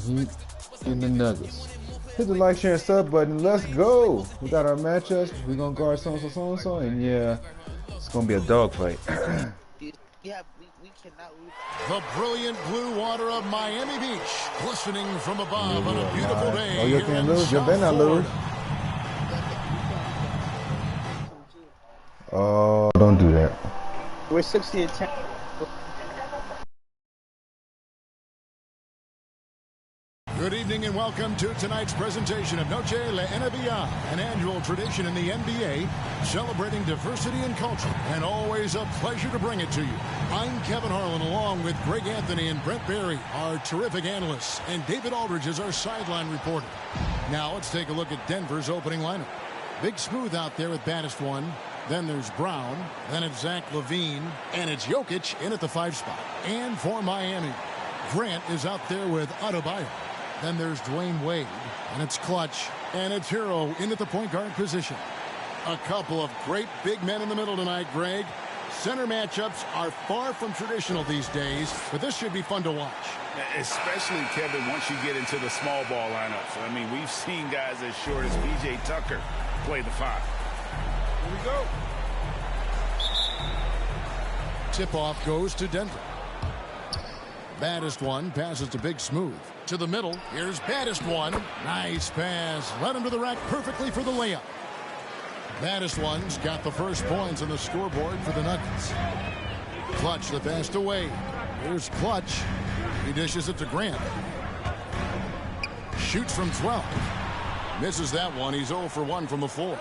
Heat and the Nuggets. Hit the like, share, and sub button. Let's go. We got our matchups. We're going to guard so-and-so, and yeah, it's going to be a dogfight. Yeah, we cannot lose. The brilliant blue water of Miami Beach, glistening from above on a beautiful day. Oh, you can't lose. You better not lose. Oh, don't do that. We're 60-10. Good evening and welcome to tonight's presentation of Noche La NBA, an annual tradition in the NBA, celebrating diversity and culture, and always a pleasure to bring it to you. I'm Kevin Harlan, along with Greg Anthony and Brent Barry, our terrific analysts, and David Aldridge is our sideline reporter. Now let's take a look at Denver's opening lineup. Big Smooth out there with baddest one. Then there's Brown. Then it's Zach LaVine. And it's Jokic in at the 5 spot. And for Miami, Grant is out there with Adebayo. Then there's Dwayne Wade, and it's Clutch, and it's Hero in at the point guard position. A couple of great big men in the middle tonight, Greg. Center matchups are far from traditional these days, but this should be fun to watch. Especially, Kevin, once you get into the small ball lineups. I mean, we've seen guys as short as P.J. Tucker play the 5. Here we go. Tip-off goes to Denver. Baddest one passes to Big Smooth. To the middle. Here's baddest one. Nice pass. Led him to the rack perfectly for the layup. Baddest one's got the first points on the scoreboard for the Nuggets. Clutch the pass to Wade. Here's Clutch. He dishes it to Grant. Shoots from 12. Misses that one. He's 0 for 1 from the floor.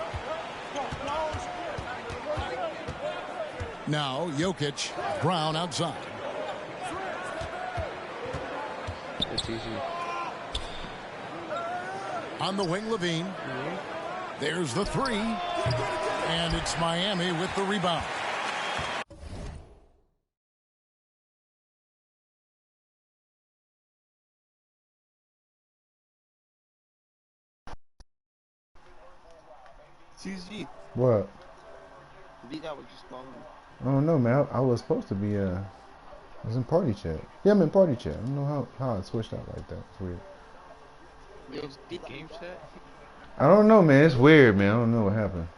Now Jokic. Brown outside. It's easy. On the wing, LaVine. There's the 3. And it's Miami with the rebound. TSG. What? That was just long. I don't know, man. I was supposed to be, I was in party chat. Yeah, I'm in party chat. I don't know how it switched out like that. It's weird. It was deep game chat. I don't know, man. It's weird, man. I don't know what happened.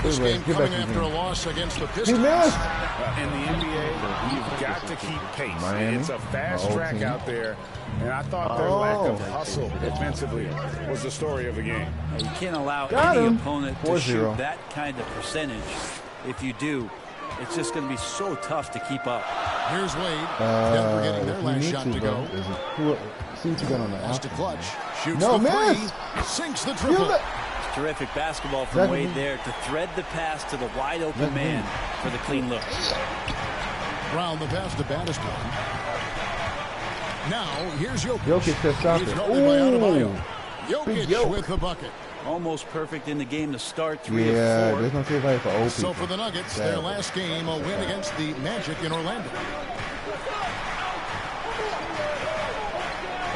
This Anyway, game coming after a loss against the Pistons. In the NBA, you've got to keep pace. Miami, it's a fast track out there, and I thought their lack of hustle defensively was the story of the game. You can't allow any opponent to shoot that kind of percentage. If you do, it's just going to be so tough to keep up. Here's Wade. Denver getting their last shot to go. See what you got on the Pass to Clutch. Shoots no, the miss. 3. Sinks the triple. Terrific basketball from Wade there to thread the pass to the wide open man for the clean look. Brown the pass to baddest one. Now here's Jokic. Jokic to stop it. Jokic with the bucket. Almost perfect in the game to start 3 of 4. There's no save for old So for the Nuggets, their last game, a win against the Magic in Orlando.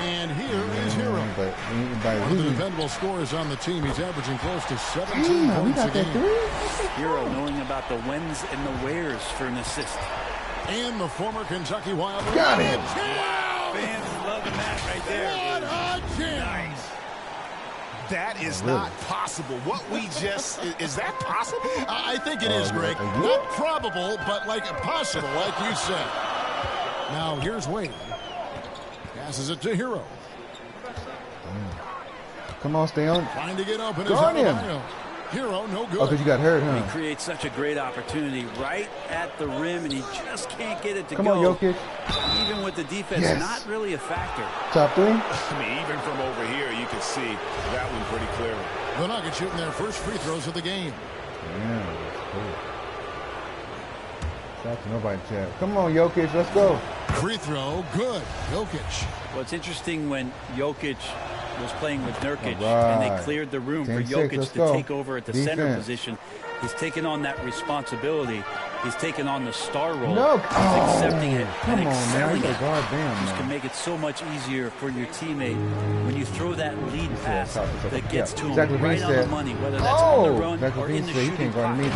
And here is Hero. One of the dependable scorers on the team. He's averaging close to 17 points a game. Hero knowing about the whens and the wheres for an assist. And the former Kentucky Wildcat. Got it. Fans loving that right there. What a jam. Nice. That is not possible. What we just, is that possible? I think it is, Greg. Not probable, but like possible, like you said. Now here's Wade. Passes it to Hero. Come on, stay on. Trying to get open. Guard him. Hero, no good. Oh, because you got hurt, huh? He creates such a great opportunity right at the rim, and he just can't get it to go. Come on, Jokic. Even with the defense, not really a factor. Top 3. I mean, even from over here, you can see that one pretty clearly. The Nuggets shooting their first free throws of the game. Yeah, cool. Shout to nobody, Chad. Come on, Jokic, let's go. Free throw, good. Jokic. Well, it's interesting when Jokic was playing with Nurkic, and they cleared the room for Jokic to take over at the center position. He's taken on that responsibility. He's taken on the star role. He's accepting it and excelling it. This can make it so much easier for your teammate when you throw that lead pass that gets to him right on the money, whether that's on the run or in the shooting pocket.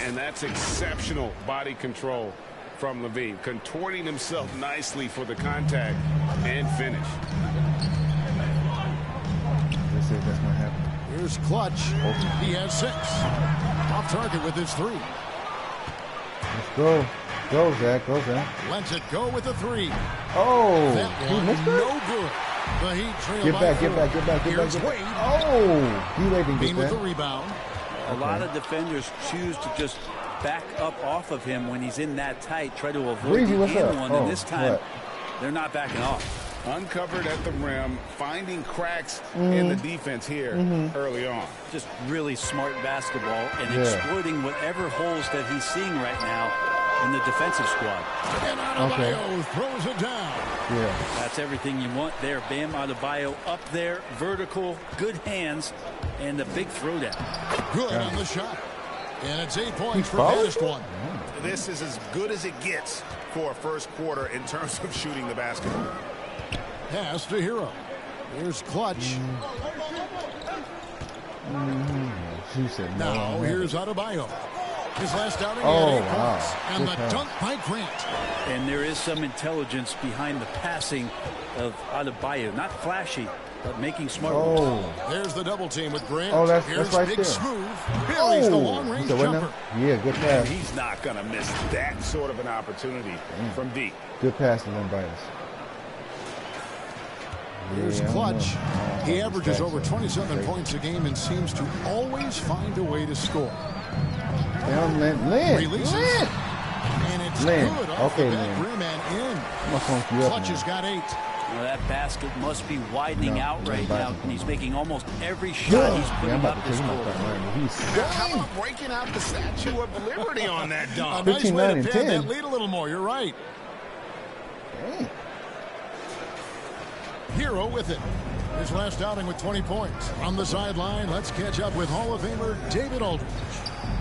And that's exceptional body control from LaVine, contorting himself nicely for the contact and finish. said that's not happening. Here's Clutch. He has 6. Off target with his 3. Let's go. Go, Zach. Go, Zach. Lets it go with the 3. Oh. That one no good. The Heat trail Get by back, 4. get back, get back, get back, Here's get Wade. back. Oh. D-Wade didn't Bean get with that. the rebound. A lot of defenders choose to just back up off of him when he's in that tight, try to avoid Breezy, the what's and up? one, Oh, and this time what? they're not backing off. Uncovered at the rim, finding cracks in the defense here early on. Just really smart basketball and exploiting whatever holes that he's seeing right now in the defensive squad. And Adebayo throws it down. Yeah. That's everything you want there. Bam Adebayo up there, vertical, good hands, and a big throwdown. Good on the shot. And it's 8 points for baddest one. This is as good as it gets for a first quarter in terms of shooting the basketball. Pass to Hero. Here's Clutch. She said no. Now here's Adebayo. His last outing Oh, had 8 wow. points. And Good the pass. dunk by Grant. And there is some intelligence behind the passing of Adebayo. Not flashy, but making smart moves. Oh. There's the double team with Grant. Oh, that's Here's right Big there. Smooth. Buries the long range He said, what jumper. now? Yeah, good pass. He's not going to miss that sort of an opportunity from deep. Good pass to them bias. Here's Clutch. He averages over 27 points a game and seems to always find a way to score. Down Lynn. Releases. Lynn. And it's Lynn. good off Okay, the back Lynn. rim and in. Must funk you up, Clutch has man. got 8. Well, that basket must be widening No, out no, right basket. now, and he's making almost every shot Yeah. he's Yeah, putting I'm about up to this tell you quarter. about He's How about breaking out the Statue of Liberty on that A dunk? nice 15, way 9, to and pad 10. that lead a little more. You're right. Dang. Hero with it. His last outing with 20 points. On the sideline, let's catch up with Hall of Famer David Aldridge.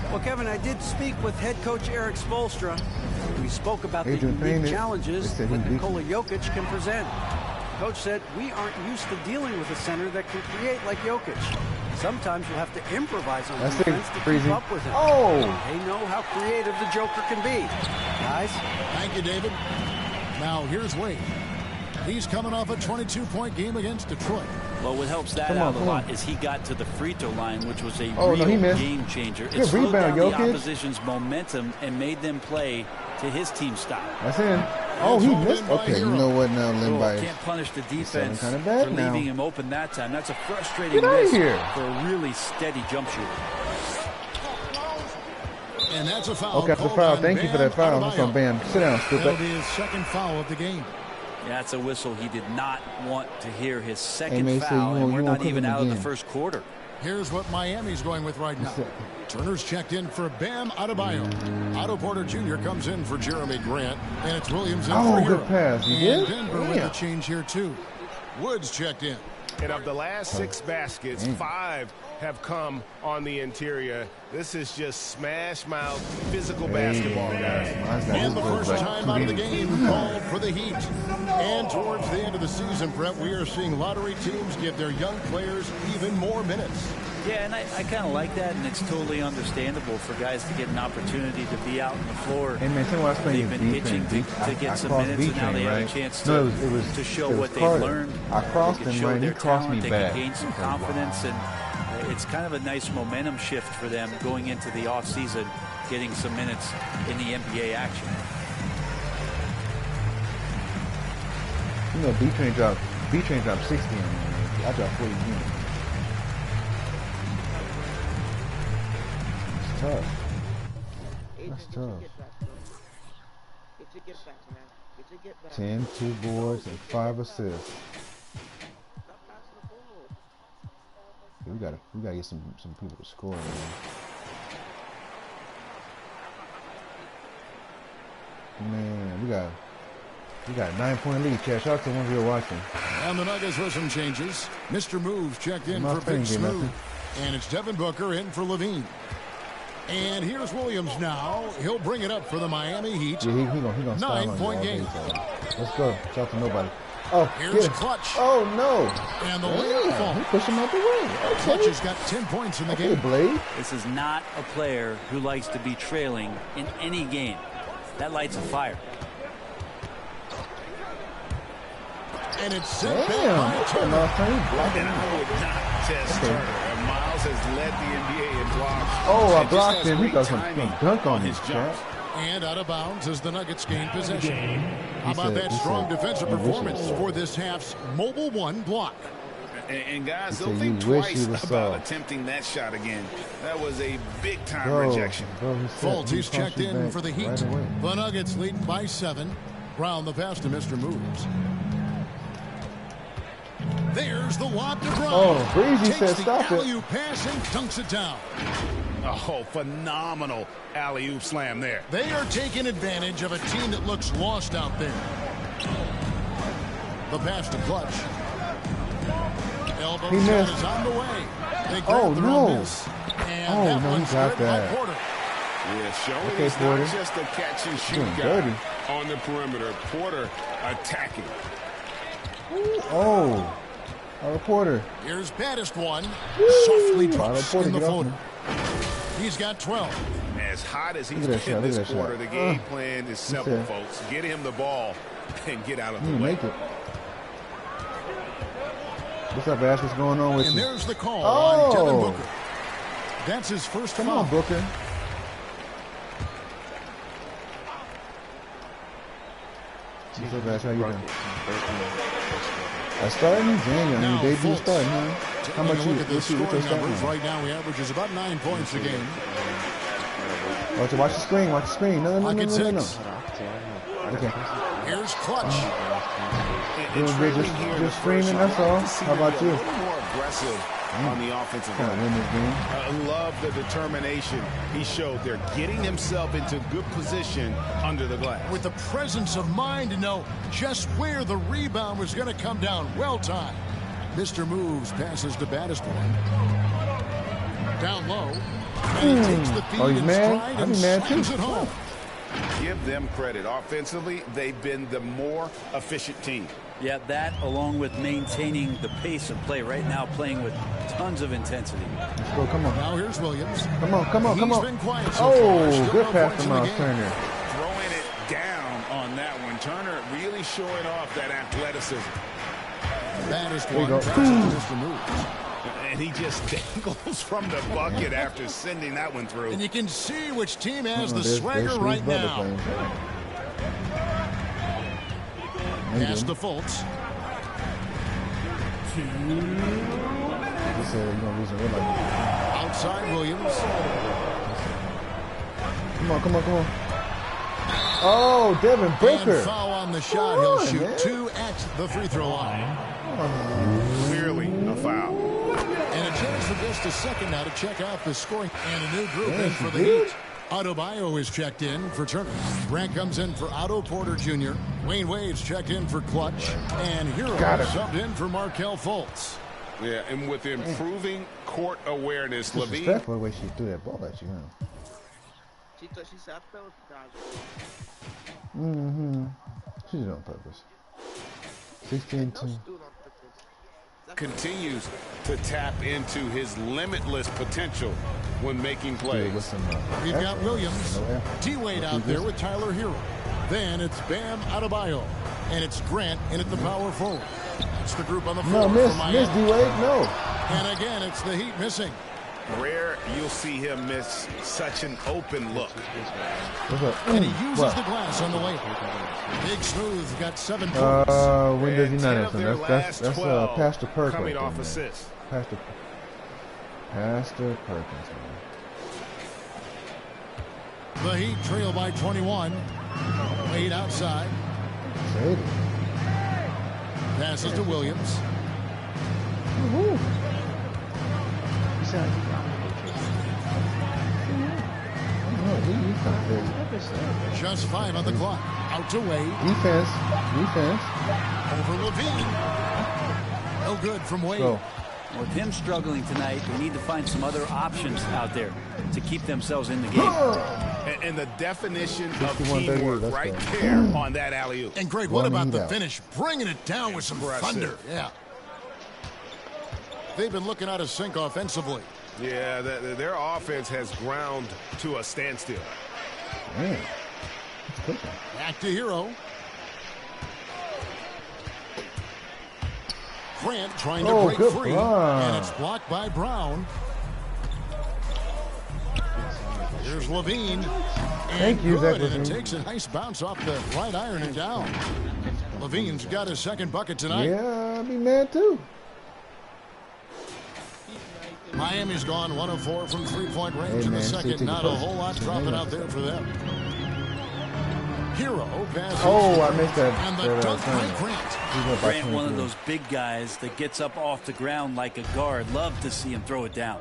Well, Kevin, I did speak with head coach Eric Spoelstra. We spoke about the Adrian Payne, unique they challenges said that he beat Nikola Jokic can present. Coach said, we aren't used to dealing with a center that can create like Jokic. Sometimes we'll have to improvise on That's it, defense to Breezy. keep up with him. Oh! They know how creative the Joker can be. Guys? Thank you, David. Now, here's Wade. He's coming off a 22-point game against Detroit. Well, what helps that Come on, out a come lot on. is he got to the free throw line, which was a Oh, no, he real missed. game changer. Good It slowed rebound, down the Jokic. opposition's momentum and made them play to his team style. That's in. Oh, he missed. Okay, you know what now, Lynn Oh, Bias. can't punish the defense sounding kinda bad for now. leaving him open that time. That's a frustrating Get outta miss here. for a really steady jump shooter. And that's a foul. Okay, that's a called foul. on Thank you for that foul. Bam That's on Adebayo. Bam. Sit down, That'll stupid. be his second foul of the game. Yeah, that's a whistle he did not want to hear. His second Mason, foul, you and won't- we're you won't not even cook him out of the again. first quarter. Here's what Miami's going with right now. Turner's checked in for Bam Adebayo. Otto Porter Jr. comes in for Jeremy Grant. And it's Williams in Oh, for good Hero. pass. You And did? Denver with Damn. the change here, too. Woods checked in. And of the last 6 baskets, 5 have come on the interior. This is just smash mouth physical basketball, guys. And the first time out of the game called for the Heat. And towards the end of the season, Brett, we are seeing lottery teams give their young players even more minutes. Yeah, and I kind of like that, and it's totally understandable for guys to get an opportunity to be out on the floor. Hey, man, tell me why I was playing They've been B-Train. itching to get some crossed minutes, and now they have a right? chance to, No, it was to show it was what they've Carter. learned. I crossed They can him, show right? He their crossed talent. me They back. can gain some confidence, and it's kind of a nice momentum shift for them going into the offseason, getting some minutes in the NBA action. You know, B-Train dropped 60 on me, man. I dropped 40 again. It's tough. That's tough. 10, 2 boards, and 5 assists. Yeah, we gotta get some people to score, man. Man, we got a 9-point lead, Chad. Shout out to the ones we were watching. And the Nuggets with some changes. Mr. Moves checked in My for Big thing, Smooth. nothing. And it's Devin Booker in for Levine. And here's Williams now. He'll bring it up for the Miami Heat. Yeah, he gonna style on 9-point you all game. day, so. Let's go. Shout out to nobody. Oh, Here's get it. Clutch. Oh, no. And the Damn, layup he falls. pushed him out the way. Clutch Okay. has got 10 points in the Okay, game. Blade. This is not a player who likes to be trailing in any game. That lights a fire. And it's sent back by Turner. And I would not test Turner. And Miles has led the NBA in blocks. Oh, I blocked him. He got some dunk on his jump. And out of bounds as the Nuggets gain possession. How about that strong defensive performance for this half's mobile one block? And guys, don't think twice about attempting that shot again. That was a big-time rejection. Fultz, he's checked in for the Heat. The Nuggets leading by 7. Brown the pass to Mr. Moves. There's the lob to Brown. Oh, Breezy said stop it. Alley-oop pass and dunks it down. Oh, phenomenal alley-oop slam there. They are taking advantage of a team that looks lost out there. The pass to Clutch. Elbow shot is on the way. They grab their own miss. And that one's good by Porter. Yeah, showing it's not just a catch and shoot guy on the perimeter. Porter attacking. Oh, Porter. Here's baddest one. Softly drops in the floater. He's got 12. As hot as he's been this quarter, the game plan is simple, folks. Get him the ball and get out of the way. Make it. What's up, Ash? What's going on with you? And there's the call on Devin Booker. That's his first foul. Come on, Booker. What's up, Ash? How you doing? Starting? Dang, I mean, debut starting, huh? How much look at the scoring numbers right now? He averages about 9 points a game. Watch the screen. Watch the screen. No. Okay. Here's Clutch. Just screaming. That's all. How about you? A little more aggressive on the offensive end. I love the determination he showed there, getting himself into good position under the glass. With the presence of mind to know just where the rebound was going to come down. Well timed. Mr. Moves passes to baddest one. Down low. And he takes the feed in stride and slams it home. Give them credit. Offensively, they've been the more efficient team. Yeah, that along with maintaining the pace of play right now, playing with tons of intensity. Let's go, come on. Now here's Williams. Come on. He's been quiet so far. Good pass to Miles Turner. Throwing it down on that one. Turner really showing off that athleticism. Baddest one passes Mr. Moves. And he just dangles from the bucket after sending that one through. And you can see which team has the swagger right now. Pass to Fultz. Outside Williams. Come on. Oh, Devin Booker. And foul on the shot. He'll shoot 2 at the free throw line. Clearly a foul. And a chance for just a second now to check out the scoring. And a new group in for the Heat. Adebayo is checked in for Turner. Grant comes in for Otto Porter Jr. Wayne Wade's checked in for Clutch. And Hero subbed in for Markelle Fultz. Yeah, and with improving court awareness, Levine. Disrespectful the way she threw that ball at you, huh? She thought she said I fell with the She did it on purpose. 16-2. Continues to tap into his limitless potential when making plays. We've got Williams, to8 out there with Tyler Hero. Then it's Bam Adebayo, and it's Grant in at the power forward. That's the group on the floor. Miss D-Wade, no. And again, it's the Heat missing. Rare you'll see him miss such an open look. And he uses the glass on the way. Big Smooth got 7 points. When does he not answer? That's Pastor Perkins. Coming off assist. Pastor Perkins, man. The Heat trail by 21. Wade outside. Passes to Williams. Just 5 on the clock. Out to Wade. Defense. Over Levine. No good from Wade. With him struggling tonight, they need to find some other options out there to keep themselves in the game. And the definition of teamwork right there on that alley-oop. And Greg, what about the finish? Bringing it down with some thunder. Yeah. They've been looking out of sync offensively. Yeah, their offense has ground to a standstill. Man. Back to Hero. Grant trying to break free, block. and it's blocked by Brown. Here's Levine. Thank you, Zach. And it takes a nice bounce off the right iron and down. Levine's got his second bucket tonight. Yeah, I'd be mad too. Miami's gone 1 of 4 from three-point range in the second. Not a whole lot dropping out there for them. Hero passes. Oh, I missed that. And the dunk by Grant. Grant, one of those big guys that gets up off the ground like a guard. Love to see him throw it down.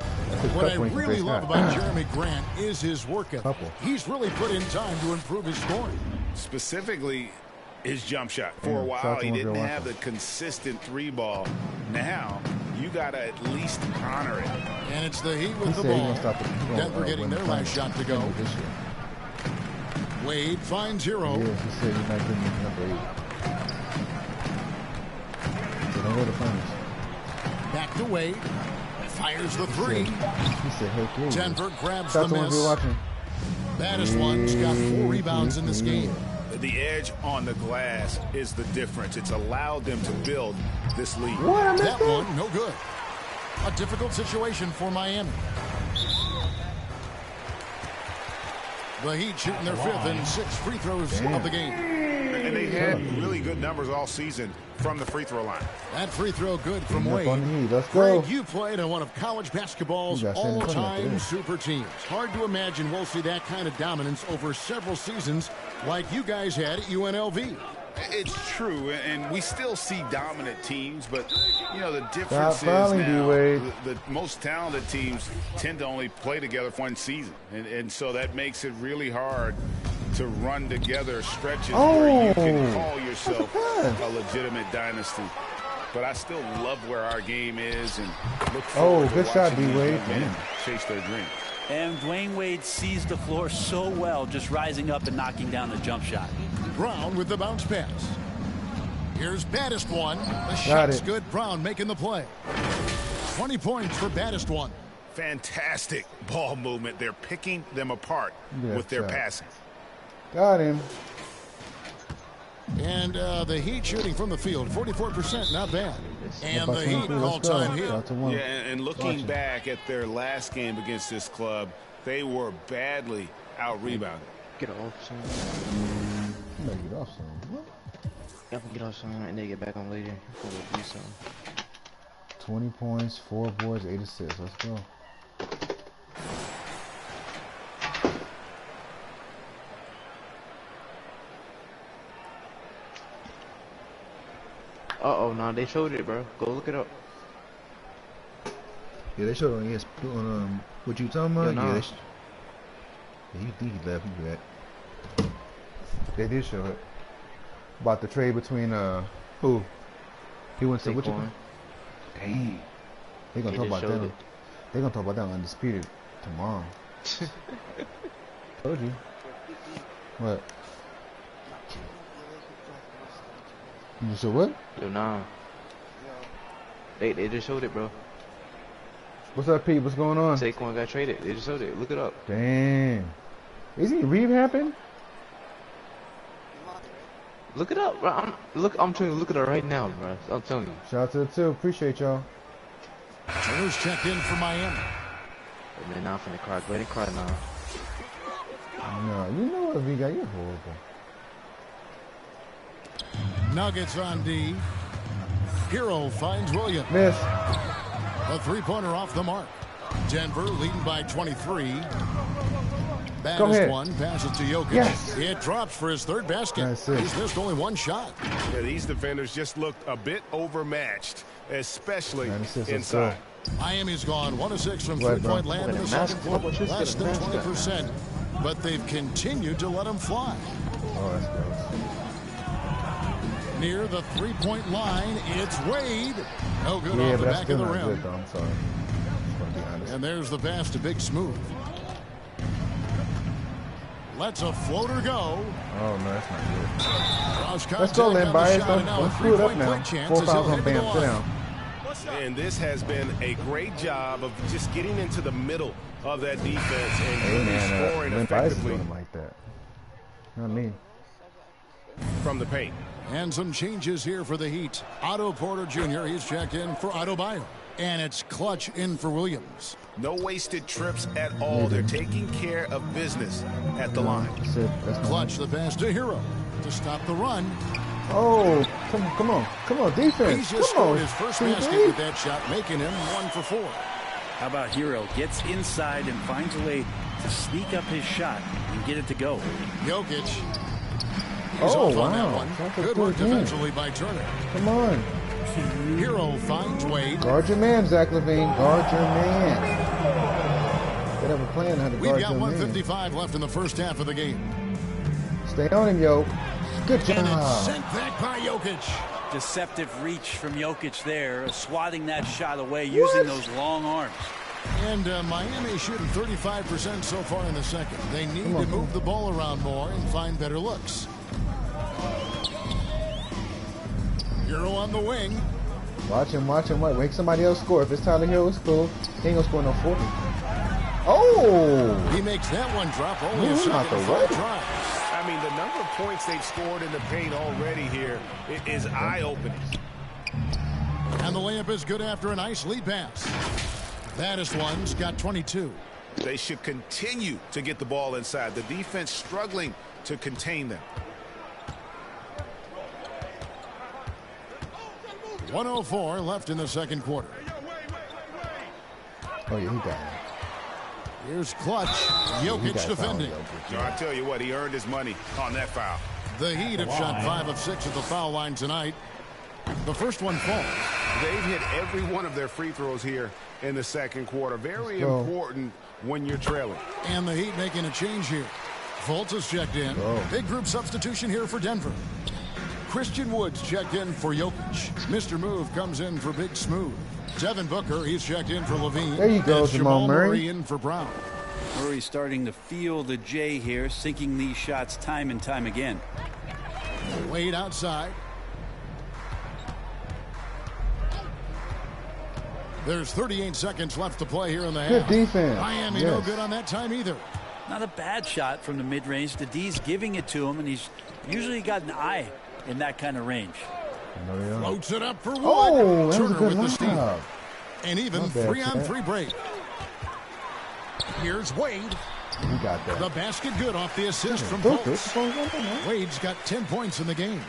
What I really love about Jeremy Grant is his work ethic. He's really put in time to improve his scoring. Specifically, his jump shot. For a while, he didn't have the consistent three ball. Now, you got to at least honor it. And it's the Heat with the ball. Denver getting their last shot to go. Wade finds Hero. Yeah, he said he's not getting number 8. So don't go to finals. Back to Wade. Fires the three. He said, hey, kid. Denver grabs the miss. Baddest one's got 4 rebounds in this game. The edge on the glass is the difference. It's allowed them to build this lead. That one, no good. A difficult situation for Miami. The Heat shooting their 5th and 6th free throws of the game. And they've had really good numbers all season from the free throw line. That free throw good from Wade. Let's go. Greg, you played on one of college basketball's all-time super teams. Hard to imagine we'll see that kind of dominance over several seasons like you guys had at UNLV. It's true, and we still see dominant teams, but, you know, the difference is now the most talented teams tend to only play together for one season, and so that makes it really hard to run together stretches where you can call yourself a legitimate dynasty. But I still love where our game is and look forward to watching these men chase their dreams. And Dwayne Wade sees the floor so well, just rising up and knocking down the jump shot. Brown with the bounce pass. Here's Baddest One. The shot's good. Brown making the play. 20 points for Baddest One. Fantastic ball movement. They're picking them apart with their passing. Got him. And the Heat shooting from the field, 44%, not bad. And the Heat all-time Heat. Yeah, and looking back at their last game against this club, they were badly out-rebounded. Get off, son. You better get off, son. What? Y'all can get off, son, and they get back on later. 20 points, 4 boards, 8 assists. Let's go. Uh-oh, nah, they showed it, bro. Go look it up. Yeah, they showed it on ESPN. On what you talking about? Yeah, you think he left? He back. They did show it about the trade between who? He went to which one? Dang. They gonna talk about that. They gonna talk about that on Undisputed tomorrow. Told you. What? You said what? Yo, nah. They just showed it, bro. What's up, Pete? What's going on? Saquon got traded. They just showed it. Look it up. Damn. Isn't he rehabbing? Look it up, bro. I'm trying to look it up right now, bro. I'm telling you. Shout out to the two. Appreciate y'all. Turner's checked in for Miami. Hey, man, now I'm finna cry. Go ahead and cry now. No, you know what, V-Guy? You're horrible. Nuggets on D. Hero finds Williams. Miss. A three-pointer off the mark. Denver leading by 23. Baddest One passes to Jokic. Yes. It drops for his third basket. He's missed only one shot. Yeah, these defenders just looked a bit overmatched, especially inside. Miami's gone 1 of 6 from three-point land in the second quarter. Less than 20%, but they've continued to let them fly. Oh, that's gross. Near the three-point line, it's Wade. No good off the back of the rim. Good, I'm sorry. And there's the pass to Big Smooth. Lets a floater go. Oh, no, that's not good. Let's go, Lynn. Bias. Don't screw it up now. 4 fouls on Bam. Sit down. And this has been a great job of just getting into the middle of that defense and really scoring effectively. Lynn Bias is like that. Not me. From the paint. And some changes here for the Heat. Otto Porter Jr., he's checked in for Otto Bayo. And it's Clutch in for Williams. No wasted trips at all. They're taking care of business at the line. Clutch the pass to Hero to stop the run. Oh, come on, defense. He's just scored his first basket with that shot, making him 1 for 4. How about Hero gets inside and finds a way to sneak up his shot and get it to go. Jokic. He's off on that one. Good work defensively by Turner. Come on. Hero finds Wade. Guard your man, Zach LaVine. Guard your man. They have a plan how to guard your man. We've got 1:55 left in the first half of the game. Stay on him, yo. Good job. And it's sent back by Jokic. Deceptive reach from Jokic there, swatting that shot away using those long arms. And Miami shooting 35% so far in the second. They need to move the ball around more and find better looks. Hero on the wing. Watch him. Make somebody else score. If it's Tyler Hero, it's cool. He ain't gonna score no 40. Oh! He makes that one drop only a second before tries. I mean, the number of points they've scored in the paint already here is eye-opening. And the layup is good after a nice lead pass. Baddest one's got 22. They should continue to get the ball inside. The defense struggling to contain them. 1:04 left in the second quarter. Oh, yeah, he got it. Here's Clutch. Jokic defending. I tell you what, he earned his money on that foul. The Heat have shot 5 of 6 at the foul line tonight. The first one falls. They've hit every one of their free throws here in the second quarter. Very important when you're trailing. And the Heat making a change here. Fultz is checked in. Big group substitution here for Denver. Christian Woods checked in for Jokic. Mr. Move comes in for Big Smooth. Devin Booker, he's checked in for Levine. There you go, Jamal Murray in for Brown. Murray's starting to feel the J here, sinking these shots time and time again. Wade outside. There's 38 seconds left to play here in the half. Good defense. Miami no good on that time either. Not a bad shot from the mid-range. The D's giving it to him, and he's usually got an eye in that kind of range. Floats it up for Wood. Oh, that was a Turner good with the steal. And even 3-on-3 break. Here's Wade. He got that. The basket good off the assist from Fultz. Wade's got 10 points in the game.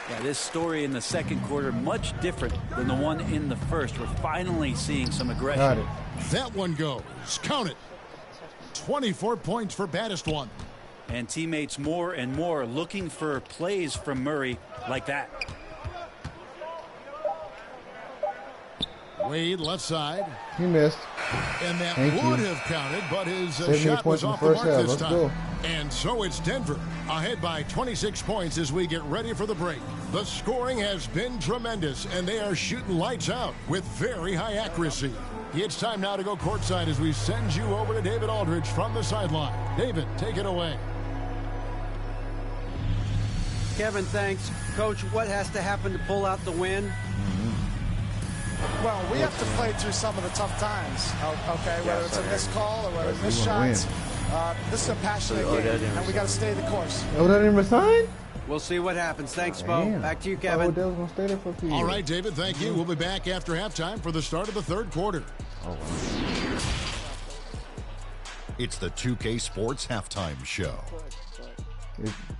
Yeah, this story in the second quarter much different than the one in the first. We're finally seeing some aggression. Got it. That one goes. Count it. 24 points for baddest one. And teammates more and more looking for plays from Murray like that. Wade left side. He missed. And that would have counted, but his shot was off the mark this time. And so it's Denver ahead by 26 points as we get ready for the break. The scoring has been tremendous, and they are shooting lights out with very high accuracy. It's time now to go courtside as we send you over to David Aldridge from the sideline. David, take it away. Kevin, thanks. Coach, what has to happen to pull out the win? Well, we have to play through some of the tough times, okay? Whether it's a missed call or whether it's missed shots. This is a passionate game, and we got to stay the course. Oh, that didn't resign? We'll see what happens. Thanks, Bo. Back to you, Kevin. Odell's going to stay there for a few years. All right, David, thank you. We'll be back after halftime for the start of the third quarter. It's the 2K Sports Halftime Show.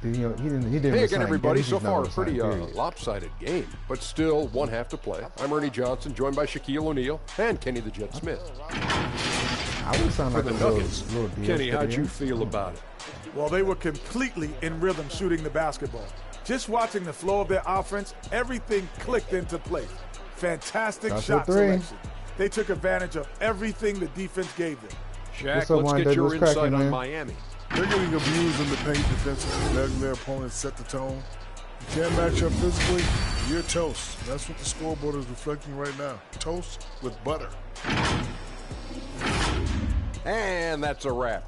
He didn't hey again, everybody. So far, a pretty lopsided game, but still one half to play. I'm Ernie Johnson, joined by Shaquille O'Neal and Kenny the Jet Smith. I would sound like For the Nuggets, Kenny, how'd you feel about it? Well, they were completely in rhythm shooting the basketball. Just watching the flow of their offense, everything clicked into place. Fantastic shot selection. They took advantage of everything the defense gave them. Shaq, let's get your insight on Miami. They're getting abused in the paint defensively, letting their opponents set the tone. You can't match up physically, you're toast. That's what the scoreboard is reflecting right now. Toast with butter. And that's a wrap.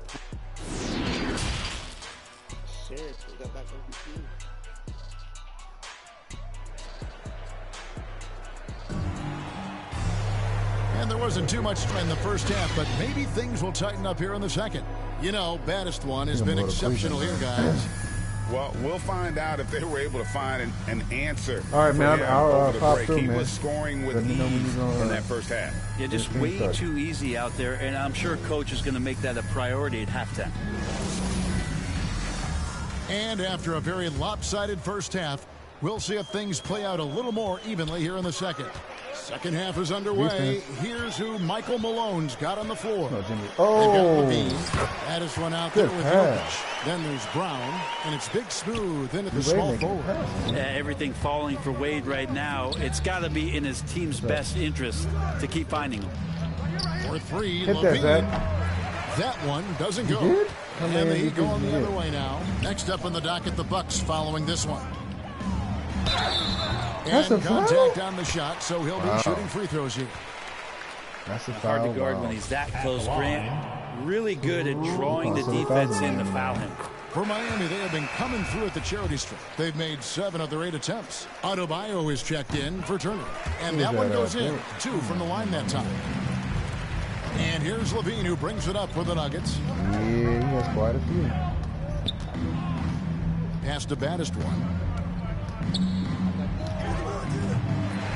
And there wasn't too much in the first half, but maybe things will tighten up here in the second. You know, baddest one has been exceptional here, guys. Well, we'll find out if they were able to find an answer. All right, man. I'll pop through, He man. was scoring with ease in that first half. Yeah, just way too easy out there, and I'm sure Coach is going to make that a priority at halftime. And after a very lopsided first half, we'll see if things play out a little more evenly here in the second. Second half is underway. Here's who Michael Malone's got on the floor. Oh, that is one out there with Jokic. Then there's Brown, and it's Big Smooth into the small forward. Everything falling for Wade right now. It's got to be in his team's best interest to keep finding him. For three, Levine. That one doesn't go. And the Heat going the other way now. Next up in the docket, the Bucks following this one. And contact on the shot, so he'll be shooting free throws here. That's a foul. Hard to guard when he's that close. Grant really good at drawing the defense in to foul him. For Miami, they have been coming through at the charity stripe. They've made 7 of their 8 attempts. Adebayo is checked in for Turner. And that one goes in. 2 from the line that time. And here's Levine, who brings it up for the Nuggets. Yeah, he has quite a few. Pass to Baddest one.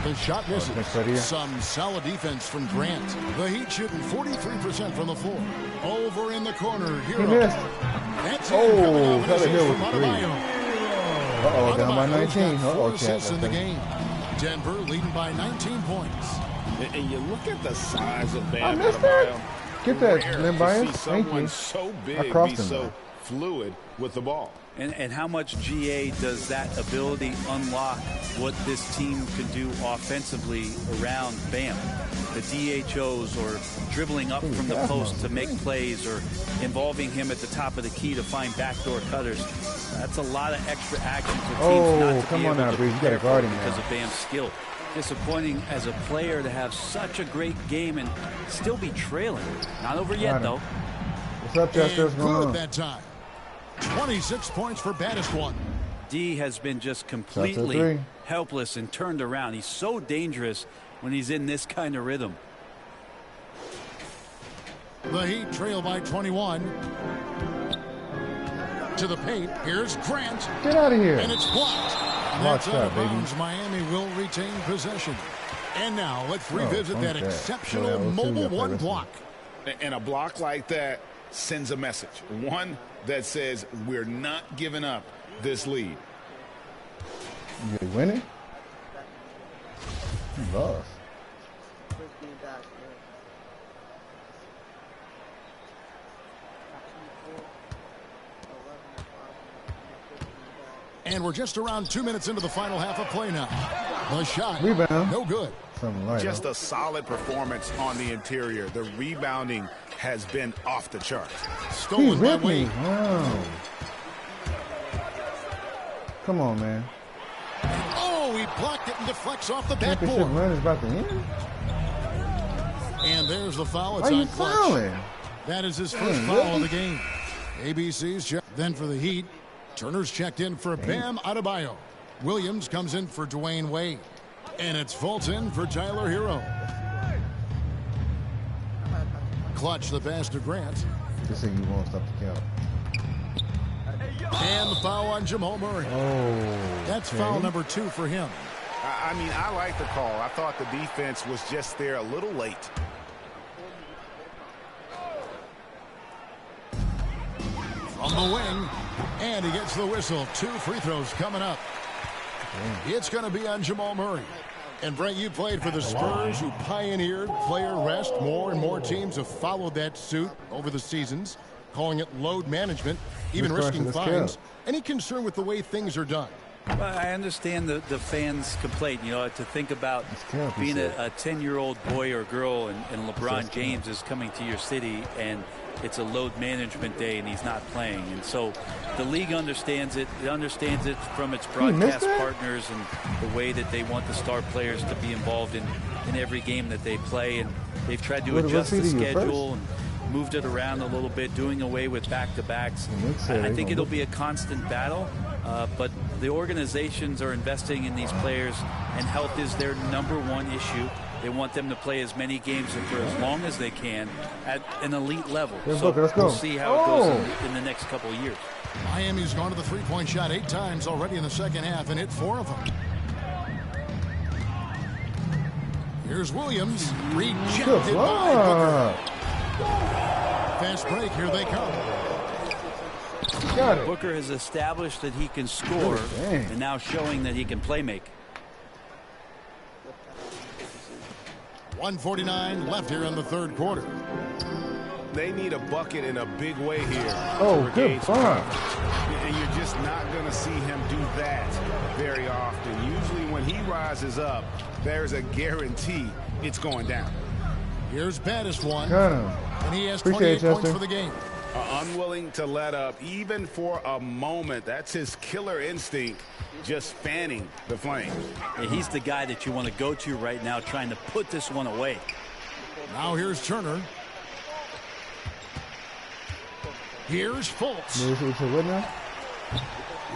The shot misses. Some solid defense from Grant. The Heat shooting 43% from the floor. Over in the corner. Here. He missed. That's Kelly Hill with 3. Uh-oh, down by 19. Assists in the game. Denver leading by 19 points. And you look at the size of Bam. I missed that. Get that, Limbias. Thank you. So big, be so fluid with the ball. And how much GA does that ability unlock what this team can do offensively around Bam? The DHOs or dribbling up from the post to make plays or involving him at the top of the key to find backdoor cutters. That's a lot of extra action for teams not to be able to prepare for because of Bam's skill. Disappointing as a player to have such a great game and still be trailing. Not over yet, though. What's up, Chester? What's going on? That time. 26 points for Baddest one. D has been just completely helpless and turned around. He's so dangerous when he's in this kind of rhythm. The Heat trail by 21. To the paint. Here's Grant. Get out of here. And it's blocked. That's out of bounds. Miami will retain possession. And now let's revisit that exceptional mobile one block. And a block like that sends a message. One that says we're not giving up this lead. You winning? You lost. And we're just around 2 minutes into the final half of play now. The shot, rebound, no good. Just a solid performance on the interior. The rebounding has been off the charts. Stolen by Wade. Wow. Come on, man. Oh, he blocked it and deflects off the backboard. Run is about to end. And there's the foul. It's Why are you on Clutch. fouling? That is his first foul of the game. ABC's check. Then for the Heat, Turner's checked in for Bam Adebayo. Williams comes in for Dwayne Wade. And it's Fulton for Tyler Hero. Clutch the pass to Grant. Just say you won't stop the count. And the foul on Jamal Murray. Oh, that's foul number 2 for him. I mean, I like the call. I thought the defense was just there a little late. From the wing, and he gets the whistle. 2 free throws coming up. It's going to be on Jamal Murray. And Brent, you played for the Spurs, who pioneered player rest. More and more teams have followed that suit over the seasons, calling it load management, even risking fines. Any concern with the way things are done? Well, I understand the fans' complaint, you know, to think about being a 10-year-old boy or girl and LeBron James is coming to your city and it's a load management day and he's not playing. And so the league understands it. It understands it from its broadcast partners and the way that they want the star players to be involved in every game that they play. And they've tried to adjust the schedule and moved it around a little bit, doing away with back-to-backs. I think it'll be a constant battle, but the organizations are investing in these players, and health is their #1 issue. They want them to play as many games for as long as they can at an elite level. So we'll see how it goes in the next couple of years. Miami's gone to the three-point shot 8 times already in the second half and hit 4 of them. Here's Williams. Rejected by Booker. Fast break. Here they come. Booker has established that he can score and now showing that he can play make. 1:49 left here in the third quarter. They need a bucket in a big way here. Oh, good fun. And you're just not going to see him do that very often. Usually when he rises up, there's a guarantee it's going down. Here's Baddest one. And he has Appreciate 28 points for the game. Unwilling to let up, even for a moment. That's his killer instinct, just fanning the flames. Yeah, he's the guy that you want to go to right now, trying to put this one away. Now here's Turner. Here's Fultz.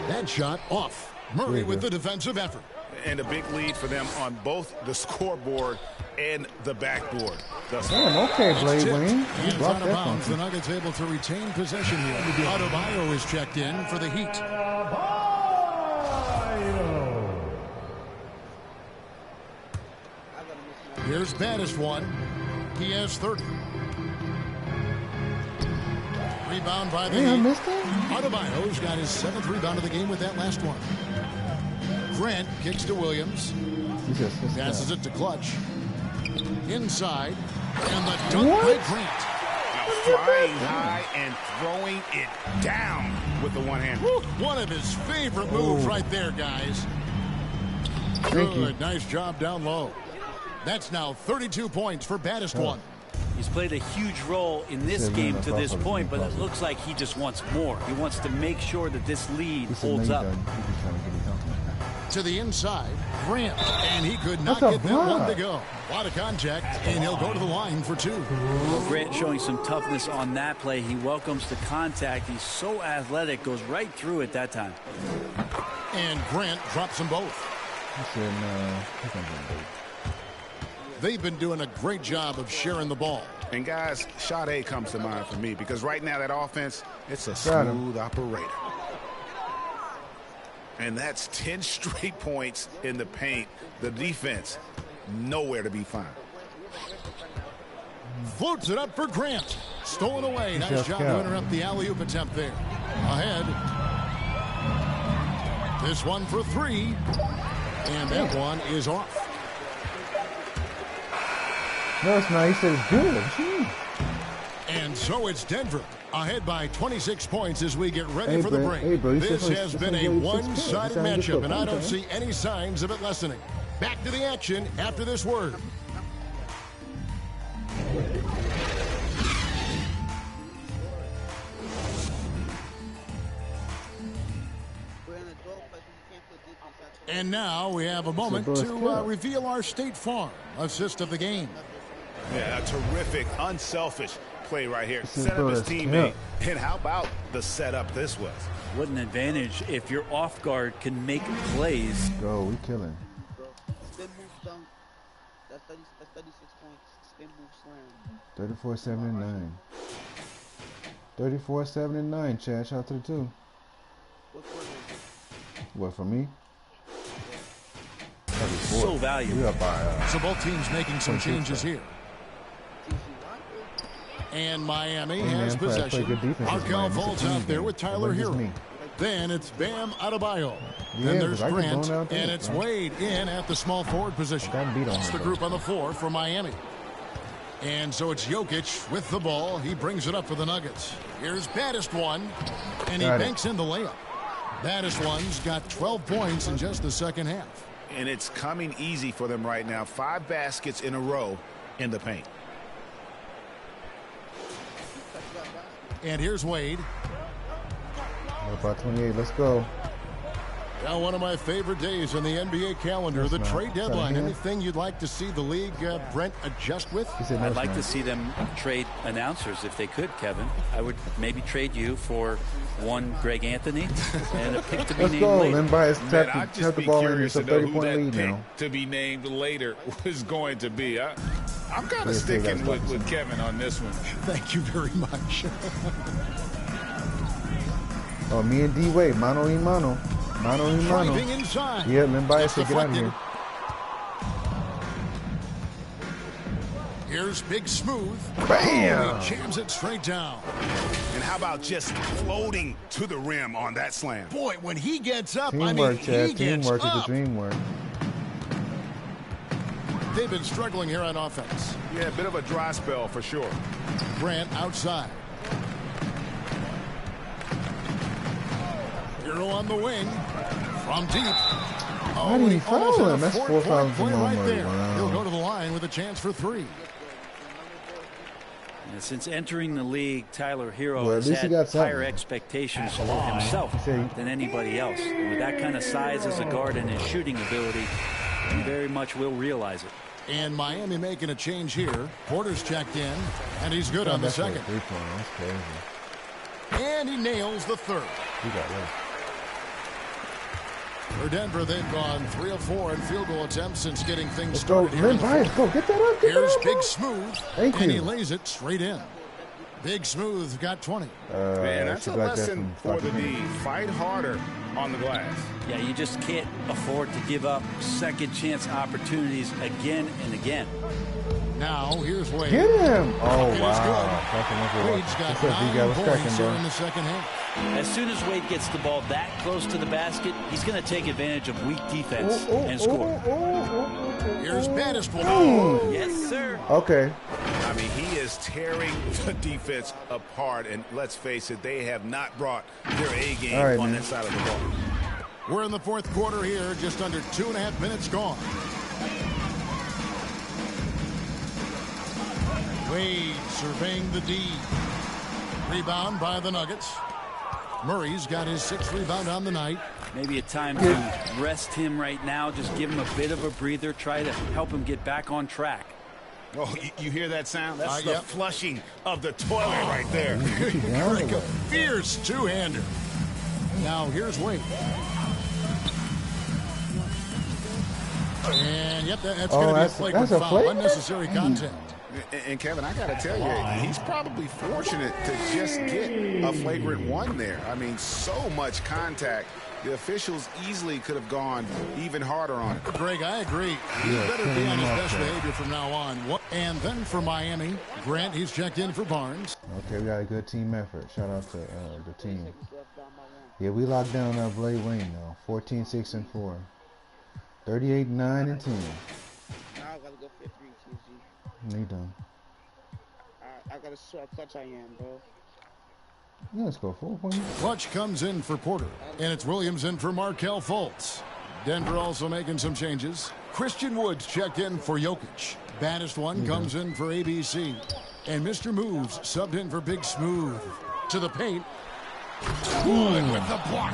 That shot off. Murray with the defensive effort. And a big lead for them on both the scoreboard and the backboard. Okay, Blade Wayne. Hands out of bounds. The Nuggets able to retain possession here. Adebayo is checked in for the Heat. Here's Baddest one. He has 30. Rebound by the Heat. Adebayo's got his 7th rebound of the game with that last one. Grant kicks to Williams. Passes it to Clutch. Inside. And the dunk by Grant. Flying high and throwing it down with the one hand. One of his favorite moves right there, guys. Good. Nice job down low. That's now 32 points for Baddest one. He's played a huge role in this game to this point, but it looks like he just wants more. He wants to make sure that this lead holds up. To the inside, Grant, and he could not get that one to go. A lot of contact, and he'll go to the line for 2. Well, Grant showing some toughness on that play. He welcomes the contact. He's so athletic, goes right through it that time. And Grant drops them both. They've been doing a great job of sharing the ball. And guys, shot A comes to mind for me because right now that offense, it's a smooth operator. And that's 10 straight points in the paint. The defense, nowhere to be found. Floats it up for Grant. Stolen away. Nice job to interrupt the alley-oop attempt there. Ahead. This one for 3. And that one is off. No, it's not. He said it's good. And so it's Denver ahead by 26 points as we get ready for the break. This has been a one-sided matchup, and I don't see any signs of it lessening. Back to the action after this word. And now we have a moment to reveal our State Farm assist of the game. Yeah, a terrific, unselfish play right here. Set up his teammate. And how about the setup this was? What an advantage if your off guard can make plays. Go, we killing. Spin move dunk. That's 36 points. Spin move slam. 34-7-9. 34-7-9, Chad. Shout out to the 2. What, for me? So valuable. So both teams making some changes here. And Miami has possession. Markel Fultz out there with Tyler Hero. Then it's Bam Adebayo. Then there's Grant, and it's Wade in at the small forward position. It's the group on the floor for Miami. And so it's Jokic with the ball. He brings it up for the Nuggets. Here's Baddest one, and he banks in the layup. Baddest one's got 12 points in just the second half. And it's coming easy for them right now. 5 baskets in a row in the paint. And here's Wade. About 28. Let's go. Now, one of my favorite days in the NBA calendar, the trade deadline. Anything you'd like to see the league, Brent, adjust with? I'd like to see them trade announcers if they could, Kevin. I would maybe trade you for one Greg Anthony and a pick to be named later. Man, I'd just be curious to know who that pick to be named later was going to be. I'm kind of sticking with Kevin on this one. Thank you very much. Oh, me and D-Wade, mano y mano. Mano y mano. Yeah, Limbias said get out of here. Here's Big Smooth. Bam! He jams it straight down. And how about just floating to the rim on that slam? Boy, when he gets up, Teamwork, Chad. Teamwork is up. the dream work. They've been struggling here on offense. Yeah, a bit of a dry spell for sure. Grant outside. Hero on the wing. From deep. Why did he foul him? That's 4 fouls in right one there. wow. He'll go to the line with a chance for 3. And since entering the league, Tyler Hero has had higher expectations for himself than anybody else. And with that kind of size as a guard and his shooting ability, he very much will realize it. And Miami making a change here. Porter's checked in, and he's good on the second. That's crazy. And he nails the third. He got it. For Denver, they've gone 3 of 4 in field goal attempts since getting things Let's started. go, Limbias, go get that up. Here's Big Smooth, and he lays it straight in. Big Smooth got 20. Man, that's a lesson for the D. Fight harder on the glass. Yeah, you just can't afford to give up second chance opportunities again and again. Now, here's Wade. Get him! Oh, It is wow. good. Wade's got 9 points here in the second half. As soon as Wade gets the ball that close to the basket, he's going to take advantage of weak defense and score. Here's Banistel. Yes, sir. Okay. I mean, he is tearing the defense apart, and let's face it, they have not brought their A game on that side of the ball. We're in the fourth quarter here, just under 2.5 minutes gone. Wade surveying the D. Rebound by the Nuggets. Murray's got his 6th rebound on the night. Maybe a time to rest him right now. Just give him a bit of a breather. Try to help him get back on track. Oh, you hear that sound? That's the flushing of the toilet right there. Like a fierce two-hander. Now here's Wade. And yep, that's going to be a flagrant foul. Unnecessary contact. And Kevin, I got to tell you, he's probably fortunate to just get a flagrant one there. I mean, so much contact. The officials easily could have gone even harder on it. Greg, I agree. He better be on his best behavior from now on. And then for Miami, Grant, he's checked in for Barnes. Okay, we got a good team effort. Shout out to the team. Yeah, we locked down Blade Wayne now. 14, 6, and 4. 38, 9, and 10. Now I gotta go for 3, TSG. Me done. I gotta see how clutch I am, bro. Yeah, let's go 4 points. Clutch comes in for Porter, and it's Williams in for Markelle Fultz. Denver also making some changes. Christian Woods checked in for Jokic. Baddest one comes in for ABC. And Mr. Moves subbed in for Big Smooth. To the paint. Wood with the block.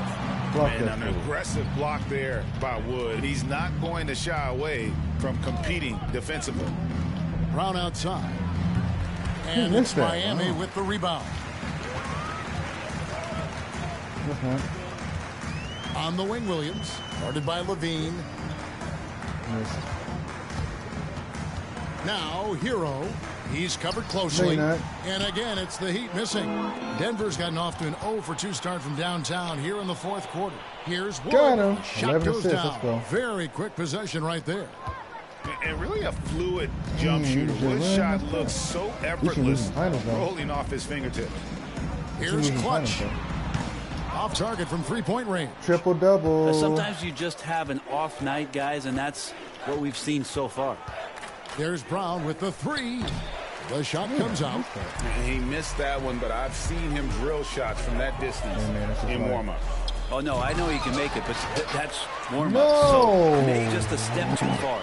And an aggressive block there by Wood. He's not going to shy away from competing defensively. Brown outside. And it's Miami with the rebound. On the wing, Williams. Guarded by Levine. Now, Hero. He's covered closely. And again, it's the Heat missing. Denver's gotten off to an 0-for-2 start from downtown here in the fourth quarter. Here's Wood. Got him. Shot goes down. Very quick possession right there. And really a fluid jump shooter. Wood's shot looks so effortless, rolling off his fingertips. Here's Clutch. Off target from three-point range. Triple-double. Sometimes you just have an off night, guys, and that's what we've seen so far. There's Brown with the 3. The shot comes out. He missed that one, but I've seen him drill shots from that distance in warm-up. Oh, no, I know he can make it, but that's warm-up. So maybe just a step too far.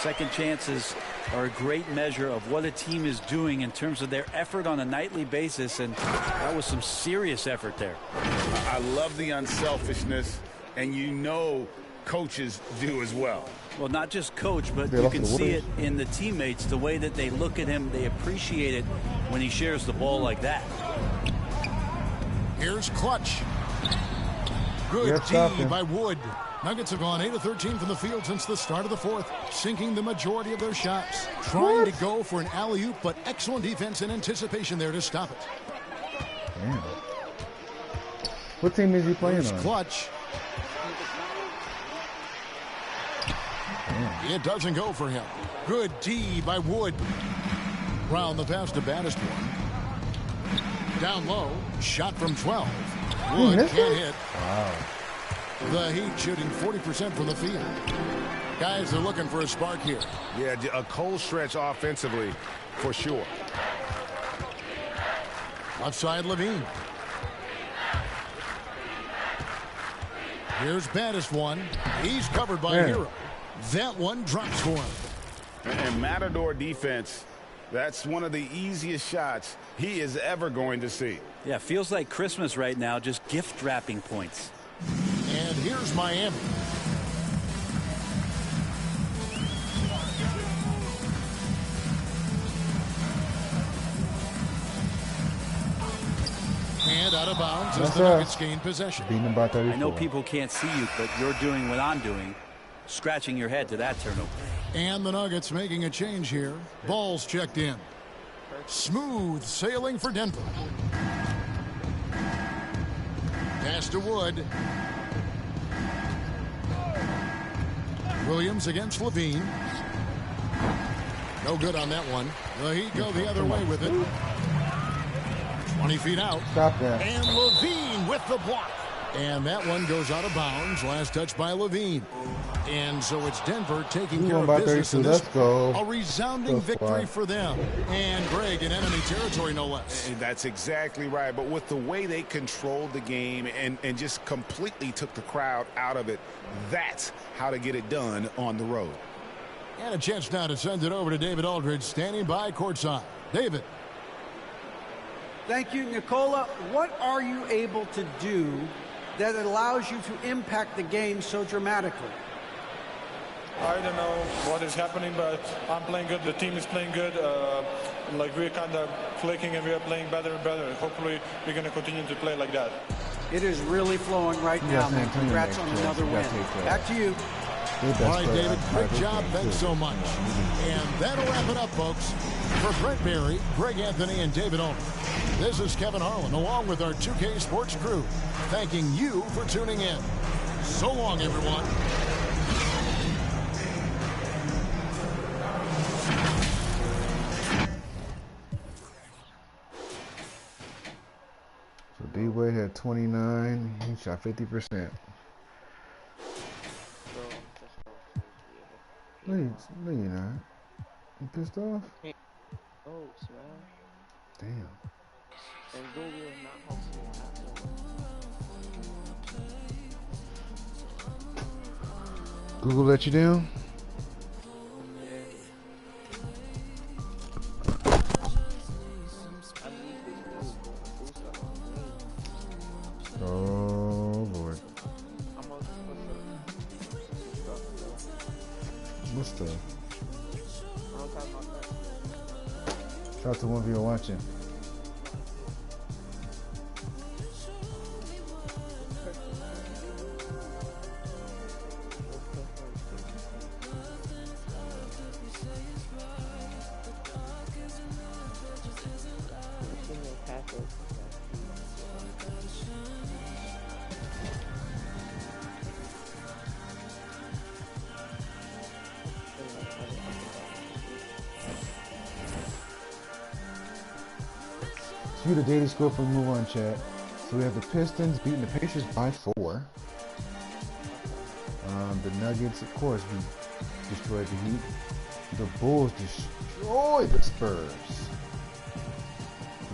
Second chances are a great measure of what a team is doing in terms of their effort on a nightly basis, and that was some serious effort there. I love the unselfishness and you know coaches do as well. Well, not just coach, but you can see it in the teammates, the way that they look at him. They appreciate it when he shares the ball like that. Here's Clutch. Good D by Wood. Nuggets have gone 8 of 13 from the field since the start of the fourth, sinking the majority of their shots. Trying to go for an alley-oop, but excellent defense and anticipation there to stop it. Damn. What team is he playing on? Clutch. Damn. It doesn't go for him. Good D by Wood. Round the pass to Baddest one. Down low. Shot from 12. Wood can't hit. Wow. The Heat shooting 40% from the field. Guys are looking for a spark here. Yeah, a cold stretch offensively for sure. Left side, Levine. Here's Baddest one. He's covered by Hero. That one drops for him. And Matador defense, that's one of the easiest shots he is ever going to see. Yeah, feels like Christmas right now, just gift wrapping points. And here's Miami. And out of bounds as the Nuggets gain possession. I know people can't see you, but you're doing what I'm doing, scratching your head to that turnover. And the Nuggets making a change here. Ball's checked in. Smooth sailing for Denver. Pass to Wood. Williams against Levine. No good on that one. The Heat go the other way with it. 20 feet out. Stop that. And Levine with the block. And that one goes out of bounds. Last touch by Levine. And so it's Denver taking care of business in this. Let's go. A resounding victory for them. And Greg in enemy territory, no less. And that's exactly right. But with the way they controlled the game and just completely took the crowd out of it, that's how to get it done on the road. And a chance now to send it over to David Aldridge, standing by courtside. David. Thank you, Nicola. What are you able to do that allows you to impact the game so dramatically? I don't know what is happening, but I'm playing good. The team is playing good. Like we're kind of clicking and we are playing better and better. Hopefully we're going to continue to play like that. It is really flowing right now, man. Congrats on another win. Back to you. All right, David, great job. Thanks so much. And that'll wrap it up, folks. For Brett Barry, Greg Anthony, and David Aldridge, this is Kevin Harlan, along with our 2K Sports crew, thanking you for tuning in. So long, everyone. So D-Wade had 29. He shot 50%. No, you're not. You pissed off? Oh, man. Damn. And Google is not hosting. Google let you down? Oh, Lord. What stuff? Shout out to one of you watching. View the daily score for move on chat. So we have the Pistons beating the Pacers by 4. The Nuggets, of course, we destroyed the Heat. The Bulls destroyed the Spurs.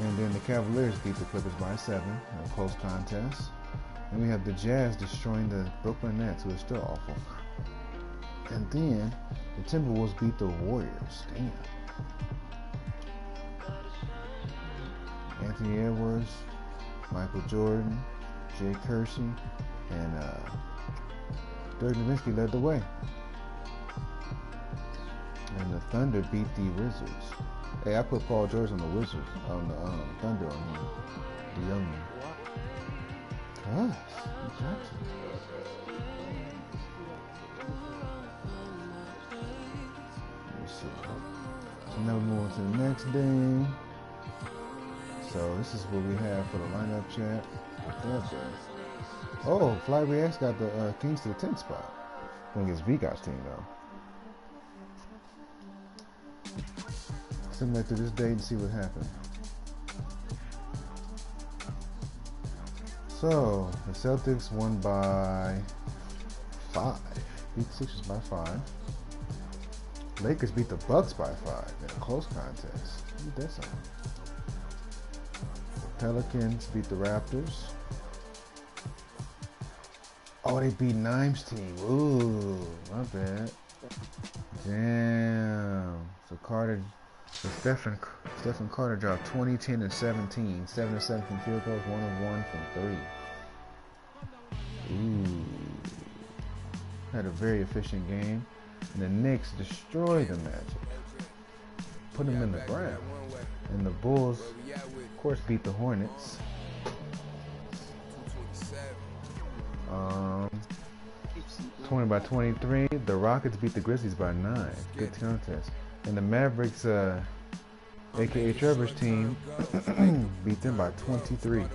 And then the Cavaliers beat the Clippers by 7 in a close contest. And we have the Jazz destroying the Brooklyn Nets, who is still awful. And then the Timberwolves beat the Warriors. Damn. Anthony Edwards, Michael Jordan, Jay Kersey, and Dirk Nowitzki led the way. And the Thunder beat the Wizards. Hey, I put Paul George on the Wizards, on the Thunder on him. The young one. Gosh, Jackson. Let me see. So now we move on to the next day. So this is what we have for the lineup chat. Oh, FlyBX got the Kings to the 10th spot. Going against Vigot's team though. Send that to this day and see what happened. So the Celtics won by 5. Beat the Sixers by 5. Lakers beat the Bucks by 5 in a close contest. Beat that something. The Pelicans beat the Raptors. Oh, they beat Nime's team. Ooh, my bad. Damn. So Stephen Carter dropped 20, 10, and 17. 7 of 7 from field goals, 1 of 1 from 3. Ooh. Had a very efficient game. And the Knicks destroyed the Magic. Put them in the ground. And the Bulls, of course, beat the Hornets. 20 by 23. The Rockets beat the Grizzlies by 9. Good contest. And the Mavericks, aka Trevor's team, beat them by 23.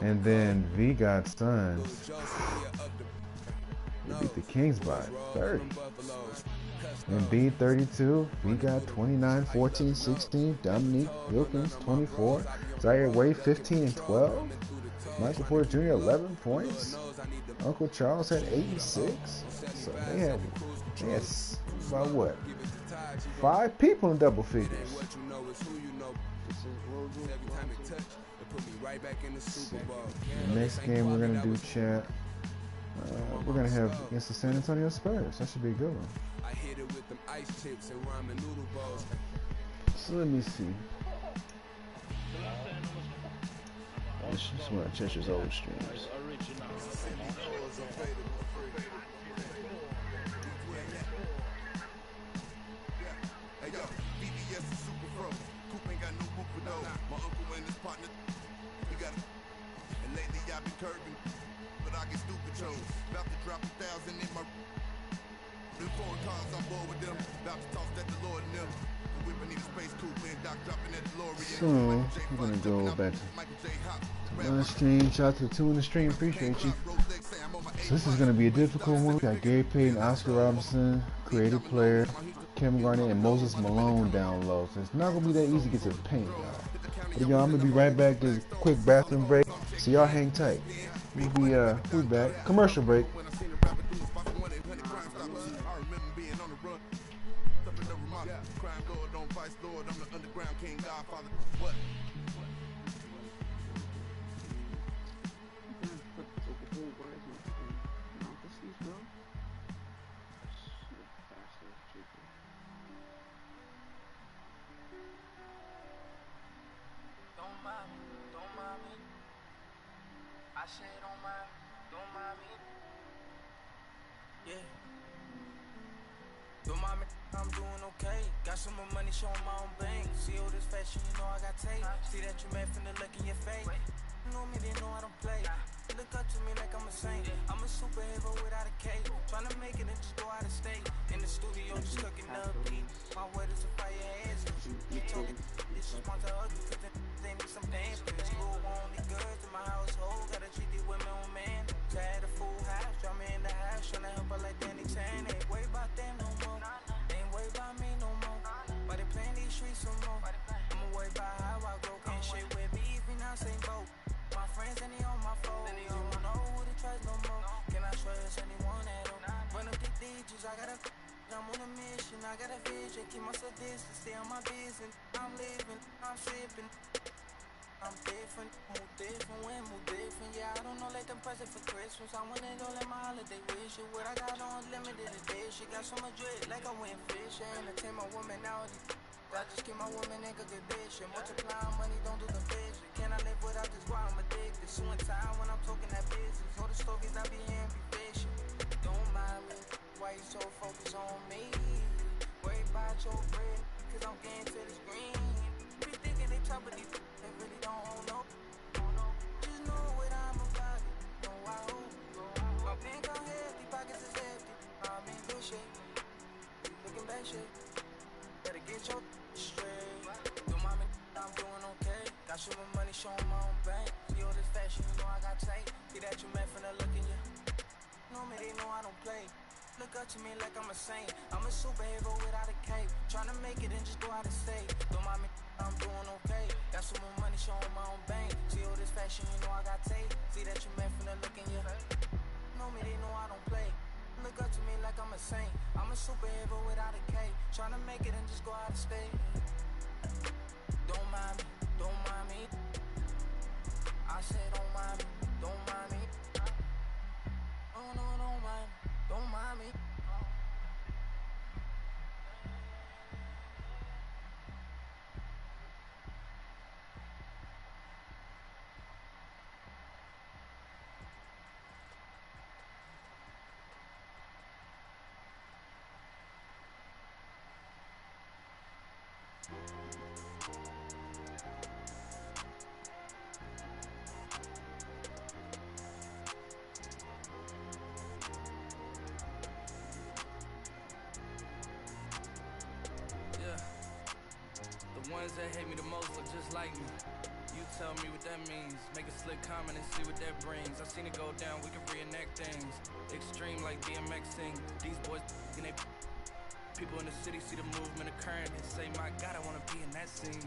And then Vigot's Suns, they beat the Kings by 30. Embiid 32, Vigot 29, 14, 16, Dominique Wilkins 24, Zaire Wade 15 and 12, Michael Porter Jr. 11 points, Uncle Charles had 8 and 6. So they had about what? 5 people in double figures. The next game we're gonna do, chat. We're gonna have against the San Antonio Spurs. That should be a good one. So let me see. I just want to check his old streams. So we're gonna go back to my stream. Shout out to the 2 in the stream, appreciate you. So this is gonna be a difficult one. We got Gary Payton, Oscar Robinson, creative player, Kevin Garnett, and Moses Malone down low. So it's not gonna be that easy to get to the paint, y'all. But y'all, I'm gonna be right back to a quick bathroom break. So y'all hang tight. We'll be back. Commercial break. I'm doing okay. Got some more money showing my own bank. See all this fashion, you know I got tape. See that you mad from the look in your face. You know me, they know I don't play. Look up to me like I'm a saint. I'm a superhero without a cape. Tryna make it and just go out of state. In the studio, just cooking up beat. My word is a fire ass. You talking, this is one to ugly. Cause they need some dance. Cause you only girls in my household. Gotta treat these women on man. Tired of full house. Draw me in the house. Tryna help her like Danny Tan. Ain't worry about them no more. Ain't worry about me no more. But they playing these streets some more. I'ma worry about how I grow. Can't shit with me if we not same boat. My friends and they on my phone. You don't know who to trust no more. Can I trust anyone at all? Run up the digits, I gotta. I'm on a mission, I got a vision. Keep myself distant, stay on my business. I'm living, I'm sipping. I'm different, move different, when move different. Yeah, I don't know, like them present for Christmas. I want it all in my holiday wish. What I got on limited edition. Got so much drip, like I went fishing. Entertain my woman out. I just keep my woman in good condition. Multiply money, don't do the vision. Can I live without this? Why I'm addicted. Suing time when I'm talking that business. All the stories I be hearing be fiction. Don't mind me. Why you so focused on me? Worry about your bread, cause I'm getting to this green. Be thinking they top of these, they really don't know. Just know what I'm about it. Know I hope. My bank account heavy, pockets is empty. I'm in good shape. Looking bad shape. Better get your straight. Don't mind me, I'm doing okay. Got some money, showing my own bank. See all this fashion, you know I got tape. See that you meant from the look in you. Know me, they know I don't play. Look up to me like I'm a saint. I'm a superhero without a cape. Tryna make it and just go out of state. Don't mind me, I'm doing okay. Got some more money, showing my own bank. See all this fashion, you know I got tape. See that you meant from the look in you. Know me, they know I don't play. Look up to me like I'm a saint. I'm a superhero without a cape. Tryna make it and just go out of state. Don't mind me, don't mind me. I said don't mind me, don't mind me. Oh no, don't mind me, don't mind me. Ones that hate me the most look just like me. You tell me what that means. Make a slick comment and see what that brings. I seen it go down, we can reenact things. Extreme like DMX sing. These boys and they people in the city see the movement occurring and say, my God, I wanna be in that scene.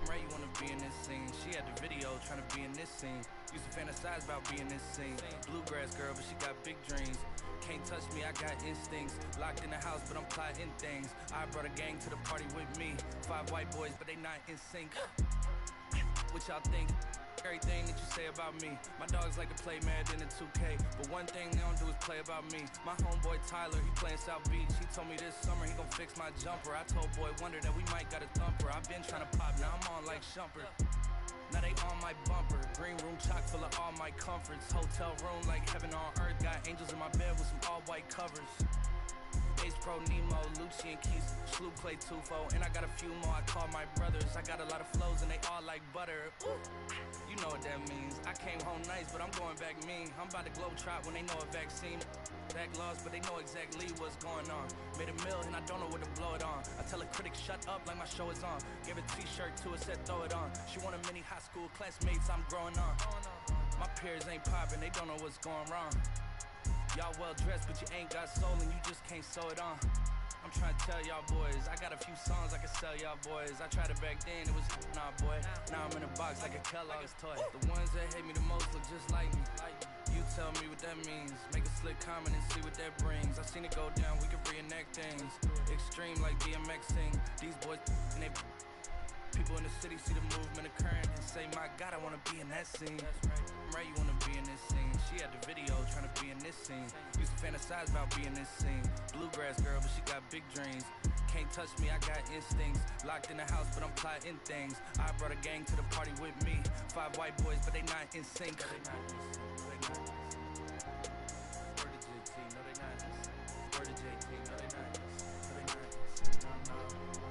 Right, you wanna be in this scene. She had the video trying to be in this scene. Used to fantasize about being this scene. Bluegrass girl, but she got big dreams. Can't touch me, I got instincts. Locked in the house, but I'm plotting things. I brought a gang to the party with me. 5 white boys, but they not in sync. What y'all think? Everything that you say about me. My dogs like to play Madden in 2K, but one thing they don't do is play about me. My homeboy Tyler, he playing South Beach. He told me this summer he gon' fix my jumper. I told Boy Wonder that we might got a thumper. I've been trying to pop, now I'm on like Shumper. Now they on my bumper. Green room chock full of all my comforts. Hotel room like heaven on earth. Got angels in my bed with some all white covers. Ace Pro Nemo, Lucci and Keys, Sloop Clay Tufo, and I got a few more I call my brothers. I got a lot of flows and they all like butter. Ooh, you know what that means. I came home nice, but I'm going back mean. I'm about to globe trot when they know a vaccine. Back lost, but they know exactly what's going on. Made a meal and I don't know what to blow it on. I tell a critic shut up like my show is on. Gave a t-shirt to her, said throw it on. She wanted many high school classmates, I'm growing on. My peers ain't popping, they don't know what's going wrong. Y'all well dressed, but you ain't got soul and you just can't sew it on. I'm trying to tell y'all boys, I got a few songs I can sell y'all boys. I tried it back then, it was nah boy. Now I'm in a box like a Kellogg's toy. The ones that hate me the most look just like me. You tell me what that means. Make a slick comment and see what that brings. I seen it go down, we can reenact things. Extreme like DMX sing. These boys and they people in the city see the movement occurring and say, my God, I wanna be in that scene. Right, you wanna be in this scene. She had the video trying to be in this scene. Used to fantasize about being this scene. Bluegrass girl, but she got big dreams. Can't touch me, I got instincts. Locked in the house, but I'm plotting things. I brought a gang to the party with me. 5 white boys, but they not in sync. Where the JT? No, they not. Where the JT? No, they not. No, they not.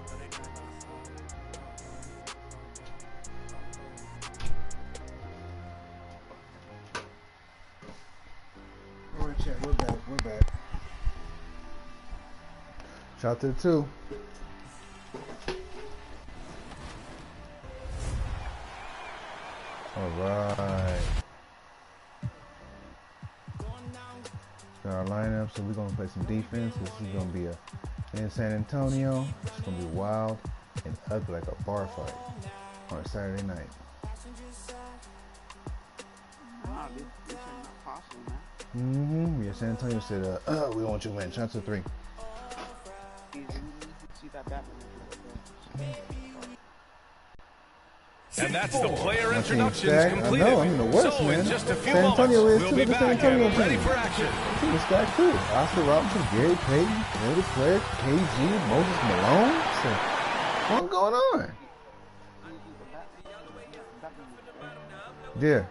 No, they not. Alright, chat, we're back. Shout out to the 2. Alright. Got our lineup, so we're gonna play some defense. This is gonna be in San Antonio. It's gonna be wild and ugly like a bar fight on a Saturday night. Yeah, San Antonio said, we don't want you to win. Shout out to 3. And that's the player introductions completed. I know, I'm in the West, so man. In just a few San Antonio moments, is we'll be back and ready team. for action. Team is stacked too. Oscar Robinson, Gary Payton, Randy Flair, KG, Moses Malone. So, What's going on? Yeah.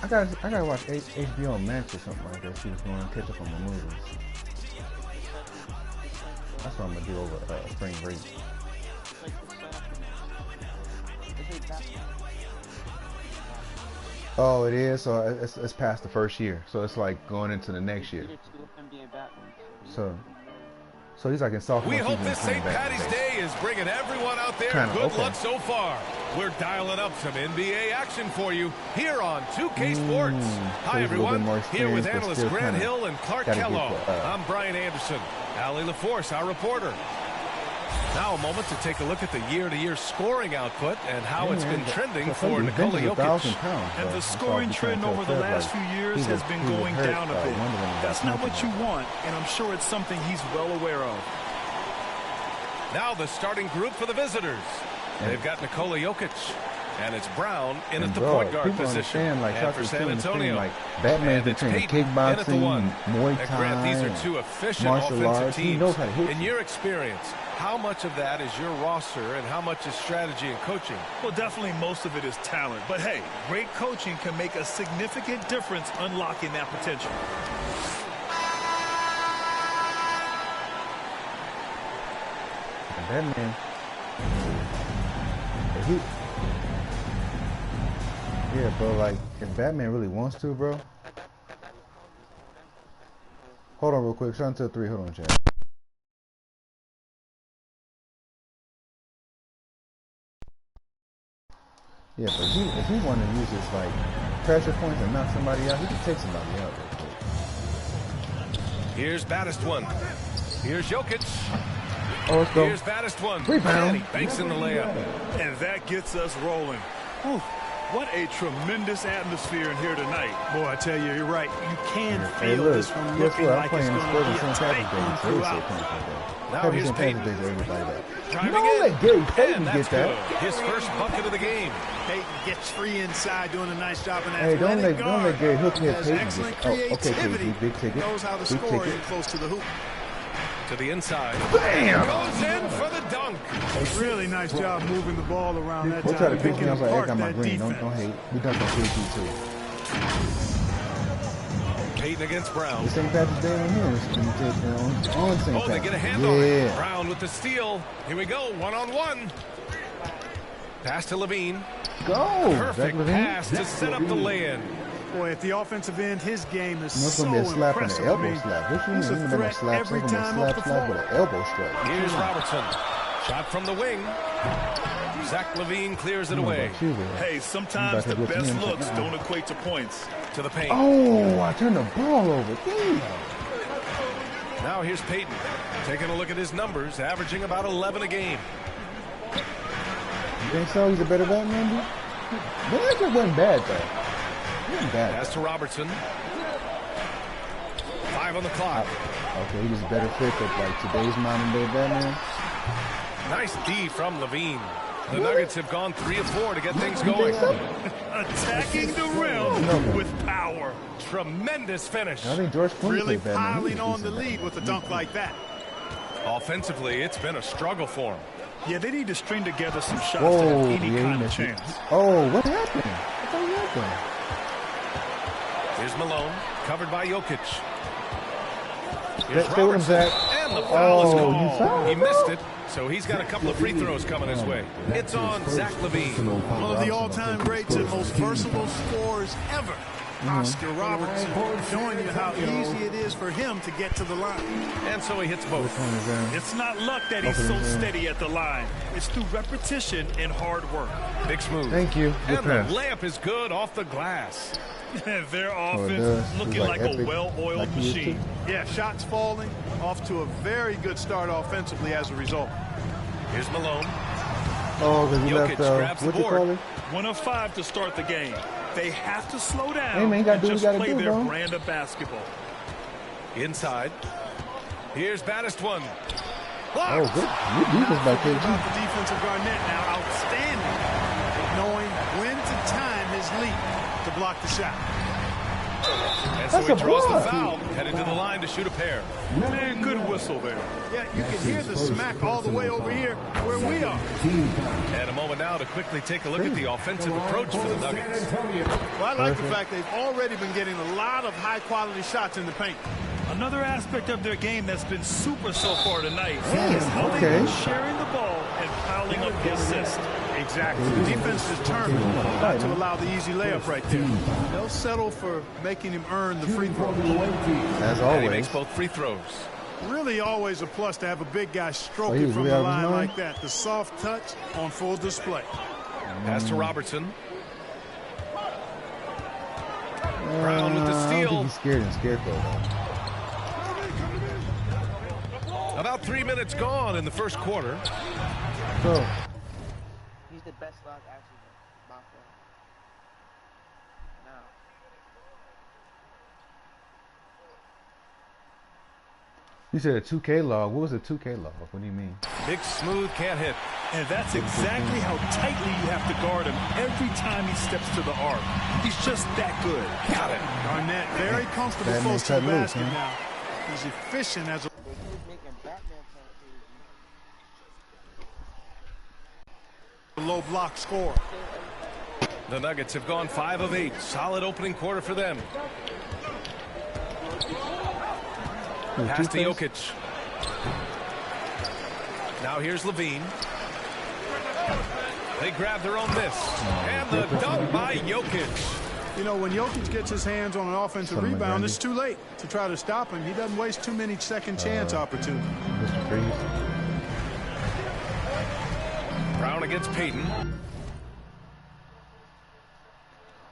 I gotta watch HBO Max or something like that. She was going to catch up on the movies. That's what I'm gonna do over spring break. Oh, it is. So it's past the first year. So it's like going into the next year. So he's like in sophomore. We hope this St. Patty's Day is bringing everyone out there good luck so far. We're dialing up some NBA action for you here on 2K Sports. Hi, everyone. Here with analysts Grant Hill and Clark Kellogg. I'm Brian Anderson. Allie LaForce, our reporter. Now a moment to take a look at the year-to-year scoring output and how it's been trending for Nikola Jokic. And the scoring trend over the last few years has been going down a bit. That's not what you want, and I'm sure it's something he's well aware of. Now the starting group for the visitors. They've got Nikola Jokic, and it's Brown in at the point guard position. And for San Antonio, Batman's been training kickboxing, Muay Thai, Grant, these are two efficient offensive teams. He knows how to hit. In your experience, how much of that is your roster and how much is strategy and coaching? Well, definitely most of it is talent. But hey, great coaching can make a significant difference unlocking that potential. And that man, yeah, bro, like, if Batman really wants to, bro. Hold on real quick. Shot until 3. Hold on, chat. Yeah, but if he wanted to use his, like, pressure points and knock somebody out, he can take somebody out real quick. Here's baddest one. Here's Jokic. Oh, let's go. Here's baddest one. Rebound. Banks in the layup. And that gets us rolling. Whew. What a tremendous atmosphere in here tonight. Boy, I tell you, you're right. You can feel this one looking like it's going to be a tight one throughout. Now here's Payton. Don't let Gary Payton get that. His first bucket of the game. Payton gets free inside, doing a nice job in that. Hey, don't let Gary Hook hit Payton. Excellent creativity. Big ticket. Knows how to score in close to the hoop. To the inside. Bam! Goes in for the dunk. Really nice job moving the ball around that time. We'll try to pick me up like I got my green. Defense. Don't hate. We done some 3-2 too. Payton against Brown. The St. Patrick's Day on here on St. Patrick's. Oh, they get a hand on it. Brown with the steal. Here we go. One-on-one. Pass to Levine. Go. Perfect pass to set up the lay-in. Boy, at the offensive end, his game is so impressive. It's going to be a slap and an elbow slap. He's a threat every time off the floor. With an elbow strike. Here's Robertson. Shot from the wing. Zach LaVine clears it away. Hey, sometimes the best looks don't equate to points. To the paint. Oh, I turned the ball over. Damn. Now here's Payton. Taking a look at his numbers, averaging about 11 a game. You think so? He's a better Batman, dude? But that just wasn't bad, though. Pass to Robertson. 5 on the clock. Okay, he was a better fit for like today's modern day Batman. Nice D from Levine. The Nuggets have gone 3 of 4 to get things going. Attacking the rim with power. Tremendous finish. I think George Clooney really piling on the lead with a dunk like that. Offensively, it's been a struggle for him. Yeah, they need to string together some shots to have any kind of chance. Oh, what happened? I thought he happened. Here's Malone, covered by Jokic. Here's Robertson, and the foul is called. He missed it, so he's got a couple of free throws coming his way. It's on Zach LaVine. One of the all-time greats and most versatile scorers ever. Oscar Robertson, showing you how easy it is for him to get to the line. And so he hits both. It's not luck that he's so steady at the line. It's through repetition and hard work. Big smooth. Thank you. And the layup is good off the glass. Their offense looking like a well-oiled machine. Yeah, shots falling, off to a very good start offensively as a result. Here's Malone. Oh, because he Jokic left, what you call it? 1 of 5 to start the game. They have to slow down and just play their brand of basketball. Inside. Here's baddest one. Blocked. Oh, good. Good defense by KG. About the defense of Garnett now, outstanding. Knowing when to time his leap to block the shot. And so he draws the foul, headed to the line to shoot a pair. Man, good whistle there. Yeah, you can hear the smack all the way over here where we are. And a moment now to quickly take a look at the offensive approach for the Nuggets. Well, I like the fact they've already been getting a lot of high-quality shots in the paint. Another aspect of their game that's been super so far tonight is how they've been sharing the ball and piling up the assist. Exactly. The defense is determined not to allow the easy layup right there. They'll settle for making him earn the free throw. As always. And he makes both free throws. Really always a plus to have a big guy stroke it from the line like that. The soft touch on full display. Pass to Robertson. Brown with the steal. I don't think he's scared and scared though. About 3 minutes gone in the first quarter. So. He's the best log actually, by far. Now. You said a 2K log. What was a 2K log? What do you mean? Big smooth, can't hit. And that's exactly how tightly you have to guard him every time he steps to the arc. He's just that good. Got it. Garnett very comfortable close to the basket now. He's efficient as a low block score. The Nuggets have gone 5 of 8. Solid opening quarter for them. Pass to Jokic. Now here's Levine. They grab their own miss. And the dunk by Jokic. You know, when Jokic gets his hands on an offensive rebound, it's too late to try to stop him. He doesn't waste too many second chance opportunities. Brown against Payton.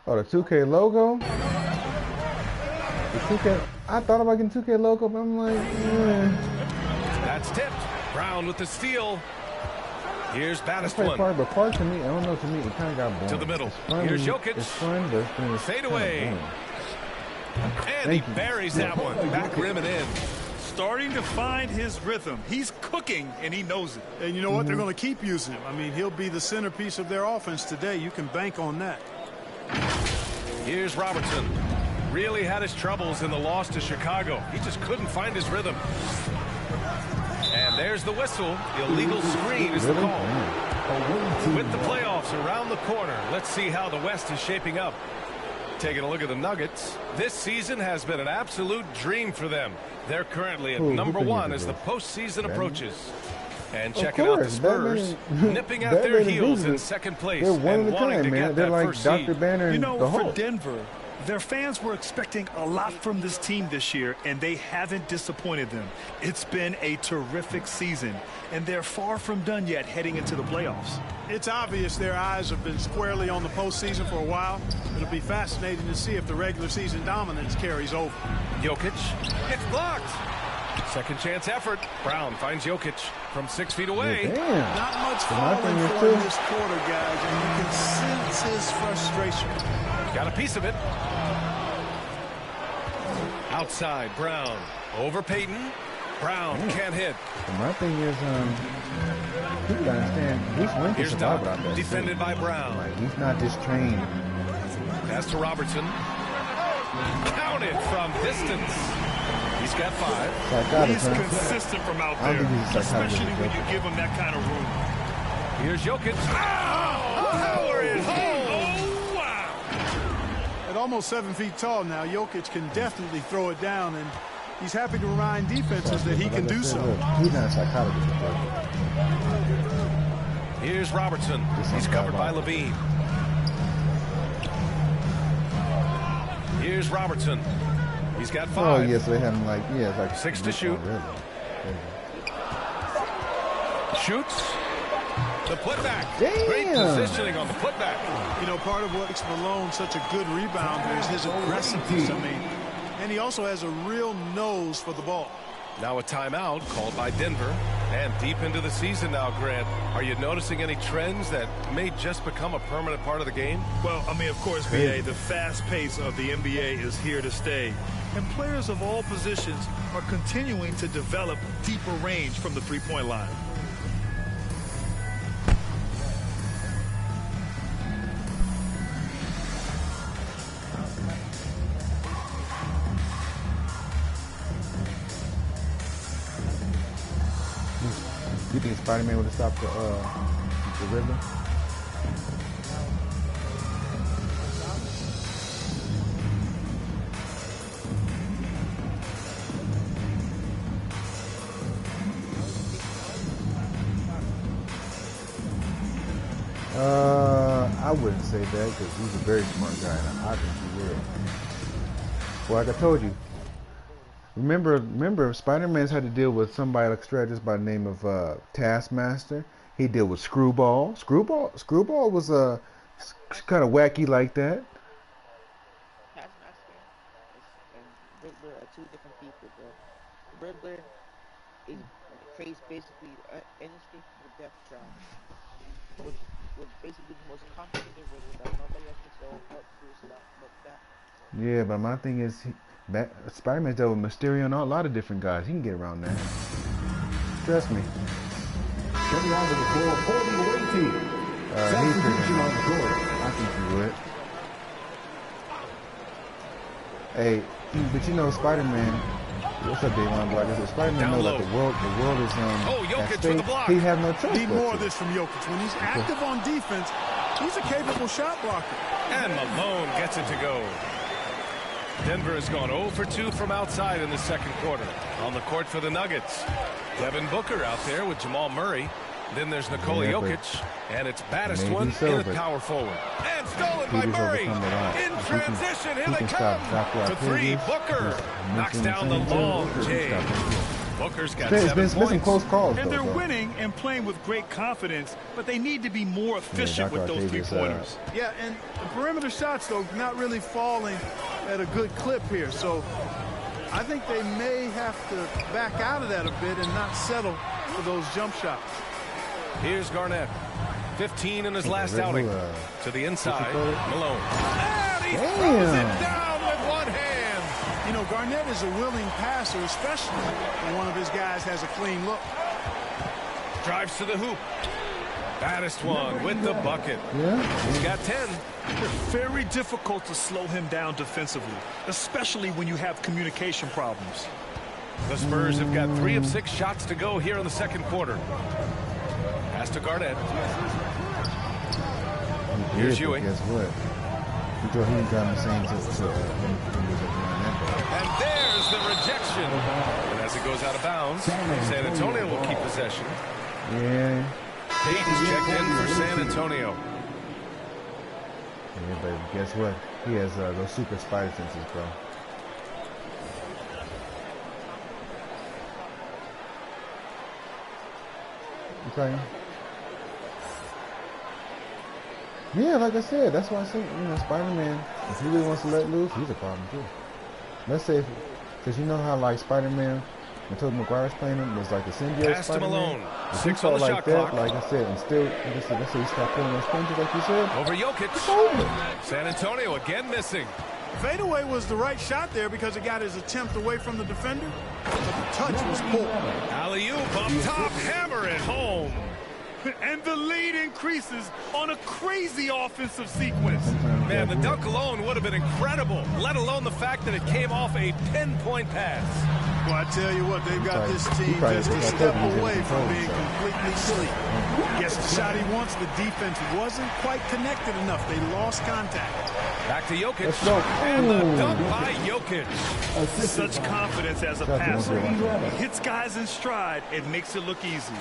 Oh, the 2K logo? The 2K, I thought about getting 2K logo, but I'm like, That's tipped. Brown with the steal. Here's Baddest one. But part to me, I don't know, to me, it kind of got boring. To the middle. Fun, here's Jokic. It's fun, but it's fade away. And he buries that one. Back rim and in. Starting to find his rhythm. He's cooking, and he knows it. And you know what? They're going to keep using him. I mean, he'll be the centerpiece of their offense today. You can bank on that. Here's Robertson. Really had his troubles in the loss to Chicago. He just couldn't find his rhythm. And there's the whistle. Illegal screen is the call. With the playoffs around the corner, let's see how the West is shaping up. Taking a look at the Nuggets, this season has been an absolute dream for them. They're currently at number 1 as the postseason approaches. And checking out the Spurs, nipping at their heels in second place. They're one at a time, man. They're like Dr. Banner and the Hulk. For Denver, their fans were expecting a lot from this team this year, and they haven't disappointed them. It's been a terrific season, and they're far from done yet heading into the playoffs. It's obvious their eyes have been squarely on the postseason for a while. It'll be fascinating to see if the regular season dominance carries over. Jokic, it's blocked. Second chance effort. Brown finds Jokic from 6 feet away. Not much falling for in this quarter, guys, and you can sense his frustration. Got a piece of it. Outside, Brown. Over Payton. Brown can't hit. My thing is, you gotta understand, Bruce Wayne can survive without that. Defended by Brown. Like, he's not just trained. Pass to Robertson. Counted from distance. He's got 5. He's consistent from out there, especially when you give him that kind of room. Here's Jokic. Power is home. Oh, wow. At almost 7 feet tall now, Jokic can definitely throw it down, and he's happy to remind defenses that he can do so. He's not a psychologist. Here's Robertson. He's covered by Levine. Here's Robertson. He's got 5. Oh, yes, they have him like, it's like 6 to shoot. Shoots. The putback. Damn. Great positioning on the putback. You know, part of what makes Malone such a good rebounder is his aggressiveness. I mean, and he also has a real nose for the ball. Now a timeout called by Denver. And deep into the season now, Grant. Are you noticing any trends that may just become a permanent part of the game? Well, I mean, of course, BA, the fast pace of the NBA is here to stay. And players of all positions are continuing to develop deeper range from the three-point line. You think Spider-Man would have stopped the Riddler? I wouldn't say that because he's a very smart guy, and I think he will. Well, like I told you, remember, Spider-Man's had to deal with somebody like strategist by the name of Taskmaster. He dealt with Screwball. Screwball was kind of wacky like that. Taskmaster and Riddler are two different people, bro. Riddler is creates basically industry with death trap. With basically the most complicated riddle that nobody else can solve but Bruce but that. Yeah, but my thing is, Spider-Man's dealt with Mysterio and a lot of different guys. He can get around that. Trust me. Coming on to the floor for the away team. Substitution on the court. I think he would. Hey, but you know, Spider-Man. What's up, Davon Black? Spider-Man knows that the world is at stake. He have no choice. Need more of this from Jokic. When he's active on defense, he's a capable shot blocker. And Malone gets it to go. Denver has gone 0 for 2 from outside in the second quarter. On the court for the Nuggets, Devin Booker out there with Jamal Murray. Then there's Nikola Jokic, and it's baddest one in the power forward. And stolen by Murray. In transition, here they come. For three, Booker knocks down the long J. Booker's got 7 points. Close calls, and they're winning and playing with great confidence, but they need to be more efficient with those three-pointers. Yeah, and the perimeter shots, though, not really falling at a good clip here. So I think they may have to back out of that a bit and not settle for those jump shots. Here's Garnett, 15 in his last outing. To the inside, Malone. And he throws it down with one hand. You know, Garnett is a willing passer, especially when one of his guys has a clean look. Drives to the hoop. Baddest one with the bucket. Yeah. He's got 10. It's very difficult to slow him down defensively, especially when you have communication problems. The Spurs have got 3 of 6 shots to go here in the second quarter. Pass to Garnett. Here's Ewing. Guess what? He thought he got the same and there's the rejection. And as it goes out of bounds, San Antonio will keep possession. Yeah. Payton's checked in for San Antonio. Yeah, but guess what? He has those super spider senses, bro. Okay. Yeah, like I said, that's why I say, you know, Spider-Man, if he really wants to let loose, he's a problem too. Let's say, because you know how like Spider-Man, when Tobey Maguire's playing him, was like a symbiote Spider-Man. If he felt like that, like I said, and still, let's say he stopped pulling those punches, like you said. Over Jokic. San Antonio again missing. Fadeaway was the right shot there because it got his attempt away from the defender, but the touch was poor. Alley-oop up top, hammer it home. And the lead increases on a crazy offensive sequence. Man, the dunk alone would have been incredible, let alone the fact that it came off a 10-point pass. Well, I tell you what, they've got this team just a step away from being completely asleep. Guess the shot he wants, the defense wasn't quite connected enough. They lost contact. Back to Jokic. And the dunk by Jokic. Such confidence as a passer. He hits guys in stride and makes it look easy.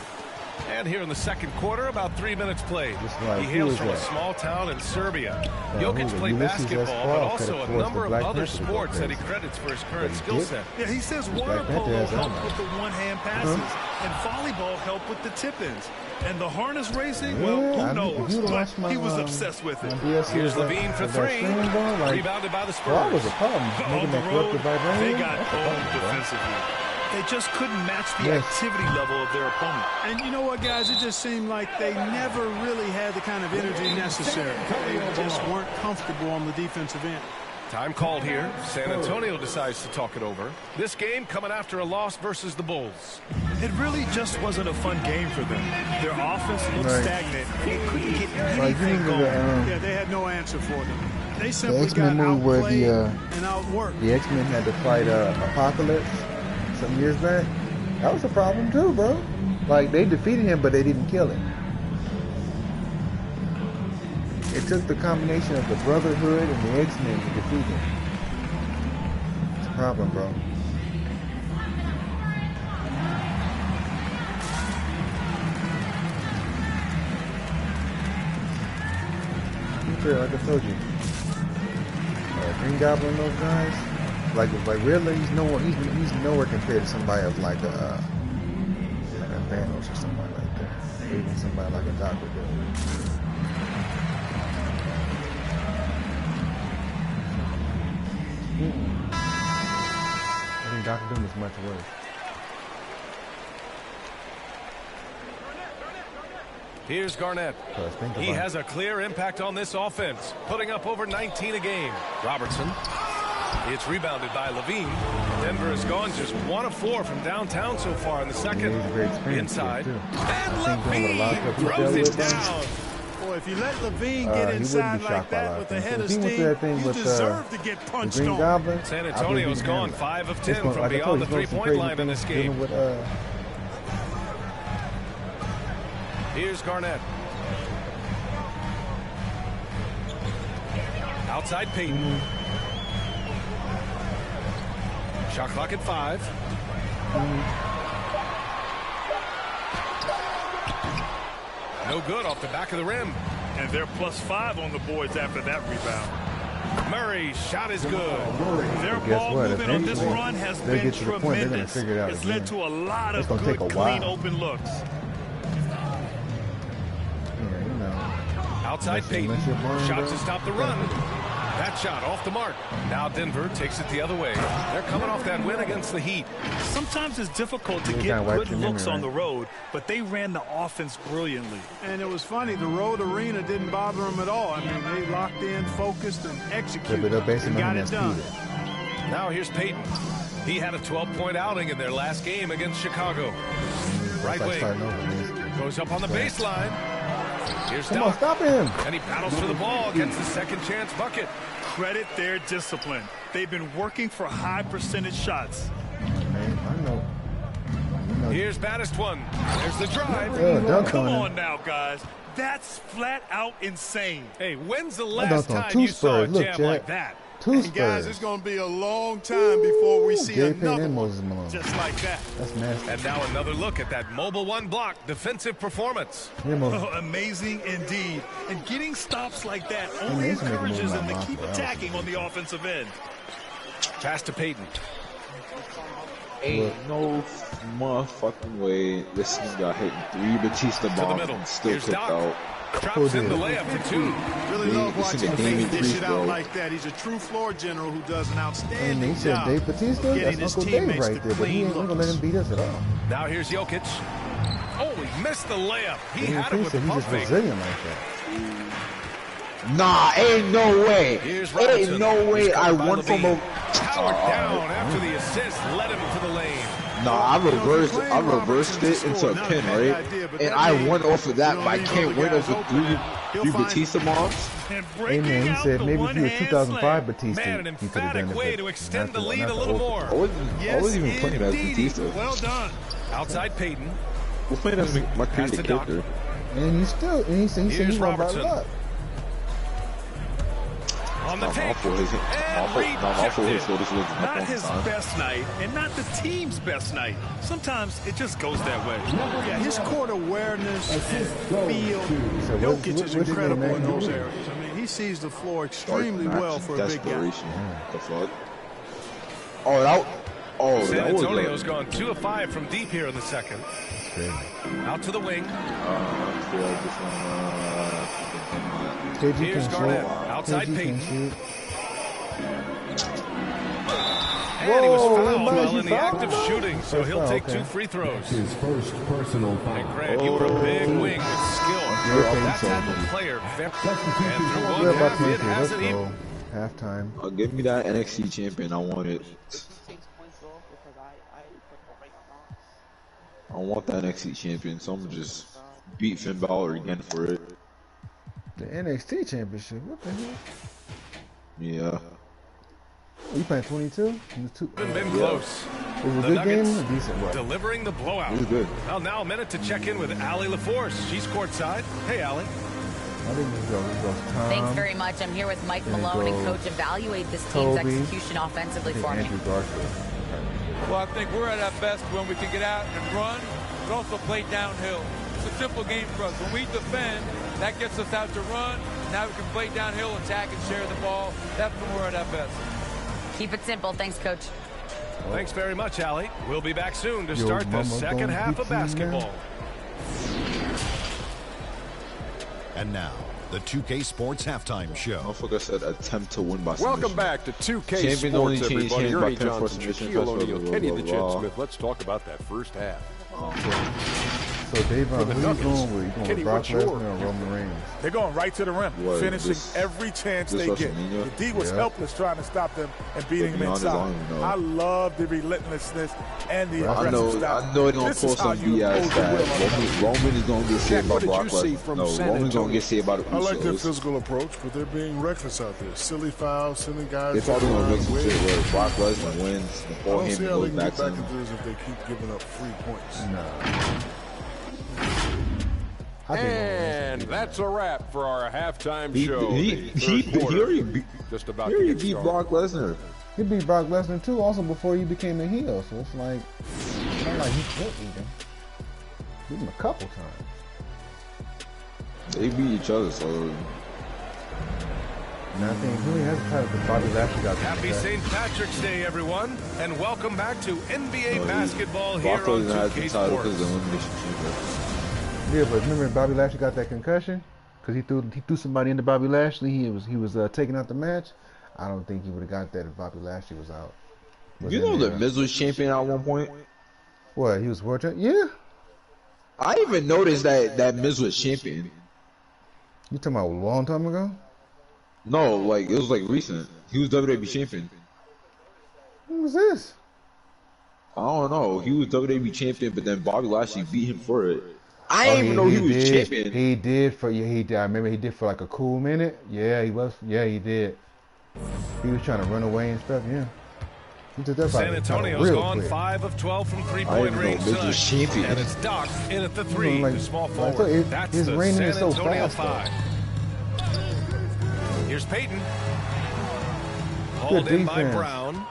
And here in the second quarter, about 3 minutes played. He hails from a small town in Serbia. Jokic played basketball, but also a number of other sports that he credits for his current skill set. Yeah, he says water polo helped with the one-hand passes, and volleyball helped with the tip-ins. And the harness racing, well, who knows? But he was obsessed with it. Here's Levine for 3. Rebounded by the Spurs. That was a problem. On the road, they got owned defensively. They just couldn't match the activity level of their opponent. And you know what, guys? It just seemed like they never really had the kind of energy necessary. They just weren't comfortable on the defensive end. Time called here. San Antonio decides to talk it over. This game coming after a loss versus the Bulls. It really just wasn't a fun game for them. Their offense looked stagnant. They couldn't get anything going. Yeah, they had no answer for them. They simply got outplayed and outworked. The X-Men had to fight Apocalypse some years back. That was a problem too, bro. Like, they defeated him, but they didn't kill him. It took the combination of the Brotherhood and the X-Men to defeat him. It's a problem, bro. Like I told you, Green Goblin, those guys, like Riddler, he's nowhere compared to somebody of like a Thanos or somebody like that, or even somebody like a Doctor Doom. I think Doctor Doom is much worse. Here's Garnett. He has a clear impact on this offense, putting up over 19 a game. Robertson. It's rebounded by Levine. Denver has gone just 1 of 4 from downtown so far in the second. Inside. And Levine throws it down. Boy, if you let Levine get inside like that with the head of steam, you deserve to get punched on. San Antonio's gone 5 of 10 from beyond the three-point line in this game. Here's Garnett. Outside Payton. Shot clock at 5. No good off the back of the rim. And they're +5 on the boards after that rebound. Murray's shot is good. Their ball movement on this run has been tremendous. It's led to a lot of good, clean, open looks. Outside Payton. Shot to stop the run. That shot off the mark. Now Denver takes it the other way. They're coming off that win against the Heat. Sometimes it's difficult to get good looks on the road, but they ran the offense brilliantly. And it was funny, the road arena didn't bother them at all. I mean, they locked in, focused, and executed, and got it done. Now here's Payton. He had a 12-point outing in their last game against Chicago. Right wing. Goes up on the baseline. Here's Come on, stop him. And he battles for the ball against the second chance bucket. Credit their discipline. They've been working for high percentage shots. Man, I know. Here's baddest one. There's the drive. Come on now, guys. That's flat out insane. Hey, when's the last time you saw a jam like that? And guys, it's going to be a long time before we see another one just like that. That's nasty. And now another look at that mobile one block defensive performance. Amazing indeed. And getting stops like that only encourages them to keep attacking on the offensive end. Pass to Payton. Ain't no motherfucking way this thing got hit in 3 Batista bombs and still kicked out. Drops in the layup for 2. Really love watching him dish it out like that. He's a true floor general who does an outstanding job. Dave Batista? That's Uncle Dave right there, but he ain't going to let him beat us at all. Now here's Jokic. Oh, he missed the layup. He had it with the pump fake. Brazilian like that. Nah, ain't no way. Ain't no way I won from a... Powered down after the assist led him to the lane. No, I reversed it into a pin, right? And I won off of that, but I can't win off of 3 Batista mobs. Hey man, he said maybe if you were 2005 Batista, man, an emphatic way to extend the lead a little more. I wasn't even playing as Batista. Well done. Outside Payton. We're playing as my creative character. And he said he won by luck. On the take, not his best night, and not the team's best night. Sometimes it just goes that way. Yeah, his court awareness and feel, Jokic is incredible in those areas. I mean, he sees the floor extremely well for a big guy. San Antonio's gone 2 of 5 from deep here in the second. Out to the wing. Here's Garnett. Outside Payton. And he was fouled while in the act of shooting, so he'll take 2 free throws. His first personal foul. And Grant, you were a big wing with skill. That's how the player. And through 1 half, it hasn't even. Halftime. Give me that NXT champion. I want it. I want that NXT champion, so I'm gonna just beat Finn Balor again for it. The NXT championship? What the hell? Yeah. You playing 22? Been close. The Nuggets delivering the blowout. It was good. Well, now a minute to check in with Allie LaForce. She's courtside. Hey, Allie. Thanks very much. I'm here with Mike Malone and Coach. Evaluate this team's execution offensively for me. Well, I think we're at our best when we can get out and run, but also play downhill. It's a simple game for us. When we defend, that gets us out to run. Now we can play downhill, attack, and share the ball. That's when we're at our best. Keep it simple. Thanks, Coach. Thanks very much, Allie. We'll be back soon to start the second half of basketball. And now, the 2K Sports Halftime Show. Motherfucker said attempt to win by submission. Welcome back to 2K Sports, everybody. Ernie Johnson, Shaquille O'Neal, Kenny the Jet Smith. Let's talk about that first half. So, Davon, who you going with? You going with Brock Lesnar or Roman Reigns? They're going right to the rim, finishing every chance they get. The D was helpless trying to stop them and beating them inside. I love the relentlessness and the aggressive style. I know they're going to pull some BS that Roman is going to get saved by Brock Lesnar. No, Roman's going to get saved by the Usos. I like their physical approach, but they're being reckless out there. Silly fouls, silly guys. They're probably going to make some shit where Brock Lesnar wins before him and goes back to him. If they keep giving up free points. And that's a wrap for our halftime show. He already beat Brock Lesnar. He beat Brock Lesnar too, also before he became a heel. So it's like, it's not like he couldn't beat him. Beat him a couple times. They beat each other, so. And I think he has a title because Bobby Lashley got the Happy St. Patrick's Day, everyone, and welcome back to NBA basketball here on 2K Sports. Yeah, but remember Bobby Lashley got that concussion because he threw somebody into Bobby Lashley. He was taking out the match. I don't think he would have got that if Bobby Lashley was out. You know the Miz was champion at one point. What, he was world champion? Yeah. I didn't even noticed that Miz was champion. You talking about a long time ago? No, like it was like recent. He was WWE champion. Who was this? I don't know. He was WWE champion, but then Bobby Lashley beat him for it. I didn't even know he was champion. He did for I remember he did for like a cool minute. Yeah, he was. Yeah, he did. He was trying to run away and stuff. Yeah. San Antonio's gone 5 of 12 from three-point range tonight, and it's Doc in at the 3, the small forward. That's the San Antonio 5. Here's Peyton. Hauled in by Brown.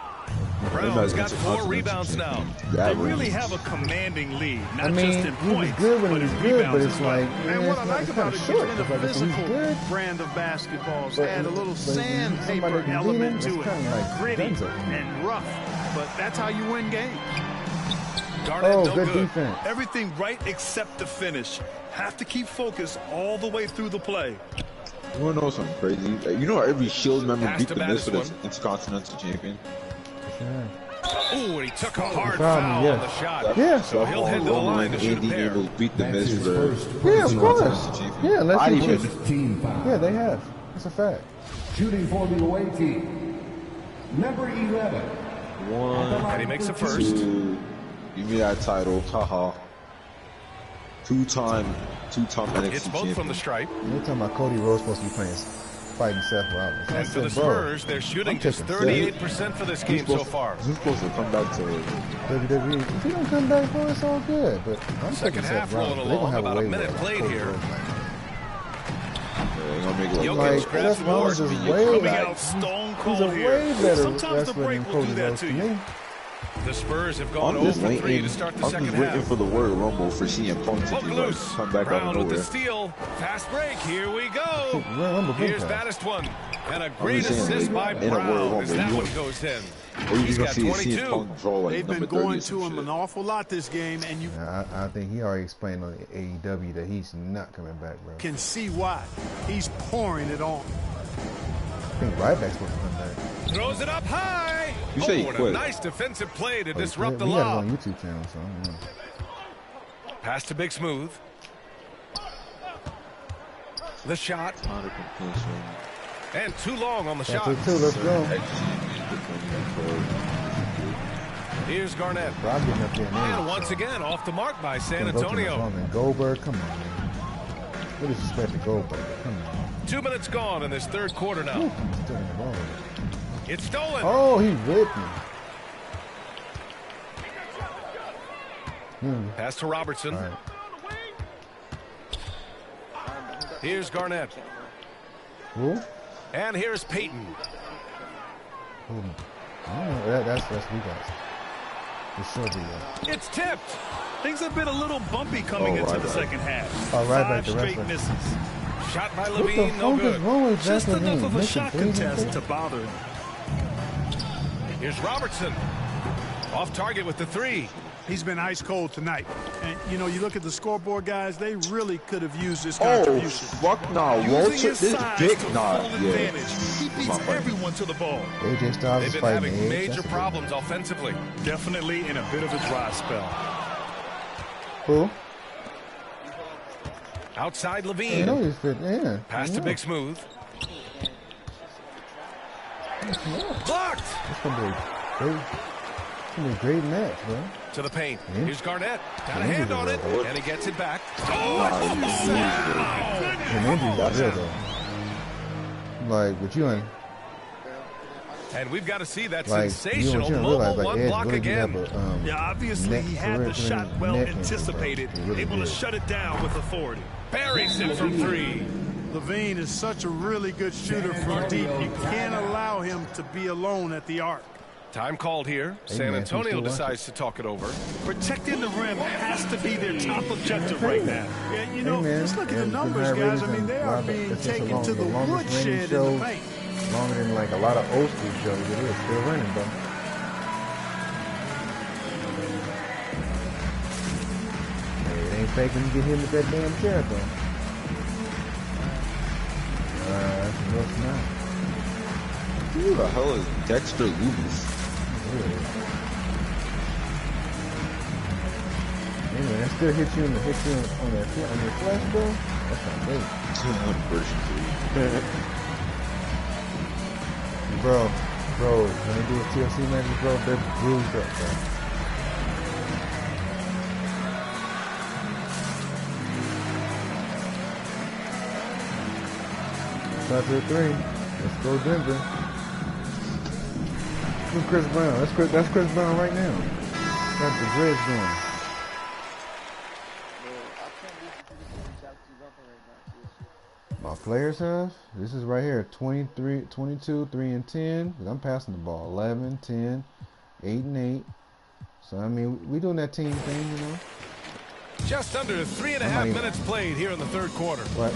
Brown's got 4 rebounds now. They really have a commanding lead, not just in points, good when he's good, but it's like, and what I like about it, it's been a physical brand of basketballs. Add a little sandpaper element to it, gritty and rough, but that's how you win games. Garnett, no good. Defense. Everything right except the finish. Have to keep focused all the way through the play. You want to know something crazy? You know every Shield member beat the Miz for the Intercontinental Champion? Ooh, and he took a hard foul on the shot. Yeah. So he'll head to the line to shoot a pair. Beat the Miz for the of course. Yeah, yeah, they have. That's a fact. Shooting for the away team. Number 11. 1. And he makes the first. 2. Give me that title. Haha. Two-time NXT champion. It's both from the stripe. You're talking about Cody Rhodes supposed to be fighting Seth Rollins. And for the Spurs, they're shooting just 38% for this game so far. He's supposed to come back to WWE. If he don't come back, well, it's all good. But I'm second half rolling along, about a minute played here. Jokic grabs the board. Coming out stone cold here. Sometimes the break will do that to you. The Spurs have gone 0 for 3 to start the second half. I'm just waiting for the word Rumble for CM Punk to come back out of nowhere. With the steal. Fast break. Here we go. Here's baddest one. And a great assist by Brown as that one goes in. He's got 22. They've been going to him an awful lot this game, and you. I think he already explained on AEW that he's not coming back, bro. Can see why. He's pouring it on. I think Ryback's supposed to come back. Throws it up high. You say what a nice defensive play to disrupt the lob. We got it on YouTube channel, so I don't know. Pass to Big Smooth. The shot. And too long on the shot. Let's go. Here's Garnett. And once again, off the mark by San Antonio. Goldberg, come on, man. What is respect to Goldberg? Come on. 2 minutes gone in this third quarter now. It's stolen. Oh, he ripped me. Pass to Robertson. Right. Here's Garnett. Who? And here's Peyton. That's we got. It should be. It's tipped. Things have been a little bumpy coming into the second half. Right 5 straight misses. Shot by Levine, no good. Just enough of a shot contest to bother him. Here's Robertson. Off target with the 3. He's been ice cold tonight. And, you know, you look at the scoreboard, guys, they really could have used this contribution. Oh, fuck no. Walter, this big nah. Yeah. He beats everyone to the ball. They've been having major problems offensively. Definitely in a bit of a dry spell. Who? Outside Levine. Pass to Big Smooth. Blocked. It's gonna be a great match, bro. To the paint. Here's Garnett. Got a hand on it, and he gets it back. Like, what you in? And we've got to see that sensational mobile one block again. Yeah, obviously he had the shot well anticipated, able to shut it down with authority. Buries it from 3. Levine is such a really good shooter from deep. You can't allow him to be alone at the arc. Time called here. San Antonio decides to talk it over. Protecting the rim has to be their top objective right now. Yeah, you know, just look at the numbers, guys. I mean, they are being taken to the woodshed in the paint. Longer than like a lot of old school shows. It is still running, bro. Hey, it ain't fake when you get hit with that damn chair, though. That's a rough night. Who the hell is Dexter Loomis? Anyway, that still hit you on your flash, bro. That's not big. 200 version 3. Bro, when they do a TLC matches, bro, they're bruised up, bro. Shot to the 3. Let's go Denver. Who's Chris Brown? That's Chris Brown right now. That's the Dreads doing. My players have, this is right here, 23, 22, 3 and 10, because I'm passing the ball, 11, 10, 8 and 8. So, I mean, we doing that team thing, you know. Just under 3.5 minutes played here in the third quarter. What?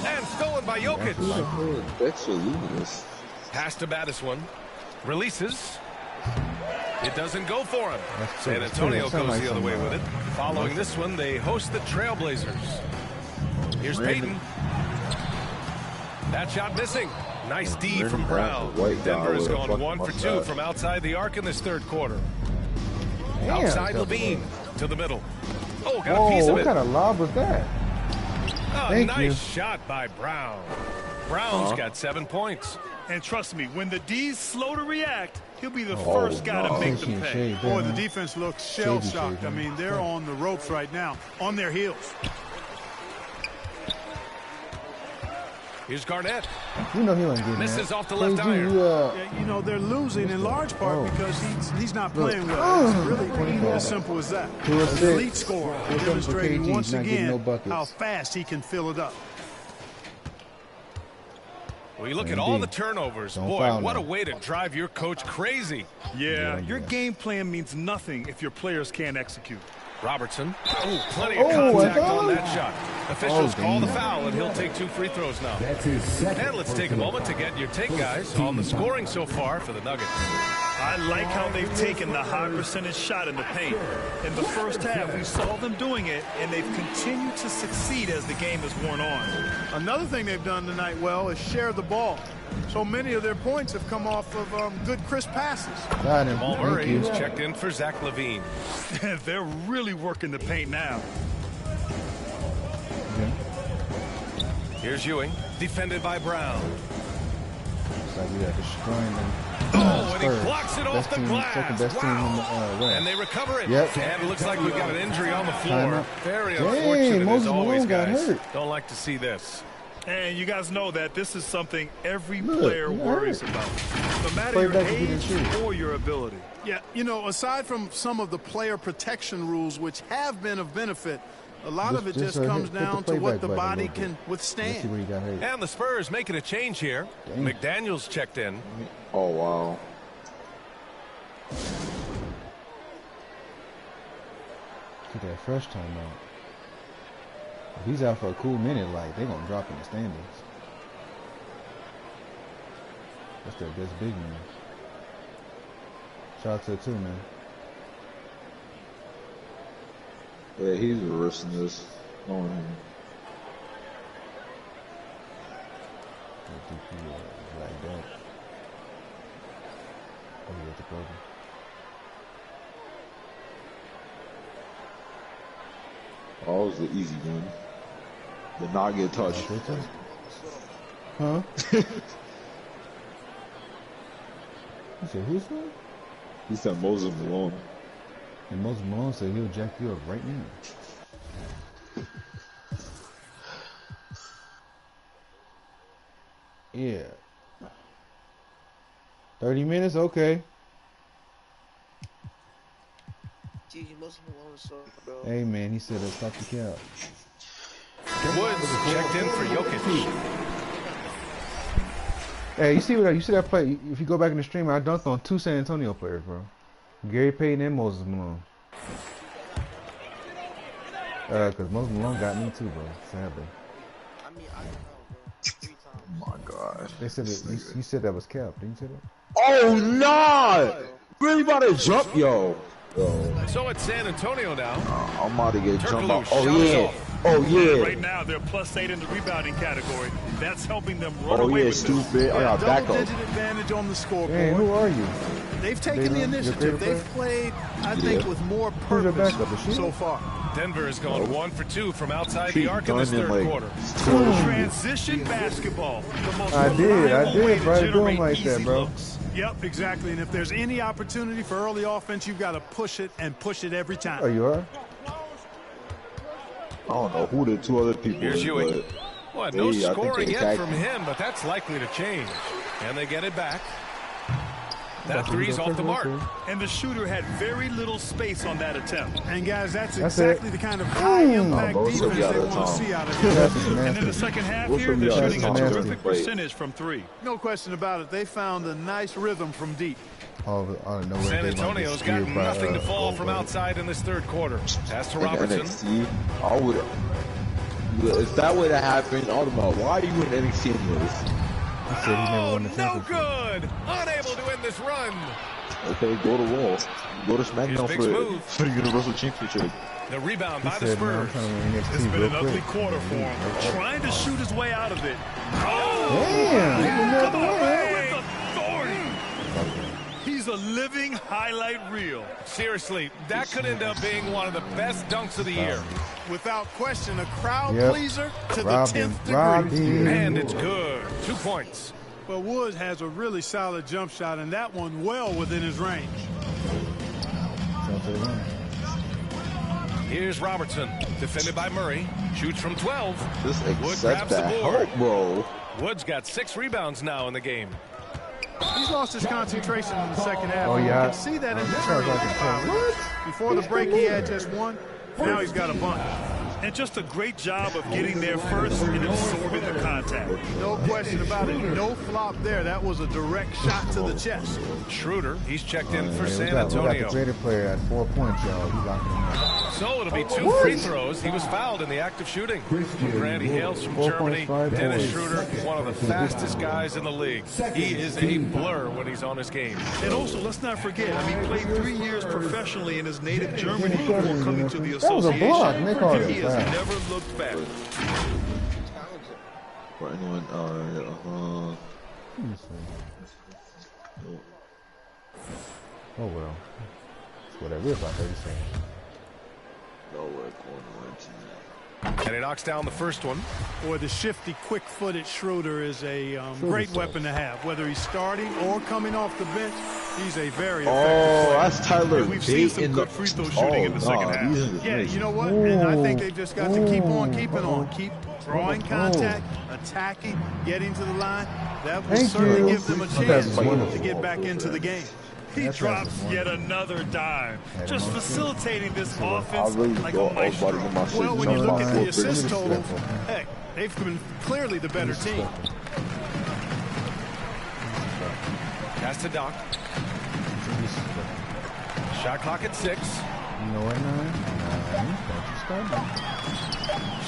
And stolen by Jokic. That's Luminous. Pass to Madison. Releases. It doesn't go for him. San Antonio goes the other way with it. Following this one, they host the Trailblazers. Here's Peyton. That shot missing. Nice D from Brown. Denver has gone 1 for 2 from outside the arc in this third quarter. Outside Levine to the middle. Oh, got a piece of it. What kind of lob was that? Nice shot by Brown. Brown's got 7 points. And trust me, when the D's slow to react, he'll be the first guy to make them pay. Boy, the defense looks shell-shocked. I mean, they're on the ropes right now, on their heels. Here's Garnett. You know he wasn't getting misses that. Off the left iron. You know, they're losing in large part because he's not playing well. It's really as simple as that. An elite scorer demonstrating once again how fast he can fill it up. Well, you look at all the turnovers. Boy, what a way to drive your coach crazy. Yeah, your game plan means nothing if your players can't execute. Robertson. Oh, plenty of contact on that shot. Officials call the foul, and he'll take 2 free throws now. That's his second. And let's take a moment to get your take, guys, on the scoring so far for the Nuggets. I like how they've taken the high percentage shot in the paint. In the first half, we saw them doing it, and they've continued to succeed as the game has worn on. Another thing they've done tonight well is share the ball. So many of their points have come off of good, crisp passes. Jamal Murray is checked in for Zach LaVine. They're really working the paint now. Here's Ewing, defended by Brown. Looks like we are destroying them. Oh, and he blocks it off the glass. Second best team in the West. And they recover it. Yep. And it looks like we've got an injury on the floor. Very unfortunate as always, guys. Don't like to see this. And you guys know that this is something every player worries about. no matter your age or your ability. Yeah, you know, aside from some of the player protection rules, which have been of benefit, a lot of it just comes down to what the body can withstand. And the Spurs making a change here. Dang. McDaniels checked in. Oh, wow. Get that fresh time out. If he's out for a cool minute, like, they're going to drop in the standings. That's their best big man. Shout out to the two, man. Yeah, he's reversing this. Knowing him. Like that. Oh, yeah, the brother. Oh, it was the easy one. Did not get touched. Huh? He said, who's that? He said Moses Malone. And Moses Malone said he'll jack you up right now. Yeah. 30 minutes? Okay. Hey, man, he said, stop the cap. Woods checked in for Jokic. Hey, you see that play? If you go back in the stream, I dunked on 2 San Antonio players, bro. Gary Payton and Moses Malone. Because Moses Malone got me too, bro. Sadly. Oh my God. They said you said that was cap. Didn't you say that? Oh no! Really about to jump, yo. So it's San Antonio now. I'm about to get jumped off. Oh yeah. Oh yeah. Right now they're +8 in the rebounding category. That's helping them run away with stupid. This. I got back up. Double-digit advantage on the scoreboard. Hey, who are you? They've taken the initiative. They've played, I think, with more purpose so far. Denver is going 1 for 2 from outside the arc in this third quarter. Transition basketball. I did, bro. Doing like that, bro. Looks. Yep, exactly. And if there's any opportunity for early offense, you've got to push it and push it every time. Oh, you are? I don't know who the 2 other people Here's Ewing. Well, no scoring yet from him, but that's likely to change. And they get it back. That three's off the mark. And the shooter had very little space on that attempt. And, guys, that's exactly the kind of high-impact defense they want to see out of here. And in the second half here, they're shooting a terrific percentage from 3. No question about it. They found a nice rhythm from deep. San Antonio's got nothing to fall from outside in this third quarter. As to Robertson. NXT, if that would have happened, I would know. Why are you in NXT anyways? Oh, no good! Unable to win this run. Okay, go to Raw. Go to SmackDown for the Universal Championship. The rebound by the Spurs. It's been an ugly quarter for him. Trying to shoot his way out of it. He's a living highlight reel. Seriously, that could end up being one of the best dunks of the year. Without question, a crowd pleaser to the 10th degree. And it's good. 2 points. Well, Woods has a really solid jump shot, and that one well within his range. Here's Robertson, defended by Murray. Shoots from 12. Wood grabs the board. Bro. Woods got 6 rebounds now in the game. He's lost his concentration in the second half. Oh, yeah. You can see that in the early Before the break, he had just 1. Now he's got a bunch. And just a great job of getting there first and absorbing the contact. No question about it. No flop there. That was a direct shot to the chest. Schroeder, he's checked in for San Antonio. We got the greater player at 4 points, y'all. He's locking him up. So it'll be 2 free throws. He was fouled in the act of shooting. Randy Hales from Germany. Dennis Schroeder, one of the fastest guys in the league. He is a blur when he's on his game. And also, let's not forget, he played 3 years professionally in his native Germany before coming to the association. He has never looked back. For anyone, oh well. It's whatever. It's about 30 seconds. And he knocks down the first one. Boy, the shifty, quick-footed Schroeder is a great weapon to have. Whether he's starting or coming off the bench, He's a very effective player. That's Tyler. And we've seen some good free throw shooting in the second half. Yeah, you know what? And I think they've just got to keep on keeping on. Keep drawing contact, attacking, getting to the line. That will certainly give them a chance to get back into the game. He drops yet another dime, just facilitating this offense like a maestro. Well, when you look at the assist total, heck, they've been clearly the better team. Pass to Doc. Shot clock at 6.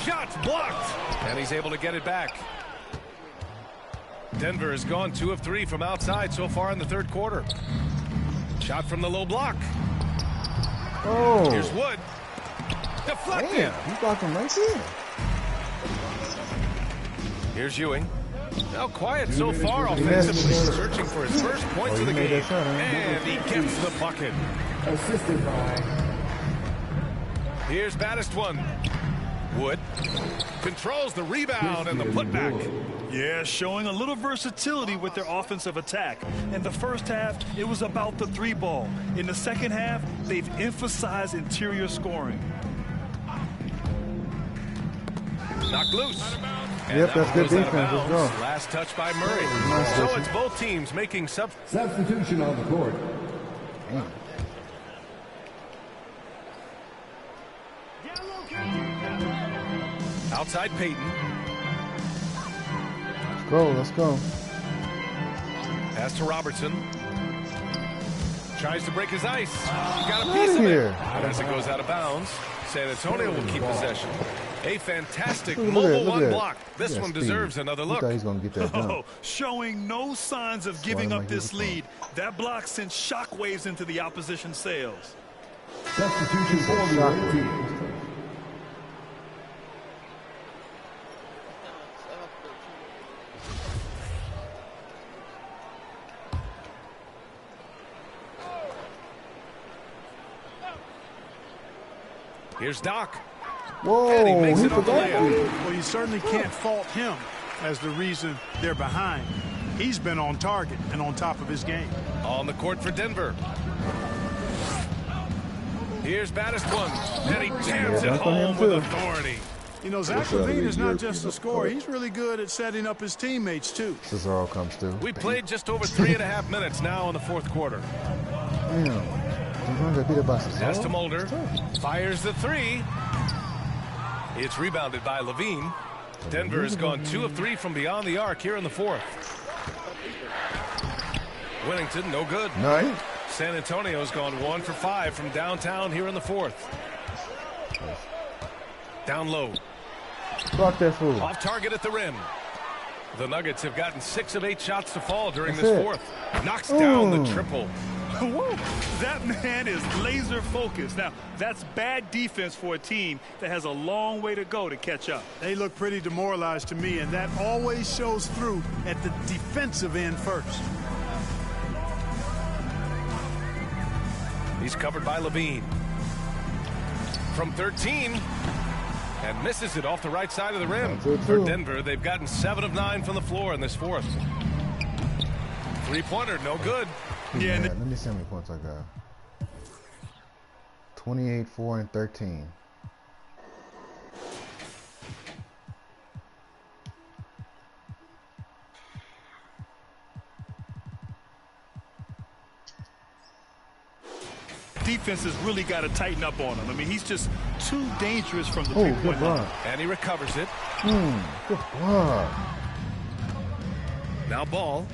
Shots blocked, and he's able to get it back. Denver has gone 2 of 3 from outside so far in the third quarter. Shot from the low block. Oh. Here's Wood. Deflected. Damn, he's blocking right there. Here's Ewing. Now quiet so far offensively, searching for his first points of the game. And he gets the bucket. Assisted by. Here's baddest one. Wood controls the rebound and the putback. Yeah, showing a little versatility with their offensive attack. In the first half, it was about the 3 ball. In the second half, they've emphasized interior scoring. Knocked loose. Yep, that's good defense. Let's go. Last touch by Murray. So it's both teams making substitution on the court. Outside Peyton. Let's go. Pass to Robertson. Tries to break his ice. He got a piece of it. As it goes out of bounds, San Antonio will keep possession. A fantastic mobile one block. This one deserves another look. He's going to get that done. Showing no signs of giving up this lead. That block sent shockwaves into the opposition sails. Substitution for the away team. Here's Doc. Whoa, and he makes it on the layup. Well, you certainly can't fault him as the reason they're behind. He's been on target and on top of his game. On the court for Denver. Here's baddest one, and he jams it home with authority. You know, Zach LaVine is not just a scorer. He's really good at setting up his teammates, too. Cesaro comes through. We played just over 3.5 minutes now in the fourth quarter. Pass to Mulder. Fires the 3. It's rebounded by LaVine. Denver has gone 2 of 3 from beyond the arc here in the fourth. Winnington, no good. Nice. San Antonio's gone 1 for 5 from downtown here in the fourth. Down low. Block that fool. Off target at the rim. The Nuggets have gotten 6 of 8 shots to fall during this fourth. Knocks down the triple. Whoa, that man is laser focused. Now, that's bad defense for a team that has a long way to go to catch up. They look pretty demoralized to me, and that always shows through at the defensive end first. He's covered by LaVine. From 13. And misses it off the right side of the rim. For Denver, they've gotten 7 of 9 from the floor in this fourth. 3-pointer, no good. Yeah, let me see how many points I got. 28, 4, and 13. Defense has really got to tighten up on him. I mean, he's just too dangerous from the three-point line. And he recovers it. Good block. Now Ball.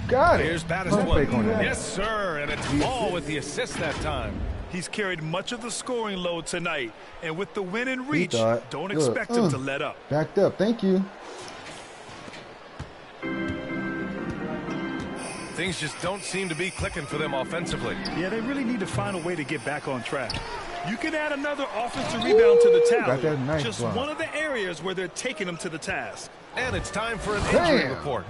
Got it. Here's baddest one. Yes, sir. And it's Ball with the assist that time. He's carried much of the scoring load tonight. And with the win in reach, don't expect him to let up. Backed up. Thank you. Things just don't seem to be clicking for them offensively. Yeah, they really need to find a way to get back on track. You can add another offensive rebound to the tally. Nice just block. One of the areas where they're taking them to the task. And it's time for an injury report.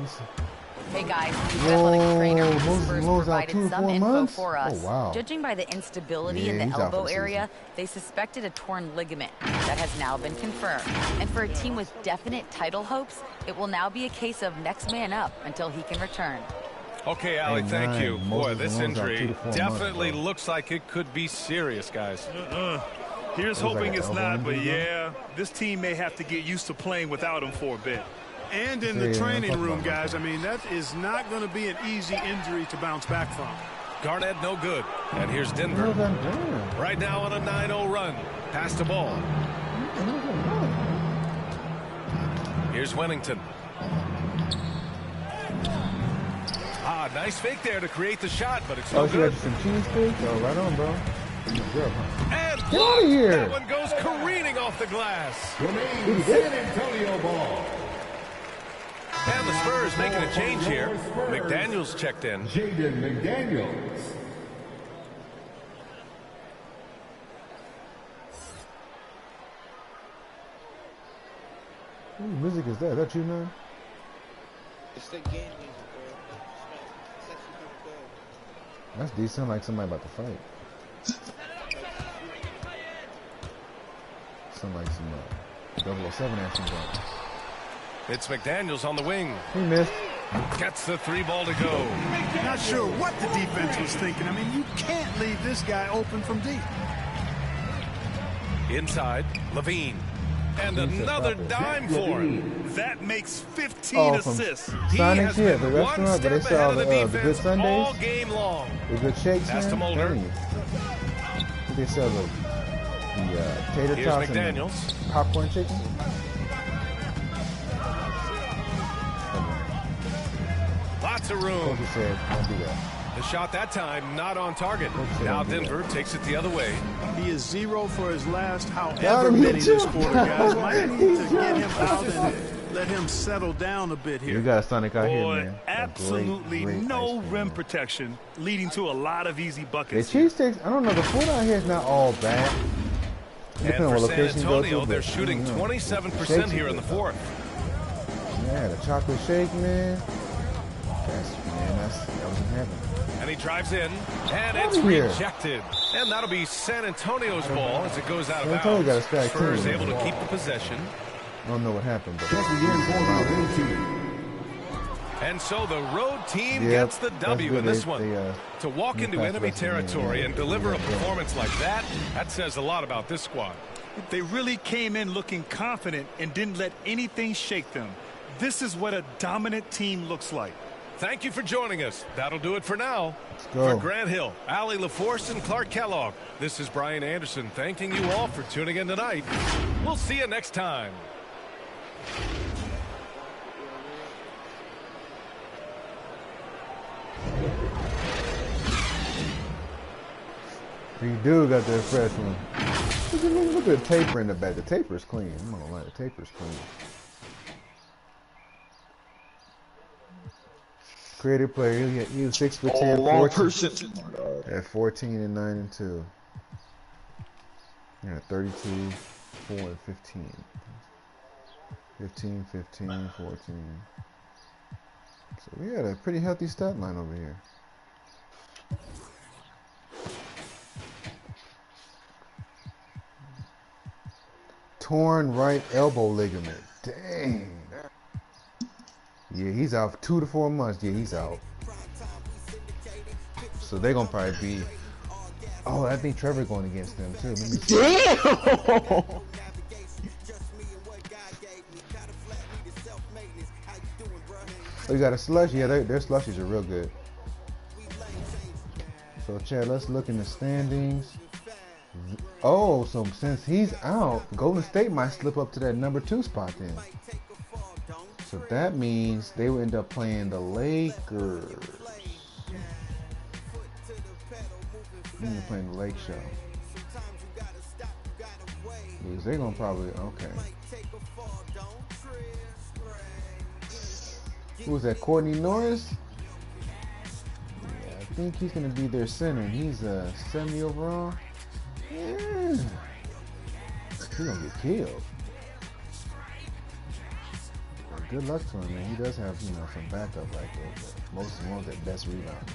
Hey guys, the athletic trainer who Spurs provided some info for us. Oh, wow. Judging by the instability in the elbow area, they suspected a torn ligament. That has now been confirmed. And for a team with definite title hopes, it will now be a case of next man up until he can return. Okay, Allie, thank you. Boy, this injury definitely looks like it could be serious, guys. Here's hoping it's not, but yeah, this team may have to get used to playing without him for a bit. And in the training room, guys, I mean, that is not going to be an easy injury to bounce back from. Garnett, no good. And here's Denver. Right now on a 9-0 run. Pass the ball. Here's Wennington. Ah, nice fake there to create the shot, but it's no good. Some cheesesteaks? Oh, right on, bro. And get out of here! That one goes careening off the glass. San Antonio ball. And the Spurs making a change here. McDaniels checked in. Jaden McDaniels. What music is that? Is that you, man? It's the game music, bro. It's actually pretty good. That's decent, like somebody about to fight. Sound like some 007 action going. It's McDaniels on the wing. He missed. Gets the 3-ball to go. Not sure what the defense was thinking. I mean, you can't leave this guy open from deep. Inside, Levine. And another dime for him. That makes 15 assists. He has been the one restaurant, step they ahead of the the good defense Sundays, all game long. The good shakes, Pass to Mulder. They sell the tater Here's tots McDaniels. and popcorn chicken. Lots of room. Said, don't do that. The shot that time not on target. Now Denver takes it the other way. He is 0 for his last however many this quarter, guys. Might need to get him out and let him settle down a bit here. You got Sonic out here, man. Absolutely no rim protection, leading to a lot of easy buckets. The cheesesteaks, I don't know, the food out here is not all bad. And for San Antonio, they're shooting 27% here in the fourth. Yeah, the chocolate shake, man. That was in heaven. And he drives in, and it's rejected. And that'll be San Antonio's ball as it goes out of bounds. Spurs able to keep the possession. I don't know what happened, but and so the road team gets the W in this one. To walk into enemy territory and deliver a performance like that, that says a lot about this squad. They really came in looking confident and didn't let anything shake them. This is what a dominant team looks like. Thank you for joining us. That'll do it for now. For Grant Hill, Allie LaForce, and Clark Kellogg, this is Brian Anderson thanking you all for tuning in tonight. We'll see you next time. You do got that fresh one. Look at the taper in the back. The taper's clean. I'm not gonna lie, the taper's clean. Creative player, he was 6 for 10, 14, at 14 and 9 and 2. Yeah, 32, 4 and 15. 15, 15, 14. So we had a pretty healthy stat line over here. Torn right elbow ligament. Dang. Yeah, he's out for 2 to 4 months. Yeah, he's out. So they're gonna probably be. Oh, I think Trevor going against them too. Damn! Oh, you got a slush? Yeah, their slushies are real good. So, Chad, let's look in the standings. Oh, so since he's out, Golden State might slip up to that number 2 spot then. So that means they will end up playing the Lakers. They're playing the Lake Show. Because they're going to probably, okay. Who was that, Courtney Norris? Yeah, I think he's going to be their center. He's a 70 overall. Yeah. He's going to get killed. good luck to him, man. He does have, you know, some backup right there. But most of them want their best rebound.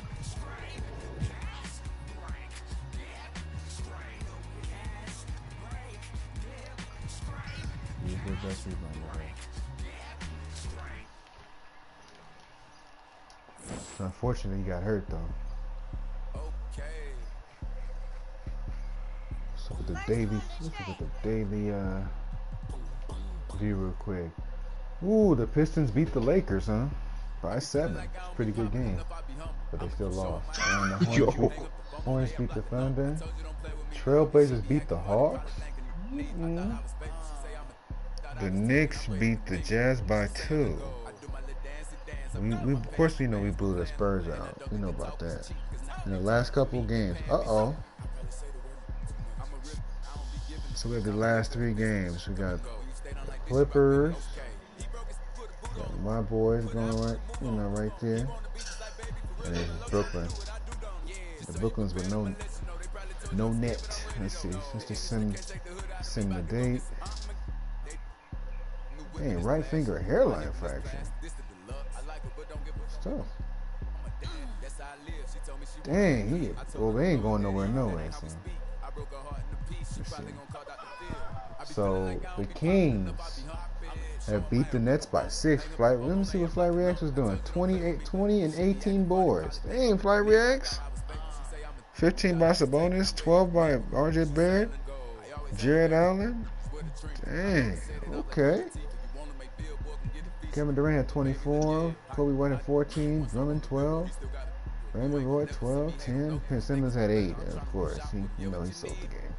He's their best rebounder, right? So unfortunately, he got hurt though. So with the daily, let's look at the daily view real quick. Ooh, the Pistons beat the Lakers, huh? By 7. Pretty good game, but they still lost. And the Hornets beat the Thunder. Trailblazers beat the Hawks. The Knicks beat the Jazz by 2. We of course, you know, we blew the Spurs out. We know about that. In the last couple games. Uh-oh. So we have the last 3 games. We got the Clippers. Got my boys going right, you know, right there. And then Brooklyn. The Brooklyn's with no net. Let's see. Let's just send the date. Dang, right finger hairline fraction. Stuff. Dang, well, they ain't going nowhere, no way, son. Let's see. So the Kings have beat the Nets by 6. Let me see what Flight Reacts was doing. 20 and 18 boards. Dang, Flight Reacts. 15 by Sabonis, 12 by RJ Barrett, Jared Allen. Dang, okay. Kevin Durant had 24, Kobe White had 14, Drummond 12, Brandon Roy 12, 10. Ben Simmons had 8, and of course, you know he sold the game.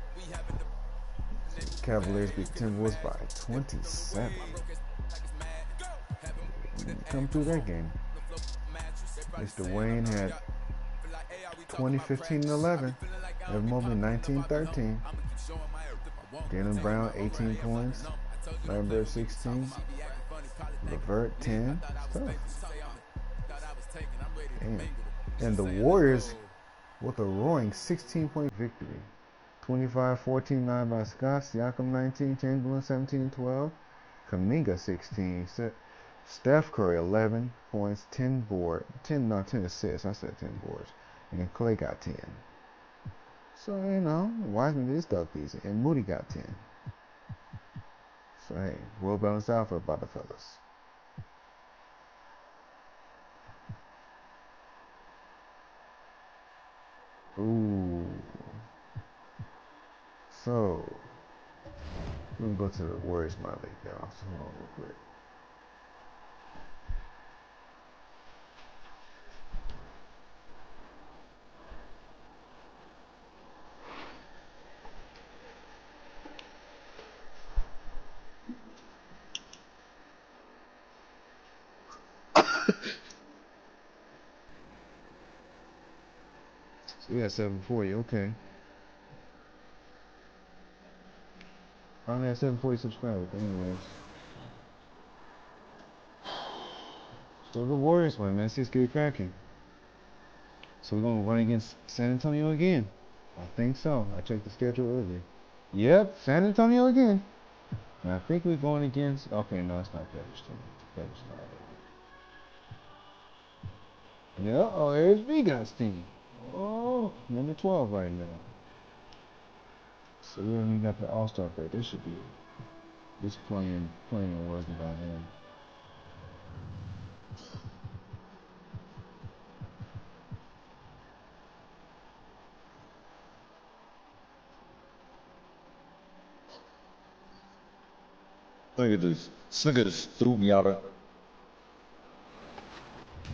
Cavaliers beat Timberwolves by 27. Come through that game. Mr. Wayne had 20, 15, and 11. Evan Mobley 19, 13. Jaylen Brown 18 points. Lambert 16. LeVert 10. Stuff. Damn. And the Warriors with a roaring 16-point victory. 25-14-9 by Scott. Siakam 19. Chamberlain 17-12. Kuminga 16. Steph Curry 11 points, 10 assists. I said 10 boards. And Clay got 10. So, you know, Wiseman did stuff decent. And Moody got 10. So, hey, well balanced out for about the fellas. Ooh. So, we're going to go to the Warriors my league, y'all. So, hold on real quick. So we got 740, okay. I only have 740 subscribers, anyways. So the Warriors win, man. Let's get cracking. So we're gonna run against San Antonio again. I think so. I checked the schedule earlier. Yep, San Antonio again. And I think we're going against. Okay, no, it's not Featherston. Featherston. Yeah, oh, there's Vegas team. Oh, number 12 right now. So we only got the All-Star break. This should be just playing and working by him. Look at this. Nigga just threw me out of.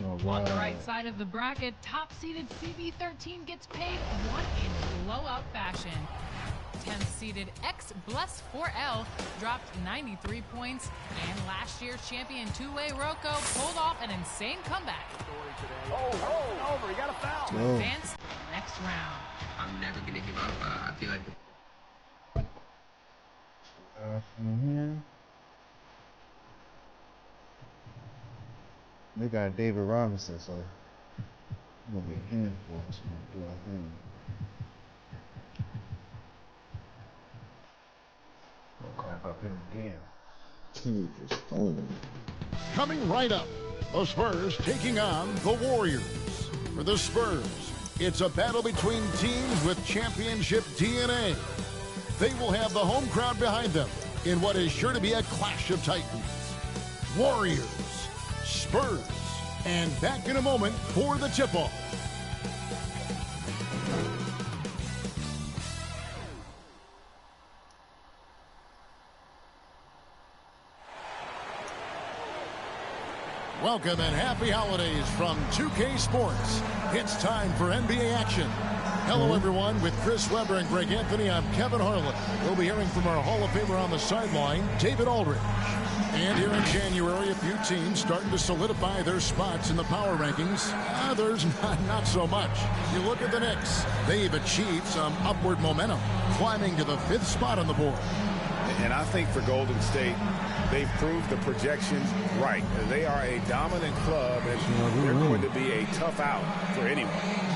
On the right side of the bracket, top-seeded CB13 gets paid one in blowout fashion. 10th seeded X-Bless4L dropped 93 points, and last year's champion two-way Rocco pulled off an insane comeback. Over, he got a foul. To advance to the next round. I'm never gonna give up. I feel like They got David Robinson, so it's gonna be a handful. It's gonna do our thing. We'll clap up him again. Dude, just throwing. Coming right up, the Spurs taking on the Warriors. For the Spurs, it's a battle between teams with championship DNA. They will have the home crowd behind them in what is sure to be a clash of titans. Warriors, Spurs, and back in a moment for the tip-off. Welcome and happy holidays from 2K Sports. It's time for NBA action. Hello, everyone. With Chris Webber and Greg Anthony, I'm Kevin Harlan. We'll be hearing from our Hall of Famer on the sideline, David Aldridge. And here in January, a few teams starting to solidify their spots in the power rankings. Others, not so much. You look at the Knicks. They've achieved some upward momentum, climbing to the 5th spot on the board. And I think for Golden State, they've proved the projections right. They are a dominant club, and they're going to be a tough out for anyone.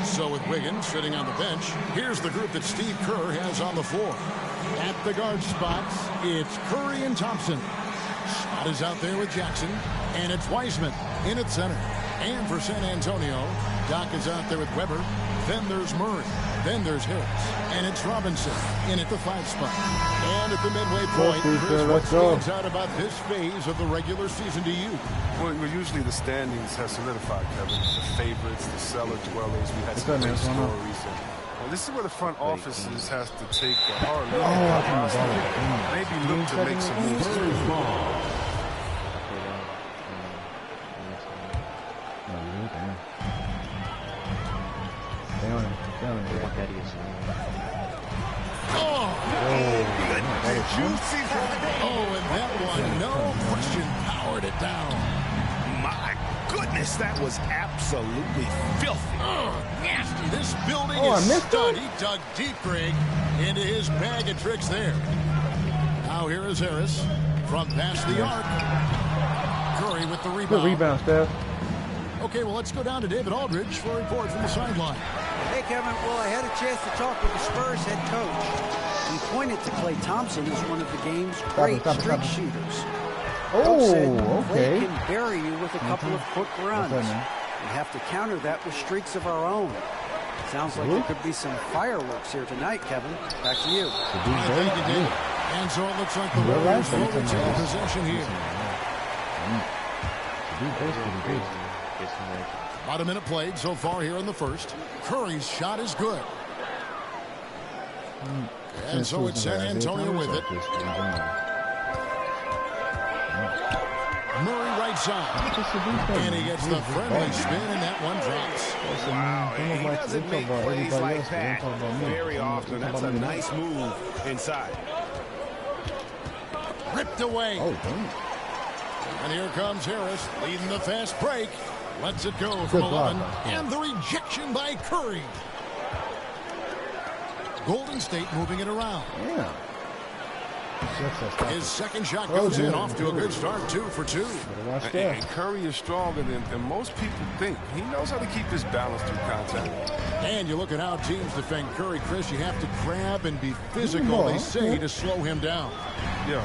So with Wiggins sitting on the bench, here's the group that Steve Kerr has on the floor. At the guard spots, it's Curry and Thompson. Scott is out there with Jackson, and it's Wiseman in at center. And for San Antonio, Doc is out there with Weber. Then there's Murray. Then there's Harris. And it's Robinson in at the 5 spot. And at the midway point, Chris, what stands out about this phase of the regular season to you? Well, usually the standings have solidified, Kevin. The favorites, the cellar dwellers. We had some great stories. Well, this is where the front offices has to take a hard look at maybe look to make some moves. And that one, no question, powered it down. My goodness, that was absolutely filthy. Nasty. This building is stud. He dug deep, Greg, into his bag of tricks there. Now here is Harris from past the arc. Curry with the rebound. Good rebound, Steph. Okay, well, let's go down to David Aldridge for a report from the sideline. Hey, Kevin. Well, I had a chance to talk with the Spurs head coach. He pointed to Klay Thompson as one of the game's great streak shooters. Klay can bury you with a couple of quick runs. We have to counter that with streaks of our own. Sounds like there could be some fireworks here tonight, Kevin. Back to you. Thank you, David. And so it looks like the Warriors will retain possession here. About a minute played so far here in the first. Curry's shot is good. And so it's San Antonio with it. Murray right side. And he gets the friendly spin, and that one drops. Wow, he doesn't make plays like that very often. That's a nice move inside. Ripped away. And here comes Harris, leading the fast break. Lets it go from 11. And the rejection by Curry. Golden State moving it around. His second shot goes in, off to a good start, 2 for 2. And Curry is stronger than most people think. He knows how to keep his balance through contact. And you look at how teams defend Curry, Chris. You have to grab and be physical, they say, to slow him down. Yeah,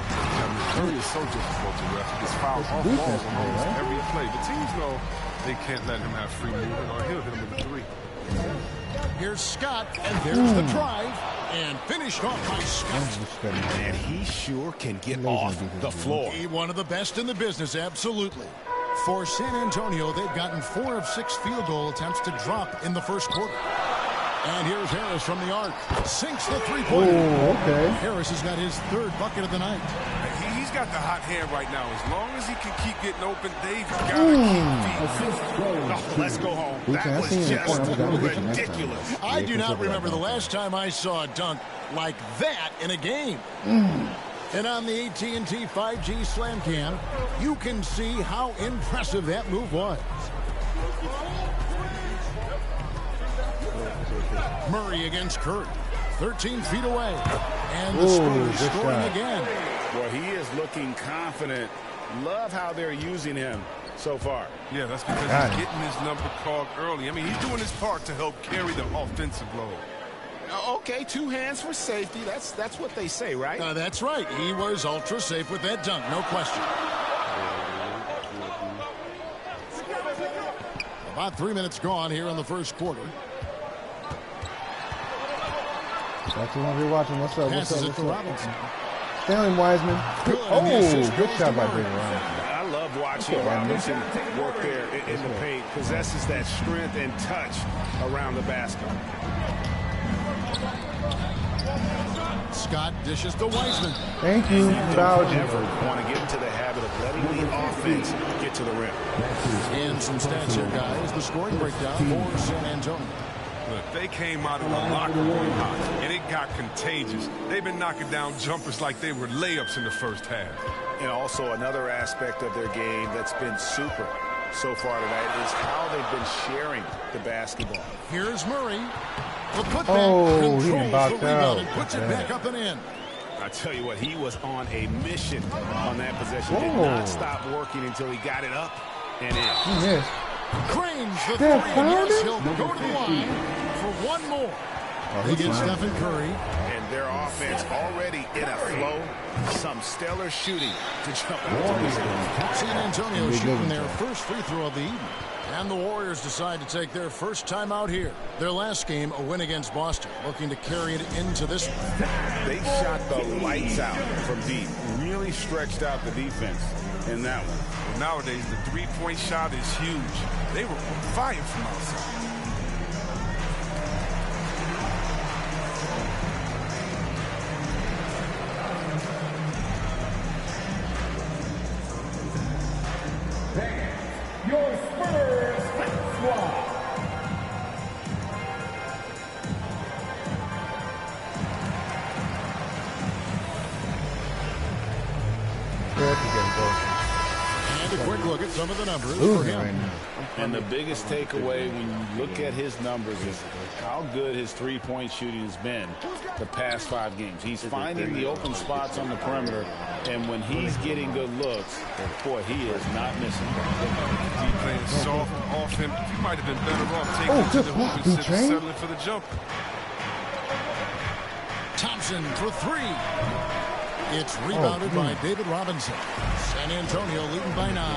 Curry is so difficult to ref. He gets fouled off balls on almost every play. The teams know they can't let him have free movement or he'll hit him with a 3. Here's Scott, and there's the drive, and finished off by Scott. And he sure can get off the floor. He one of the best in the business, absolutely. For San Antonio, they've gotten 4 of 6 field goal attempts to drop in the first quarter. And here's Harris from the arc. Sinks the three-pointer. Harris has got his 3rd bucket of the night. He's got the hot hand right now. As long as he can keep getting open, they've got to keep feeding. Oh, let's go home. That was just ridiculous. I do not remember the last time I saw a dunk like that in a game. And on the AT&T 5G Slam Cam, you can see how impressive that move was. Murray against Curry, 13 feet away. And the Spurs scoring again. Well, he is looking confident. Love how they're using him so far. Yeah, that's because he's getting his number called early. I mean, he's doing his part to help carry the offensive load. Okay, 2 hands for safety. That's what they say, right? That's right. He was ultra safe with that dunk, no question. About 3 minutes gone here in the first quarter. That's the one you're watching. What's up? Passes it to Robinson. Stanley Wiseman. Good shot by Brady Robinson. I love watching Robinson work there in the paint. Possesses that strength and touch around the basket. Scott dishes to Wiseman. Thank you. You don't ever want to get into the habit of letting the offense get to the rim. And some stats here, guys. The scoring breakdown for San Antonio. Look, they came out of the locker room hot, and it got contagious. They've been knocking down jumpers like they were layups in the first half. And also another aspect of their game that's been super so far tonight is how they've been sharing the basketball. Here's Murray. The putback he didn't box out. And puts it back up and in. I tell you what, he was on a mission on that possession. Did not stop working until he got it up and in. He missed. Cranes the three, and yes, he'll go to the line for one more. They get Stephen Curry. And their offense already in a flow. Some stellar shooting to jump out to this game. San Antonio shooting their first free throw of the evening. And the Warriors decide to take their first time out here. Their last game, a win against Boston, looking to carry it into this one. They shot the lights out from deep. Really stretched out the defense in that one. Nowadays, the three-point shot is huge. They were on fire from outside. Your Spurs squad. And a quick look at some of the numbers for him. And the biggest takeaway when you look at his numbers is how good his three-point shooting has been the past 5 games. He's finding the open spots on the perimeter, and when he's getting good looks, boy, he is not missing. He playing soft off him. He might have been better off taking it to the hoop instead of settling for the jumper. Thompson for 3. It's rebounded by David Robinson. San Antonio leading by 9.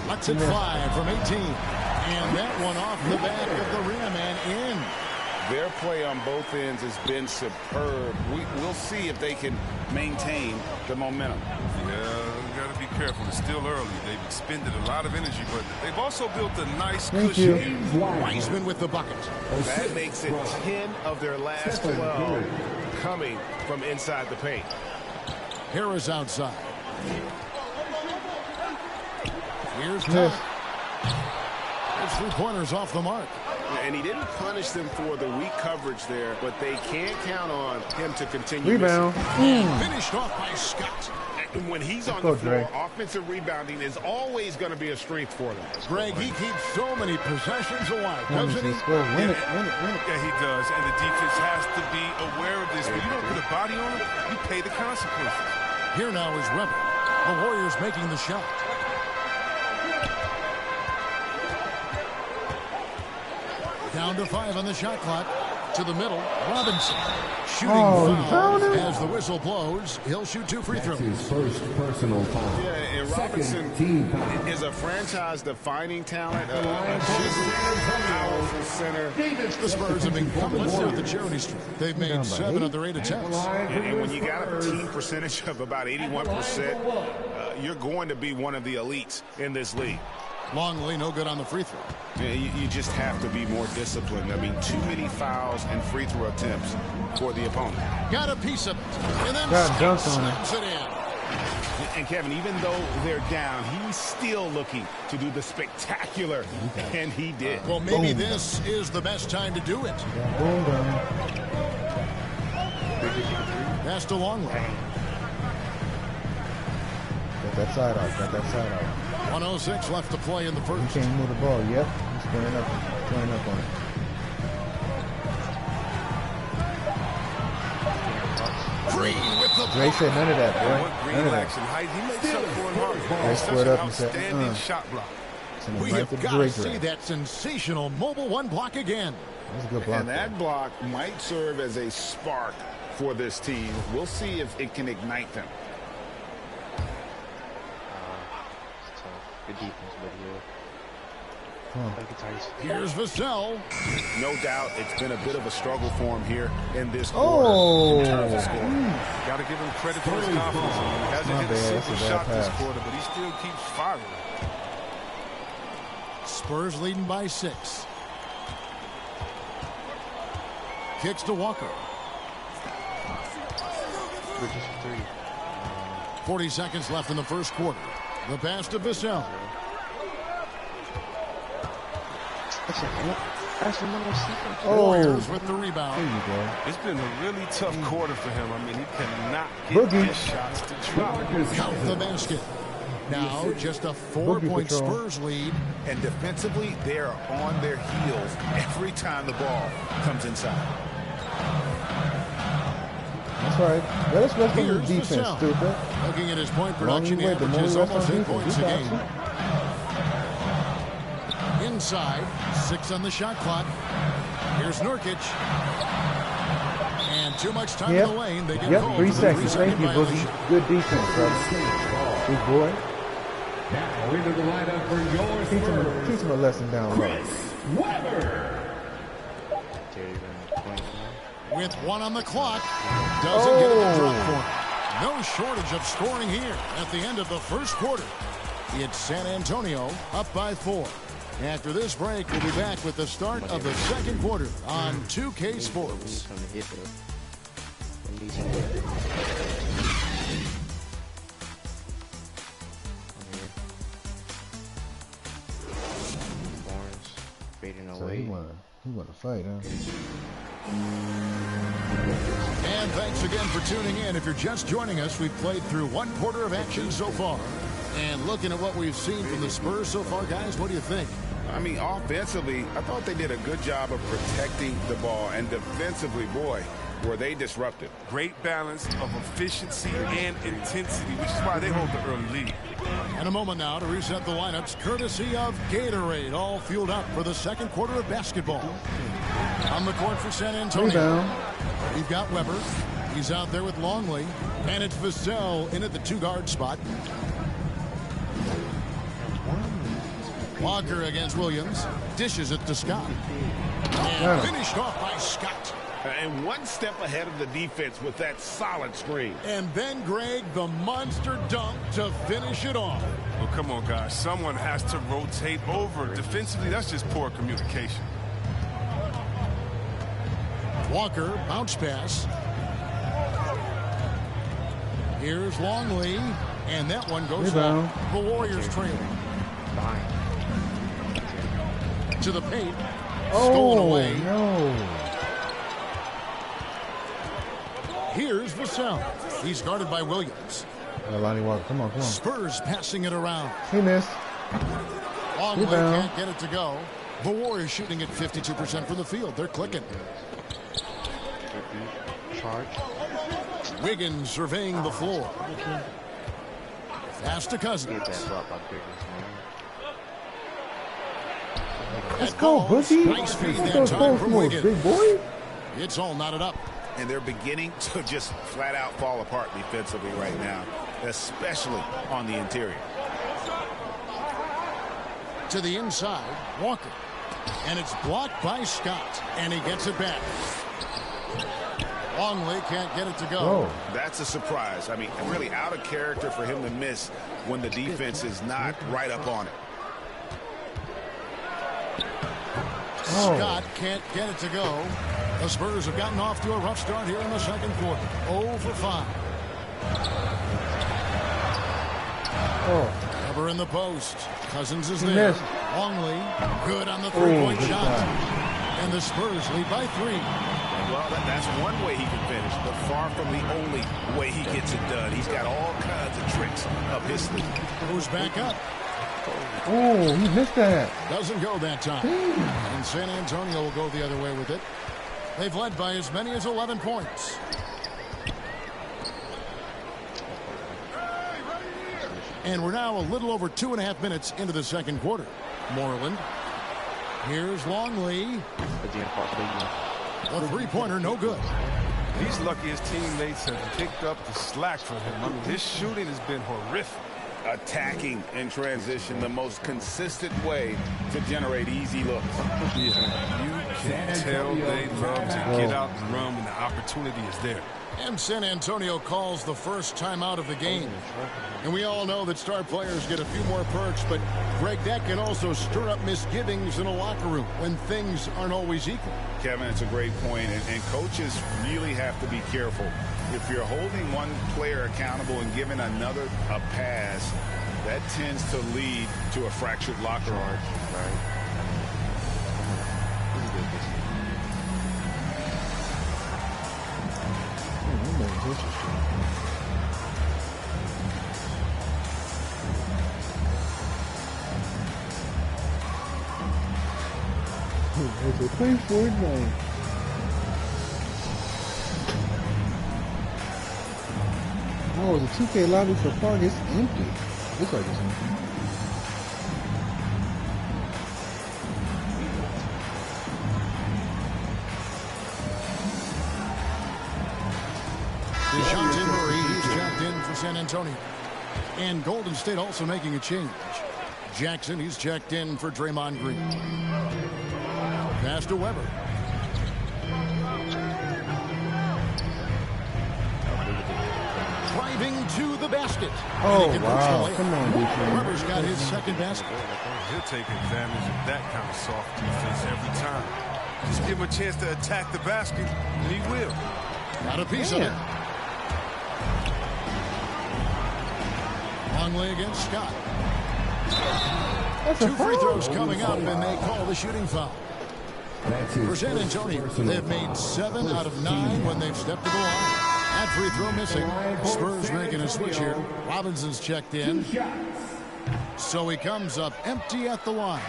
Lets it fly from 18. And that one off the back of the rim and in. Their play on both ends has been superb. We'll see if they can maintain the momentum. Yeah, you got to be careful. It's still early. They've expended a lot of energy, but they've also built a nice cushion. Wiseman with the bucket. That makes it 10 of their last 12 coming from inside the paint. Harris outside. Here's Todd. His 3-pointers off the mark. And he didn't punish them for the weak coverage there, but they can't count on him to continue. Rebound. Finished off by Scott. And when he's on the floor, offensive rebounding is always going to be a strength for them. Greg, he keeps so many possessions alive, doesn't he? Win it. Yeah, he does. And the defense has to be aware of this. When you don't put a body on him, you pay the consequences. Here now is Rebel. The Warriors making the shot. Down to 5 on the shot clock. To the middle. Robinson shooting foul as the whistle blows. He'll shoot 2 free throws. His first personal foul. Yeah, and Robinson is a franchise-defining talent. Powerful center. The Spurs have been good. Let's start the charity streak. They've made 7 of their 8 attempts. And when you got a team percentage of about 81%, you're going to be one of the elites in this league. Longley no good on the free throw. Yeah, you just have to be more disciplined. I mean, too many fouls and free throw attempts for the opponent. Got a piece of it. And then slams it in. And Kevin, even though they're down, he's still looking to do the spectacular, and he did. Well, maybe this is the best time to do it. Pass to Longley. Got that side out. 1:06 left to play in the first. He can't move the ball. Yep. He's squaring up on it. Green with the Dre said none of that, boy. Green lacks in height. He makes up for it hard. Dre squared up and said, outstanding shot block. We have got to see that sensational mobile 1 block again. That's a good block. And that block might serve as a spark for this team. We'll see if it can ignite them. Good defense, but Here's Vassell. No doubt it's been a bit of a struggle for him here in this quarter in terms of scoring. Got to give him credit for his confidence. He hasn't hit a single shot this quarter, but he still keeps firing. Spurs leading by 6. Kicks to Walker. 40 seconds left in the first quarter. The pass to Vassell. Warriors with the rebound. There you go. It's been a really tough quarter for him. I mean, he cannot get his shots to drop. Count the basket. Now just a 4-point Spurs lead. And defensively, they're on their heels every time the ball comes inside. That's right. Let's rest on the defense, stupid. Looking at his point production, he averages almost 8 points a game. Inside, 6 on the shot clock. Here's Nurkic. And too much time in the lane. They get called 3 for the seconds. Thank you, violation. Boogie. Good defense, brother. Big boy. Now into the lineup for your Teach him a lesson down low. With 1 on the clock, doesn't get it to drop for him. No shortage of scoring here at the end of the first quarter. It's San Antonio up by 4. After this break, we'll be back with the start of the second quarter on 2K Sports. So he want to fight, huh? And thanks again for tuning in. If you're just joining us, we've played through 1 quarter of action so far. And looking at what we've seen from the Spurs so far, guys, what do you think? I mean, offensively, I thought they did a good job of protecting the ball. And defensively, boy, were they disruptive. Great balance of efficiency and intensity, which is why they hold the early lead. And a moment now to reset the lineups, courtesy of Gatorade, all fueled up for the second quarter of basketball. On the court for San Antonio, we've got Weber. He's out there with Longley. And it's Vassell in at the 2-guard spot. Walker against Williams. Dishes it to Scott. And finished off by Scott. And 1 step ahead of the defense with that solid screen. And then Greg, the monster dunk to finish it off. Well, come on, guys. Someone has to rotate over. Defensively, that's just poor communication. Walker, bounce pass. Here's Longley. And that one goes down. The Warriors trailing. To the paint. Stolen away. No. Here's Vassell. He's guarded by Williams. Lonnie Walker, come on. Spurs passing it around. He missed. Longley can't get it to go. The Warriors shooting at 52% from the field. They're clicking. Wiggins surveying the floor. Pass to Cousins. Let's go, Boogie. Nice feed that time from Wiggins. Big boy. It's all knotted up. And they're beginning to just flat out fall apart defensively right now, especially on the interior. To the inside, Walker. And it's blocked by Scott. And he gets it back. Longley can't get it to go. That's a surprise. I mean, really out of character for him to miss when the defense is not right up on it. Scott can't get it to go. The Spurs have gotten off to a rough start here in the second quarter. 0 for 5. Cover in the post. Cousins is there. Longley, good on the 3-point shot. And the Spurs lead by 3. Well, that's one way he can finish, but far from the only way he gets it done. He's got all kinds of tricks up his sleeve. Goes back up. Oh, he missed that. Doesn't go that time. And San Antonio will go the other way with it. They've led by as many as 11 points. And we're now a little over 2.5 minutes into the second quarter. Moreland. Here's Longley. A 3-pointer, no good. He's lucky his teammates have picked up the slack for him. I mean, his shooting has been horrific. attacking in transition, the most consistent way to generate easy looks. You can tell they love to get out and run when the opportunity is there. And San Antonio calls the first timeout of the game. And we all know that star players get a few more perks, but Greg, that can also stir up misgivings in a locker room when things aren't always equal. Kevin, it's a great point, and coaches really have to be careful. If you're holding one player accountable and giving another a pass, that tends to lead to a fractured locker room. They play Fortnite. Oh, the 2K lobby for Park is empty. Looks like it's empty. DeJounte Murray, he's checked in for San Antonio. And Golden State also making a change. Jackson, he's checked in for Draymond Green. Pass to Weber. Driving to the basket. Oh, wow. Come on, defense. Weber's got his second basket. He'll take advantage of that kind of soft defense every time. Just give him a chance to attack the basket, and he will. Got a piece of it. Longley against Scott. Two free throws coming up, and they call the shooting foul. For San Antonio, they've made 7 out of 9 when they've stepped to the line. That free throw missing. Spurs making a switch here. Robinson's checked in. So he comes up empty at the line.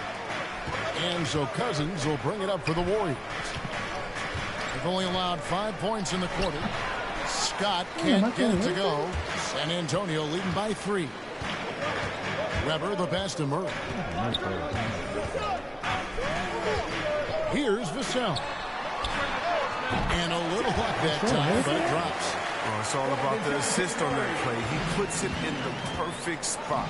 And so Cousins will bring it up for the Warriors. They've only allowed 5 points in the quarter. Scott can't get it to go. San Antonio leading by 3. Weber the pass to Murray. Here's Wassup. And a little luck that time, but it drops. Well, it's all about the assist on that play. He puts it in the perfect spot.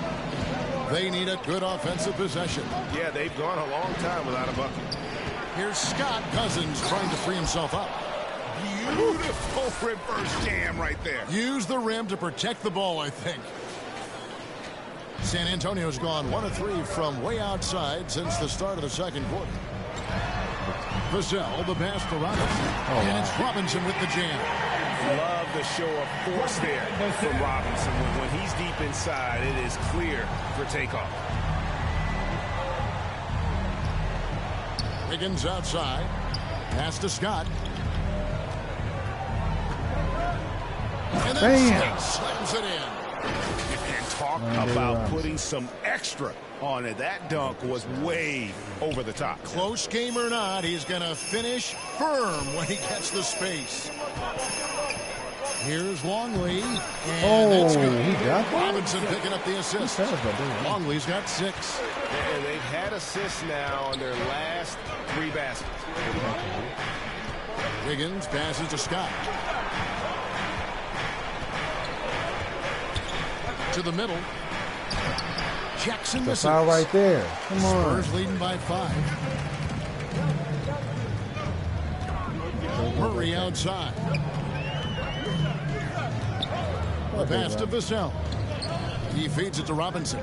They need a good offensive possession. Yeah, they've gone a long time without a bucket. Here's Scott Cousins trying to free himself up. Beautiful reverse jam right there. Use the rim to protect the ball, I think. San Antonio's gone 1 of 3 from way outside since the start of the second quarter. Vassell, the pass to Robinson. And it's Robinson with the jam. Love the show of force there from Robinson. When he's deep inside, it is clear for takeoff. Higgins outside. Pass to Scott. And then slams it in. And talk about putting some extra on it. That dunk was way over the top. Close game or not, he's going to finish firm when he gets the space. Here's Longley. And that's good. He got Robinson picking up the assist. Longley's got 6. And they've had assists now on their last 3 baskets. Higgins passes to Scott. To the middle. Jackson misses. Foul right there. Come on. Spurs leading by 5. Murray outside. The pass to Vassell. He feeds it to Robinson.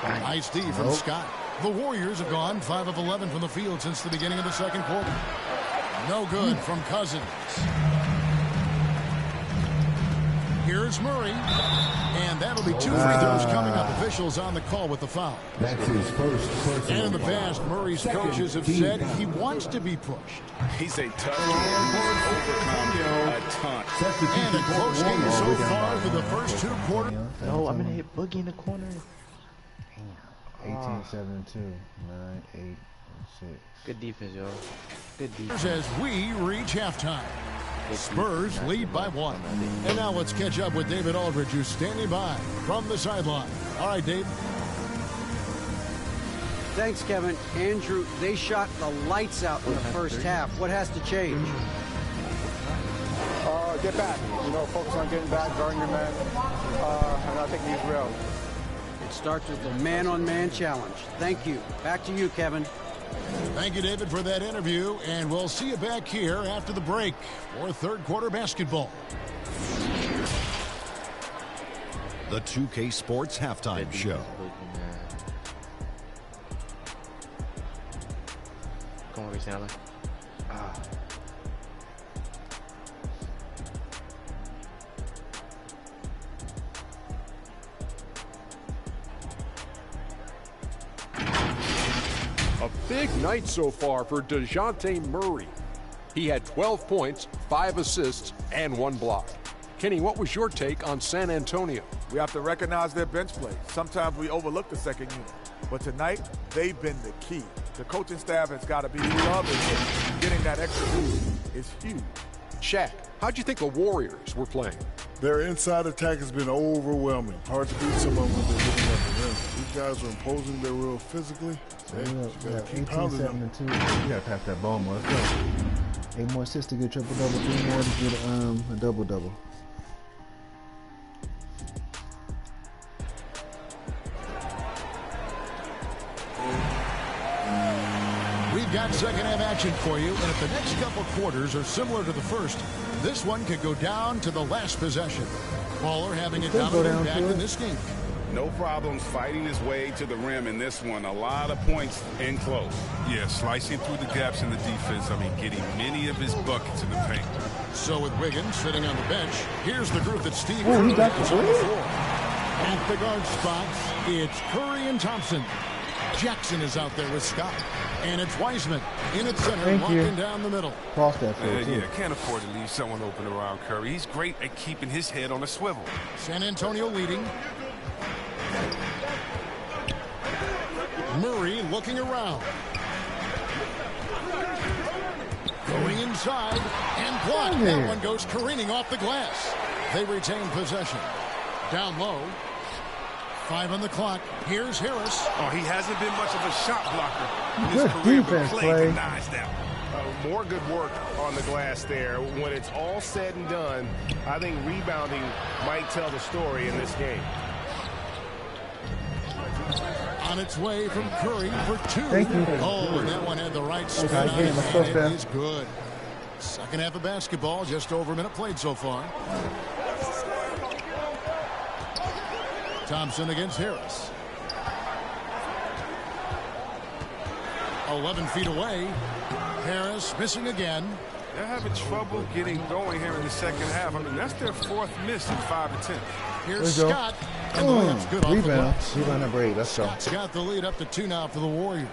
Nice D from Scott. The Warriors have gone 5 of 11 from the field since the beginning of the second quarter. No good from Cousins. Here's Murray. And that'll be 2 free throws coming up. Officials on the call with the foul. That's his first personal. And in the past, Murray's coaches have said he wants to be pushed. He's a tough overcome a ton. And a close game so far for the first 2 quarters. No, I'm going to hit Boogie in the corner. 18-7-2, 9-8-6. Good defense, y'all. Good defense. As we reach halftime. Spurs lead by 1. And now let's catch up with David Aldridge, who's standing by from the sideline. All right, Dave. Thanks, Kevin. Andrew, they shot the lights out in the first half. What has to change? get back. Focus on getting back, guarding your man, and I think he's real. It starts with a man-on-man challenge. Thank you. Back to you, Kevin. Thank you, David, for that interview, and we'll see you back here after the break for third quarter basketball. The 2K Sports Halftime Show. Como que se llama? A big night so far for DeJounte Murray. He had 12 points, 5 assists, and 1 block. Kenny, what was your take on San Antonio? We have to recognize their bench play. Sometimes we overlook the second unit. But tonight, they've been the key. The coaching staff has got to be loving getting that extra boost. It's huge. Shaq, how'd you think the Warriors were playing? Their inside attack has been overwhelming. Hard to beat someone when they're looking at the rim. These guys are imposing their will physically. We got 18, 7, and 2. We got to pass that ball more. Let's go. 8 more assists to get triple-double, 3 more to get a double-double. We've got second half action for you, and if the next couple quarters are similar to the first, this one could go down to the last possession. Baller having a dominant impact in this game. No problems fighting his way to the rim in this one. A lot of points in close. Yeah, slicing through the gaps in the defense. Getting many of his buckets in the paint. So with Wiggins sitting on the bench, here's the group that Steve Curry is on the floor. At the guard spots, it's Curry and Thompson. Jackson is out there with Scott. And it's Wiseman in its center, walking down the middle. Cross that field, yeah, can't afford to leave someone open around Curry. He's great at keeping his head on a swivel. San Antonio leading. Murray looking around. Going inside and blocked. That one goes careening off the glass. They retain possession. Down low. 5 on the clock. Here's Harris. Oh, he hasn't been much of a shot blocker in Good his career, defense, but Clay. denies that. More good work on the glass there. When it's all said and done, I think rebounding might tell the story in this game. On its way from Curry for 2. Thank you. Oh, and that one had the right spin on it, and it is good. Second half of basketball, just over a minute played so far. Thompson against Harris. 11 feet away. Harris missing again. They're having trouble getting going here in the second half. That's their 4th miss in 5 attempts. Here's Scott. And the layup's good off the glass. Rebound number 8. Let's go. Scott's got the lead up to 2 now for the Warriors.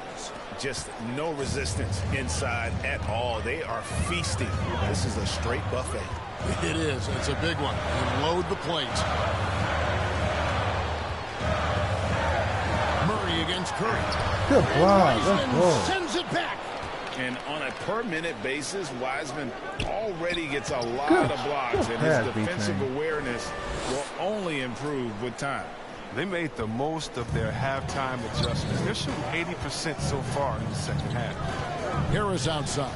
Just no resistance inside at all. They are feasting. This is a straight buffet. It is. It's a big one. And load the plate. Murray against Curry. Good block. Let's go. Sends it back. And on a per-minute basis, Wiseman already gets a lot of blocks, and his defensive awareness will only improve with time. They made the most of their halftime adjustments. They're shooting 80% so far in the second half. Harris outside.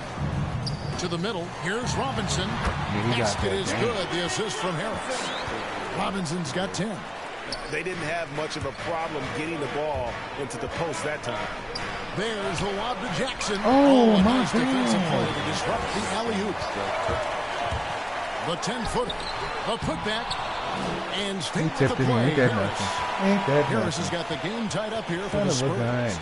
To the middle. Here's Robinson. Basket is good. The assist from Harris. Robinson's got 10. They didn't have much of a problem getting the ball into the post that time. There's the lob to Jackson. Oh, my nice defensive play to disrupt the alley-oop. The 10-footer. A putback. And stays the play. Harris has got the game tied up here for the Spurs.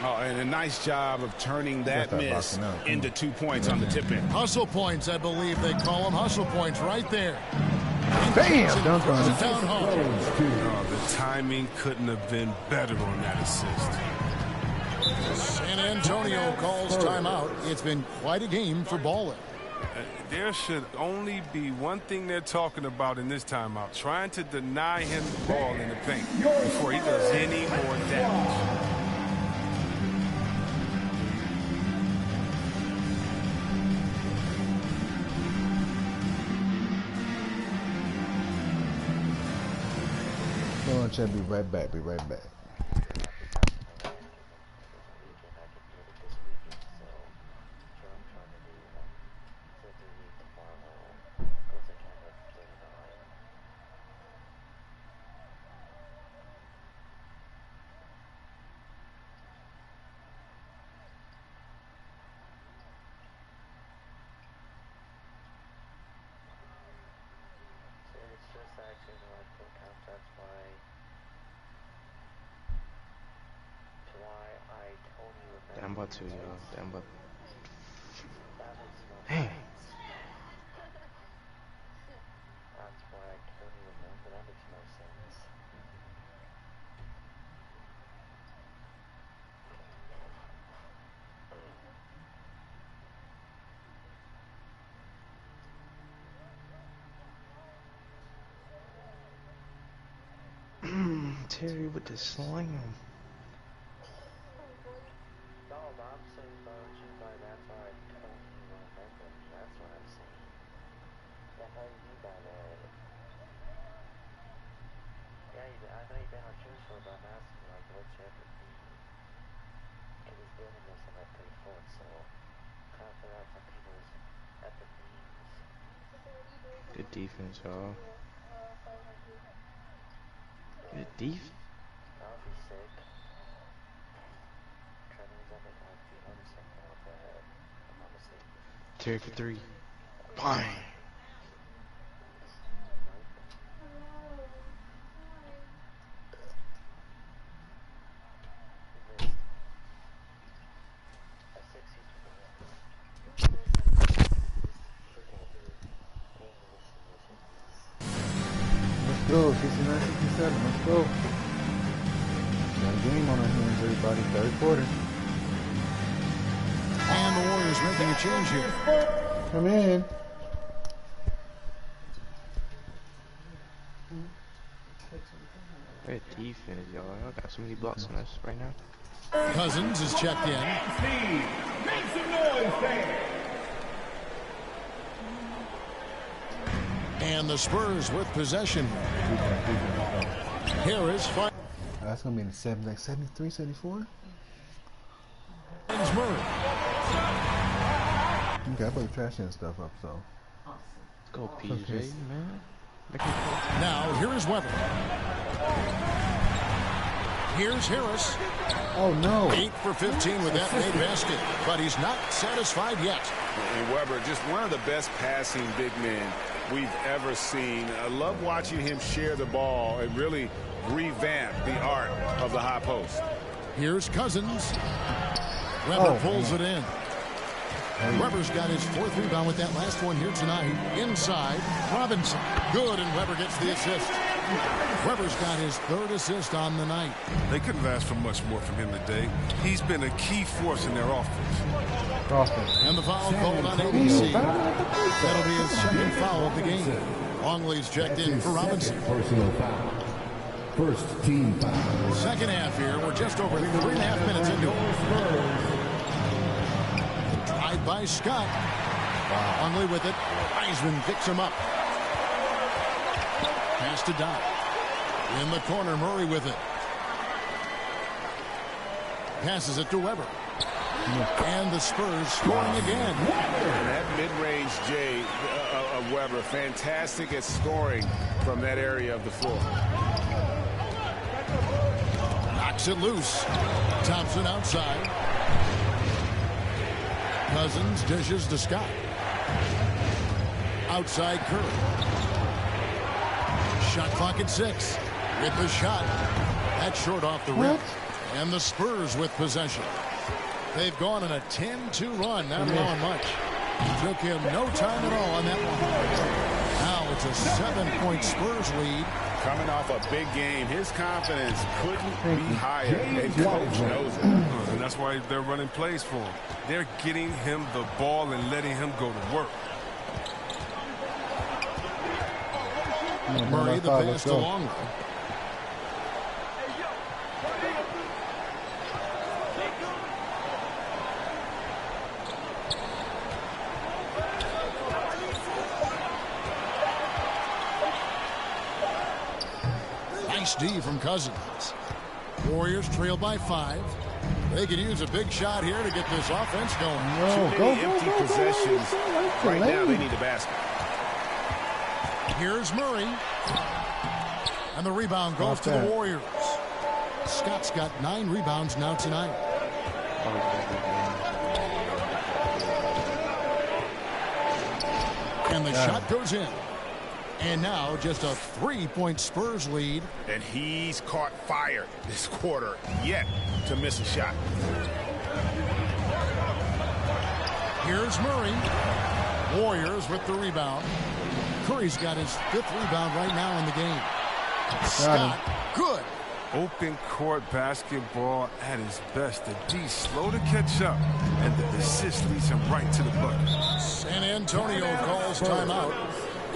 Oh, and a nice job of turning that miss into 2 points on the tip-in. Hustle points, I believe they call them. Hustle points right there. Bam! Dunk on it. The timing couldn't have been better on that assist. San Antonio calls timeout. It's been quite a game for Baller. There should only be one thing they're talking about in this timeout, trying to deny him the ball in the paint before he does any more damage. Hold on, Chad. Be right back. about to, yo. Damn, but hey. Terry with the slam. Good defense, y'all. Good defense. Terry for three. Bang. Let's go, 69-67, let's go. Got a game on our hands, everybody, third quarter. And the Warriors making a change here. Come in. Great defense, y'all. Y'all got so many blocks on us right now. Cousins is checked in. Make some noise, fans. And the Spurs with possession. Harris. That's going to be in the 73, 74? Murray. Okay, I put the trash and stuff up, so. Let's go, PJ, man. Now, here is Weber. Here's Harris. Oh, no. 8 for 15 with that made basket, but he's not satisfied yet. And Weber, just one of the best passing big men we've ever seen. I love watching him share the ball and really revamp the art of the high post. Here's Cousins. Weber pulls it in. Weber's got his 4th rebound with that last one here tonight. Inside, Robinson. Good, and Weber gets the assist. Weber's got his 3rd assist on the night. They couldn't ask for much more from him today. He's been a key force in their offense. And the foul called on ABC. That'll be his 2nd foul of the game. Longley's checked in for Robinson. Personal foul. First team foul. Second half here. We're just over 3.5 minutes into it. Drive by Scott. Longley with it. Heisman picks him up. Pass to Doc. In the corner, Murray with it. Passes it to Weber. And the Spurs scoring again. And that mid-range J of Weber, fantastic at scoring from that area of the floor. Knocks it loose. Thompson outside. Cousins dishes to Scott. Outside Curry. Shot clock at 6. With the shot. That's short off the rim. And the Spurs with possession. They've gone on a 10-2 run, not allowing much. Took him no time at all on that one. Now it's a 7-point Spurs lead. Coming off a big game, his confidence couldn't be higher. And coach knows it. And that's why they're running plays for him. They're getting him the ball and letting him go to work. Murray the pass to Longley. Nice D from Cousins. Warriors trail by 5. They could use a big shot here to get this offense going. Too many empty possessions. Right now they need a basket. Here's Murray. And the rebound goes to the Warriors. Scott's got 9 rebounds now tonight. And the shot goes in. And now just a 3-point Spurs lead. And he's caught fire this quarter yet to miss a shot. Here's Murray. Warriors with the rebound. Curry's got his 5th rebound right now in the game. Scott, good. Open court basketball at his best. The D slow to catch up, and the assist leads him right to the bucket. San Antonio calls timeout.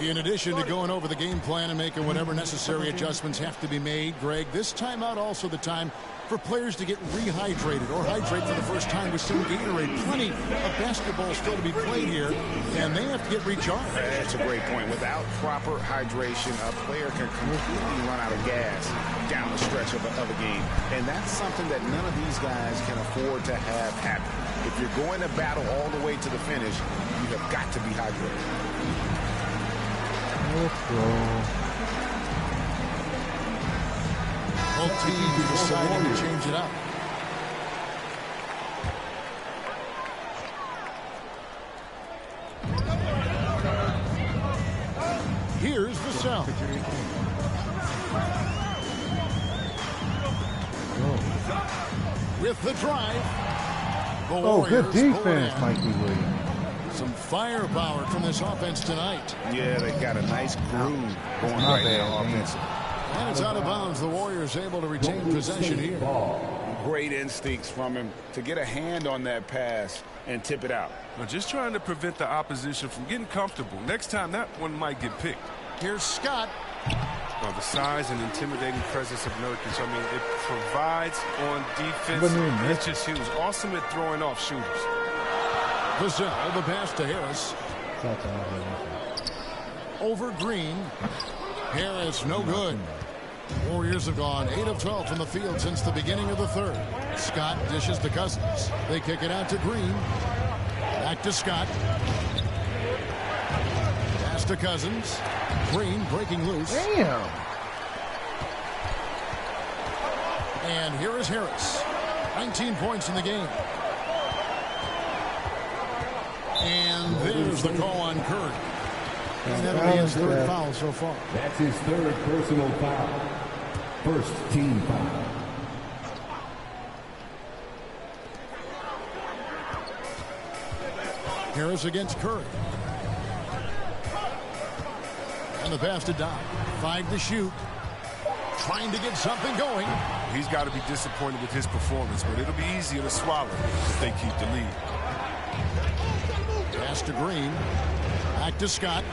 In addition to going over the game plan and making whatever necessary adjustments have to be made, Greg, this timeout also the time for players to get rehydrated or hydrate for the first time with some Gatorade. Plenty of basketball still to be played here, and they have to get recharged. That's a great point. Without proper hydration, a player can completely run out of gas down the stretch of a game. And that's something that none of these guys can afford to have happen. If you're going to battle all the way to the finish, you have got to be hydrated. Let's go. Both teams deciding to change it up. Here's Wassup. With the drive. Oh, good defense, Mikey Williams. Some firepower from this offense tonight. Yeah, they got a nice groove going right now offensive. And it's out of bounds. The Warriors able to retain possession here. Great instincts from him to get a hand on that pass and tip it out. We're just trying to prevent the opposition from getting comfortable. Next time, that one might get picked. Here's Scott. The size and intimidating presence of Nurkic, I mean, it provides on defense. It's just huge. Awesome at throwing off shooters. Vassell, the pass to Harris. Over Green. Harris, no good. Warriors have gone 8 of 12 from the field since the beginning of the third. Scott dishes to Cousins. They kick it out to Green. Back to Scott. Pass to Cousins. Green breaking loose. Damn. And here is Harris. 19 points in the game. And there's the call on Curry. And that'll be his 3rd foul so far. That's his 3rd personal foul. First team foul. Harris against Curry. And the pass to Dodd. 5 to shoot. Trying to get something going. He's got to be disappointed with his performance, but it'll be easier to swallow if they keep the lead. Pass to Green. Back to Scott.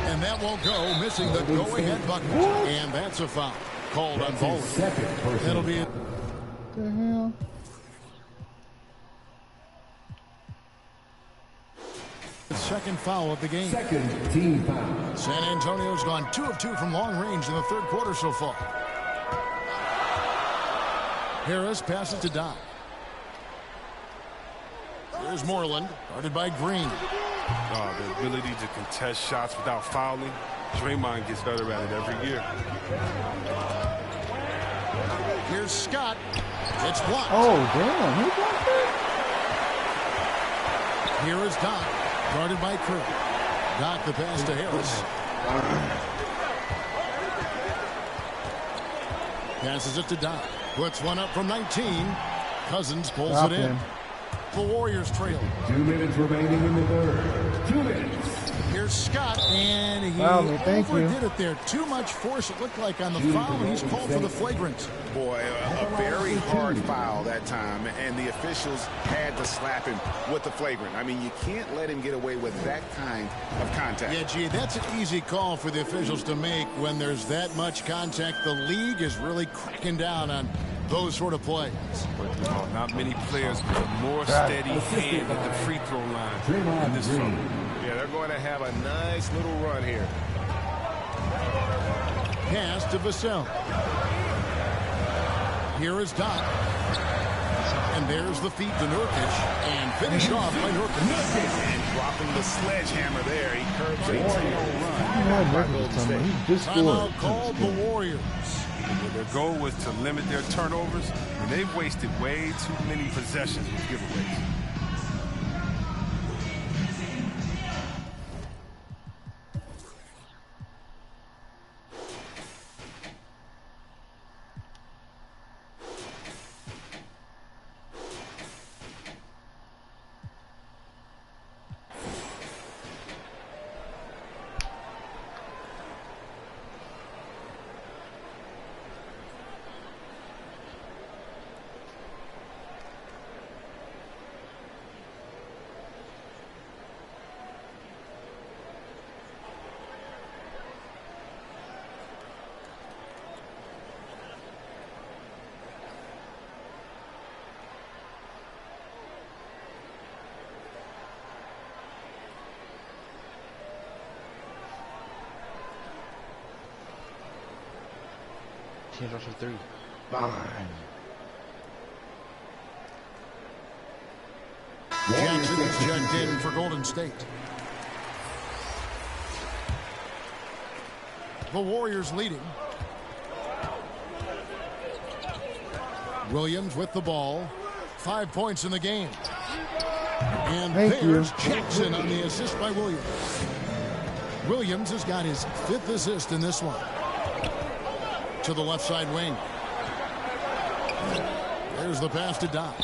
And that won't go. Missing the go-ahead bucket. And that's a foul. Called on Bowling. That'll be it. What the hell? The 2nd foul of the game. 2nd team foul. San Antonio's gone 2 of 2 from long range in the 3rd quarter so far. Harris passes to Dodd. Here's Moreland, guarded by Green. The ability to contest shots without fouling. Draymond gets better at it every year. Here's Scott. It's blocked. Oh, damn. Who blocked that? Here is Doc, guarded by Curry. Doc the pass to Harris. Passes it to Doc. Puts one up from 19. Cousins pulls it in. The Warriors trail. 2 minutes remaining in the 3rd. 2 minutes. Here's Scott, and he overdid it there. Too much force, it looked like, on the foul, and he's called for the flagrant. Boy, a very hard foul that time, and the officials had to slap him with the flagrant. I mean, you can't let him get away with that kind of contact. Yeah, gee, that's an easy call for the officials to make when there's that much contact. The league is really cracking down on those sort of plays. Not many players with a more steady hand at the free throw line in this one. Yeah, they're going to have a nice little run here. Pass to Vassell. Here is Doc. And there's the feet to Nurkic. And finished off by Nurkic. And dropping the sledgehammer there. He curbs a 2-0 run. Timeout called the Warriors. Their goal was to limit their turnovers, and they've wasted way too many possessions with giveaways. Change off for 3. Jackson is checked in for Golden State. The Warriors leading. Williams with the ball. 5 points in the game. And there's Jackson on the assist by Williams. Williams has got his 5th assist in this one. To the left side wing. There's the pass to Doc.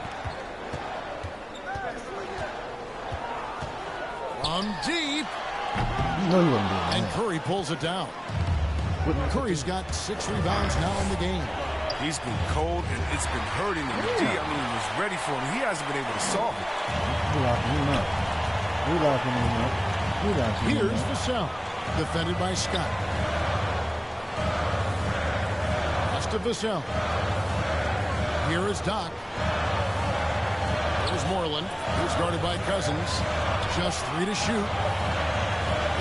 From deep. And Curry pulls it down. Curry's got 6 rebounds now in the game. He's been cold, and it's been hurting him. D, I mean, he was ready for him. He hasn't been able to solve it. Here's Wassup, defended by Scott. Pass to Wassup. Here is Doc. Here's Moreland. He's guarded by Cousins. Just 3 to shoot.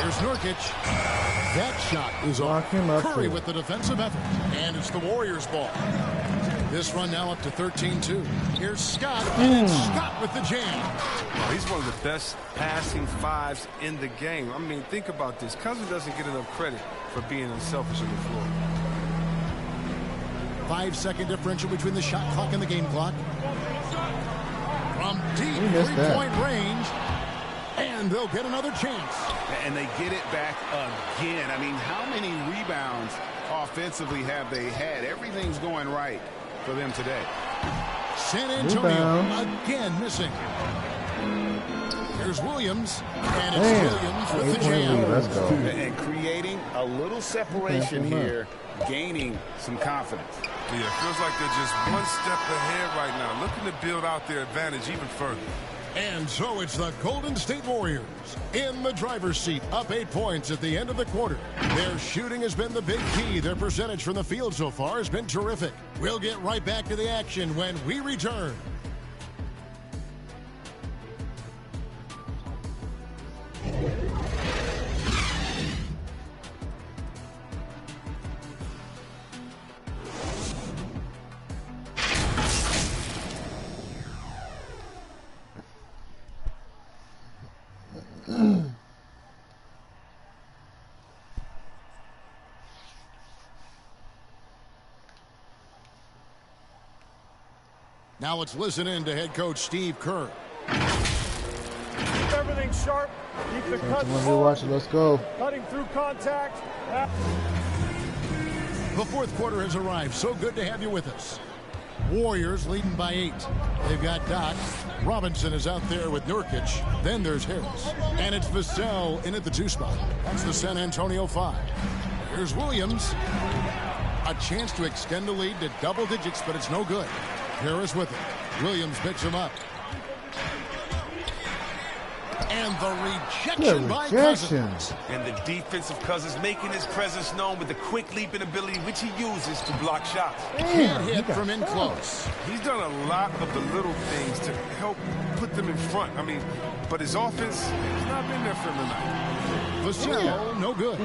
Here's Nurkic. That shot is off. Curry with the defensive effort. And it's the Warriors' ball. This run now up to 13-2. Here's Scott. And it's Scott with the jam. Well, he's one of the best passing 5s in the game. I mean, think about this. Cousins doesn't get enough credit for being unselfish on the floor. 5-second differential between the shot clock and the game clock. From deep 3-point range. And they'll get another chance. And they get it back again. I mean, how many rebounds offensively have they had? Everything's going right for them today. San Antonio again missing. Here's Williams. And it's Williams with the jam. Let's go. And creating a little separation here, gaining some confidence. Yeah, it feels like they're just one step ahead right now, looking to build out their advantage even further. And so it's the Golden State Warriors in the driver's seat, up 8 points at the end of the quarter. Their shooting has been the big key. Their percentage from the field so far has been terrific. We'll get right back to the action when we return. Now let's listen in to head coach Steve Kerr. Keep everything sharp. Keep the cuts watching. Let's go. Cutting through contact. The fourth quarter has arrived. So good to have you with us. Warriors leading by 8. They've got Doc. Robinson is out there with Nurkic. Then there's Harris. And it's Vassell in at the 2 spot. That's the San Antonio 5. Here's Williams. A chance to extend the lead to double digits, but it's no good. Harris with it. Williams picks him up. And the rejection by Cousins. And the defensive Cousins making his presence known with the quick leaping ability which he uses to block shots. Can't hit from in close. He's done a lot of the little things to help put them in front. I mean, but his offense has not been there for him tonight. Vassillo, no good.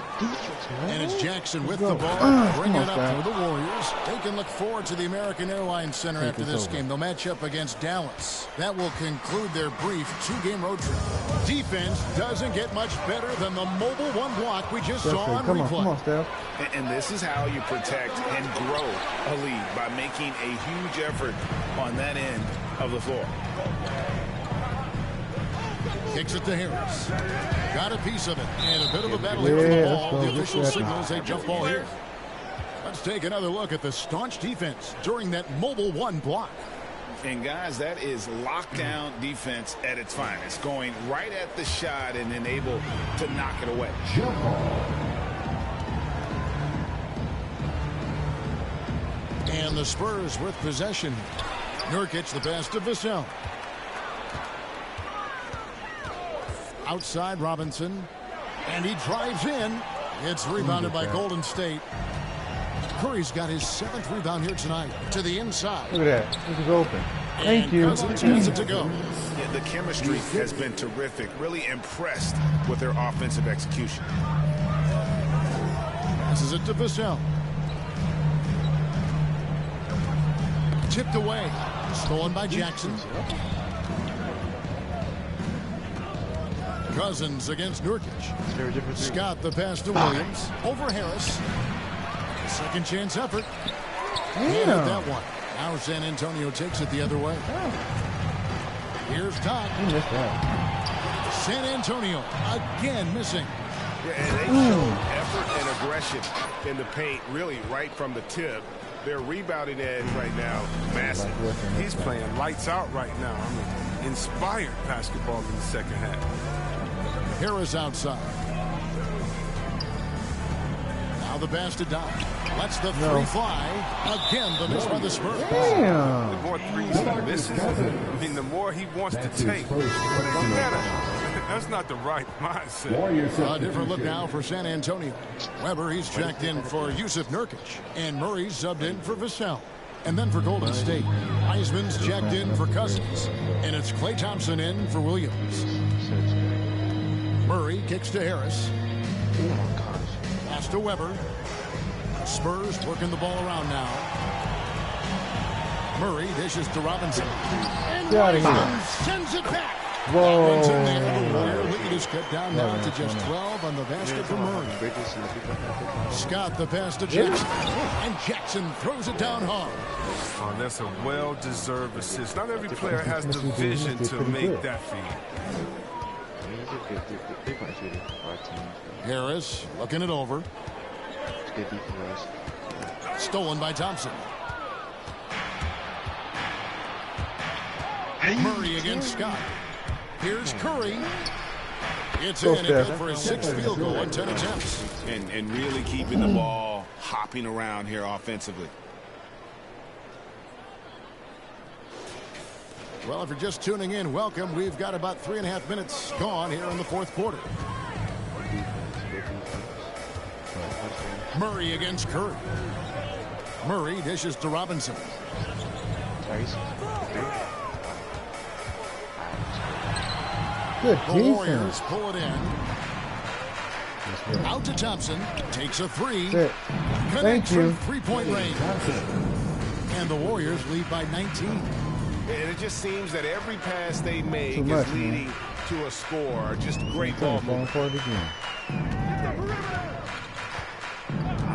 And it's Jackson with the ball. Bring it up for the Warriors. They can look forward to the American Airlines Center after this game. They'll match up against Dallas. That will conclude their brief 2-game road trip. Defense doesn't get much better than the mobile 1 block we just saw on replay. Come on, Steph. And this is how you protect and grow a lead, by making a huge effort on that end of the floor. Kicks it to Harris. Got a piece of it. And a bit of a battle here for the ball. The official signals a jump ball here. Let's take another look at the staunch defense during that mobile 1 block. And guys, that is lockdown defense at its finest. Going right at the shot and then able to knock it away. Jump ball. And the Spurs with possession. Nurkic the pass to Vassell. Outside Robinson. And he drives in. It's rebounded by Golden State. Curry's got his 7th rebound here tonight. To the inside. Look at that. This is open. Thank you. Cousins gets it to go. Yeah, the chemistry has been terrific. Really impressed with their offensive execution. Passes it to Vassell. tipped away. Stolen by Jackson. Cousins against Nurkic. Scott the pass to Williams. Over Harris. Second chance effort. Can't hit that one. Now San Antonio takes it the other way. Here's Doc. San Antonio again missing. Yeah, and they showed effort and aggression in the paint, really right from the tip. Their rebounding edge right now, massive. He's playing lights out right now. I mean, inspired basketball in the second half. Harris outside. Now the pass to Doc. Lets the three fly. Again, the miss by the Spurs. The more threes he misses, I mean, the more he wants to take. That's not the right mindset. A different look now for San Antonio. Weber, he's checked in for Yusuf Nurkic. And Murray's subbed in for Vassell. And then for Golden State, Wiseman's checked in for Cousins. And it's Klay Thompson in for Williams. Murray kicks to Harris. Pass to Weber. Spurs working the ball around now. Murray dishes to Robinson. And Wiseman sends it back. Whoa. The Warrior lead is cut down now to just 12 on the basket for Murray. Scott the pass to Jackson. And Jackson throws it down hard. Oh, that's a well-deserved assist. Not every player has the vision to make that feed. Harris looking it over. Stolen by Thompson. Murray against Scott. Here's Curry. It's in and good for his 6th field goal on 10 attempts. And really keeping the ball hopping around here offensively. Well, if you're just tuning in, welcome. We've got about 3.5 minutes gone here in the 4th quarter. Murray against Curry. Murray dishes to Robinson. Good the Warriors pull it in. Out to Thompson. Takes a three. Connects from three-point range. And the Warriors lead by 19. And it just seems that every pass they make is leading to a score. Just great ball movement.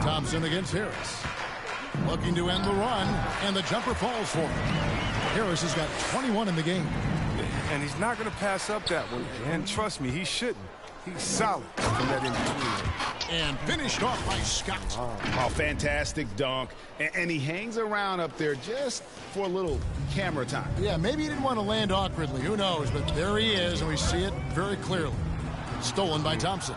Thompson against Harris. Looking to end the run, and the jumper falls for him. Harris has got 21 in the game. And he's not going to pass up that one. And trust me, he shouldn't. He's solid from that in between. And finished off by Scott. Oh, fantastic dunk. And he hangs around up there just for a little camera time. Yeah, maybe he didn't want to land awkwardly. Who knows? But there he is, and we see it very clearly. Stolen by Thompson.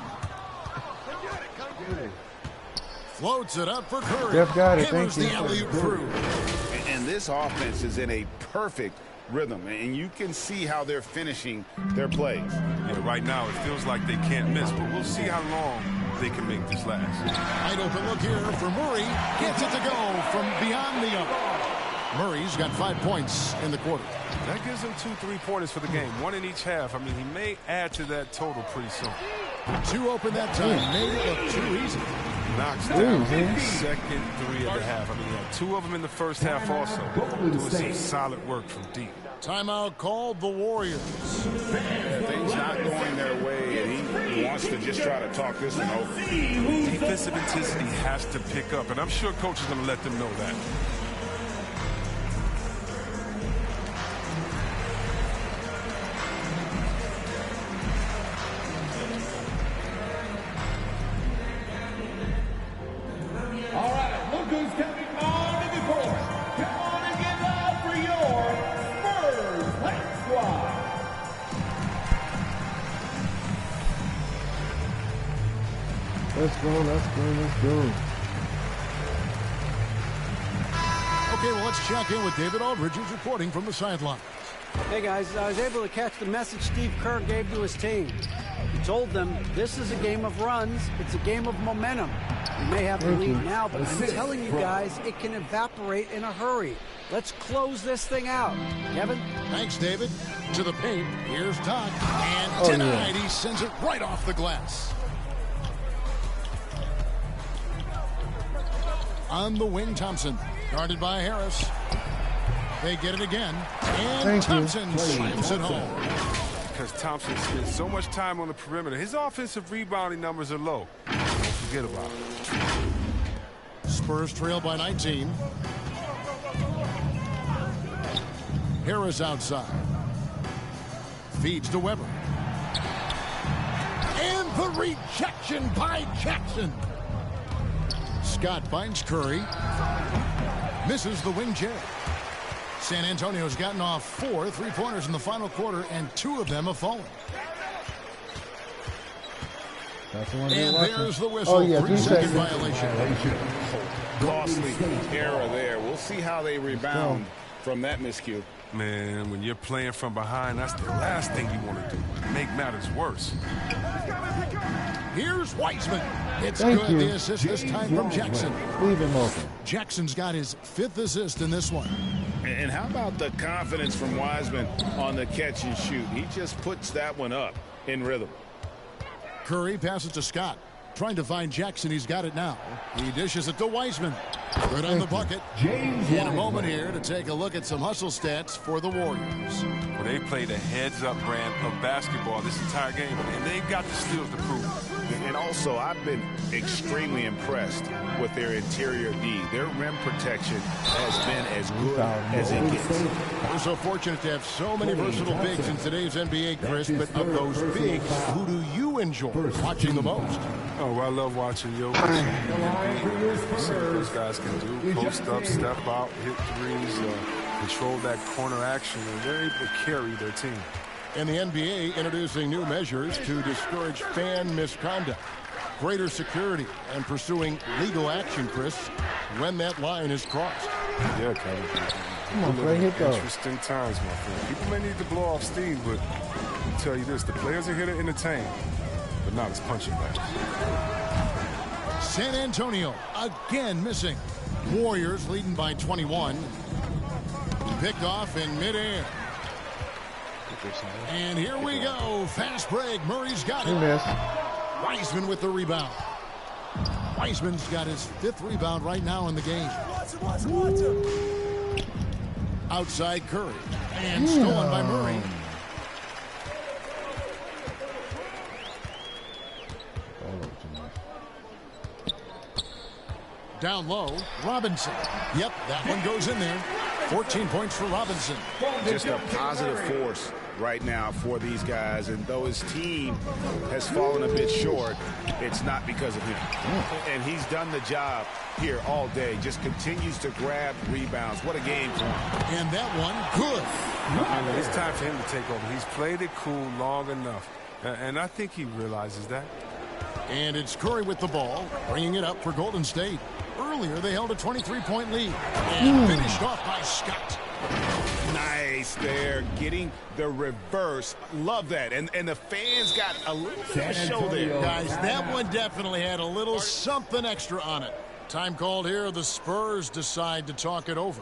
Floats it up for Curry. Jeff got it. Thank you. The alley-oop through. And this offense is in a perfect rhythm, and you can see how they're finishing their plays. Yeah, right now it feels like they can't miss, but we'll see how long they can make this last. Wide open look here for Murray. Gets it to go from beyond the arc. Murray's got 5 points in the quarter. That gives him 2 3-pointers for the game, 1 in each half. I mean, he may add to that total pretty soon. 2 open that time. Made it look too easy. Knocks down the second 3 of the half. I mean, he had 2 of them in the first half also. Doing some solid work from deep. Timeout called the Warriors. Things not going their way, and he wants to just try to talk this one over. Defensive intensity has to pick up, and I'm sure coach is going to let them know that. All right, look who's coming on to the court. Come on and get loud for your Spurs Light Squad. Let's go, let's go, let's go. Okay, well, let's check in with David Aldridge, who's reporting from the sideline. Hey, guys, I was able to catch the message Steve Kerr gave to his team. He told them, this is a game of runs. It's a game of momentum. We may have the lead now, but I'm telling you guys, it can evaporate in a hurry. Let's close this thing out. Kevin? Thanks, David. To the paint. Here's Doc. And tonight, he sends it right off the glass. On the wing, Thompson. Guarded by Harris. They get it again. And Thompson slams it home. Because Thompson spends so much time on the perimeter, his offensive rebounding numbers are low. Don't forget about it. Spurs trail by 19. Harris outside. Feeds to Weber. And the rejection by Jackson. Scott finds Curry. Misses the wing jab. San Antonio's gotten off 4 3-pointers in the final quarter, and 2 of them have fallen. That's the one and there's the whistle. Oh, yeah, 3-second violation. Costly error there. We'll see how they rebound from that miscue. Man, when you're playing from behind, that's the last thing you want to do. Make matters worse. Here's Wiseman. It's good. The assist this time from Jackson. Leave him open. Jackson's got his 5th assist in this one. And how about the confidence from Wiseman on the catch and shoot? He just puts that one up in rhythm. Curry passes to Scott. Trying to find Jackson. He's got it now. He dishes it to Wiseman. Good on the bucket. In a moment here to take a look at some hustle stats for the Warriors. Well, they played a heads-up brand of basketball this entire game, and they've got the skills to prove it. And also, I've been extremely impressed with their interior D. Their rim protection has been as good as it gets. We're so fortunate to have so many versatile bigs in today's NBA, Chris, but of those bigs, who do you enjoy watching the most? Oh, well, I love watching Jokic. See what those guys can do. Post up, step out, hit threes, control that corner action, and they're able to carry their team. And the NBA introducing new measures to discourage fan misconduct. Greater security and pursuing legal action, Chris, when that line is crossed. Yeah, Kevin. Come on, Clay, hit those. Interesting times, my friend. People may need to blow off steam, but I'll tell you this, the players are here to entertain, but not as punching bags. San Antonio again missing. Warriors leading by 21. Picked off in midair. And here we go. Fast break. Murray's got it. Wiseman with the rebound. Wiseman's got his 5th rebound right now in the game. Outside Curry. And stolen by Murray. Down low, Robinson. Yep, that one goes in there. 14 points for Robinson. Just a positive force right now for these guys, and though his team has fallen a bit short, it's not because of him. And he's done the job here all day, just continues to grab rebounds. What a game for him. And that one, good. It's time for him to take over. He's played it cool long enough, and I think he realizes that. And it's Curry with the ball, bringing it up for Golden State. Earlier, they held a 23-point lead. And finished off by Scott. Nice there, getting the reverse. Love that. And the fans got a little bit of a show there. Guys, that one definitely had a little something extra on it. Time called here. The Spurs decide to talk it over.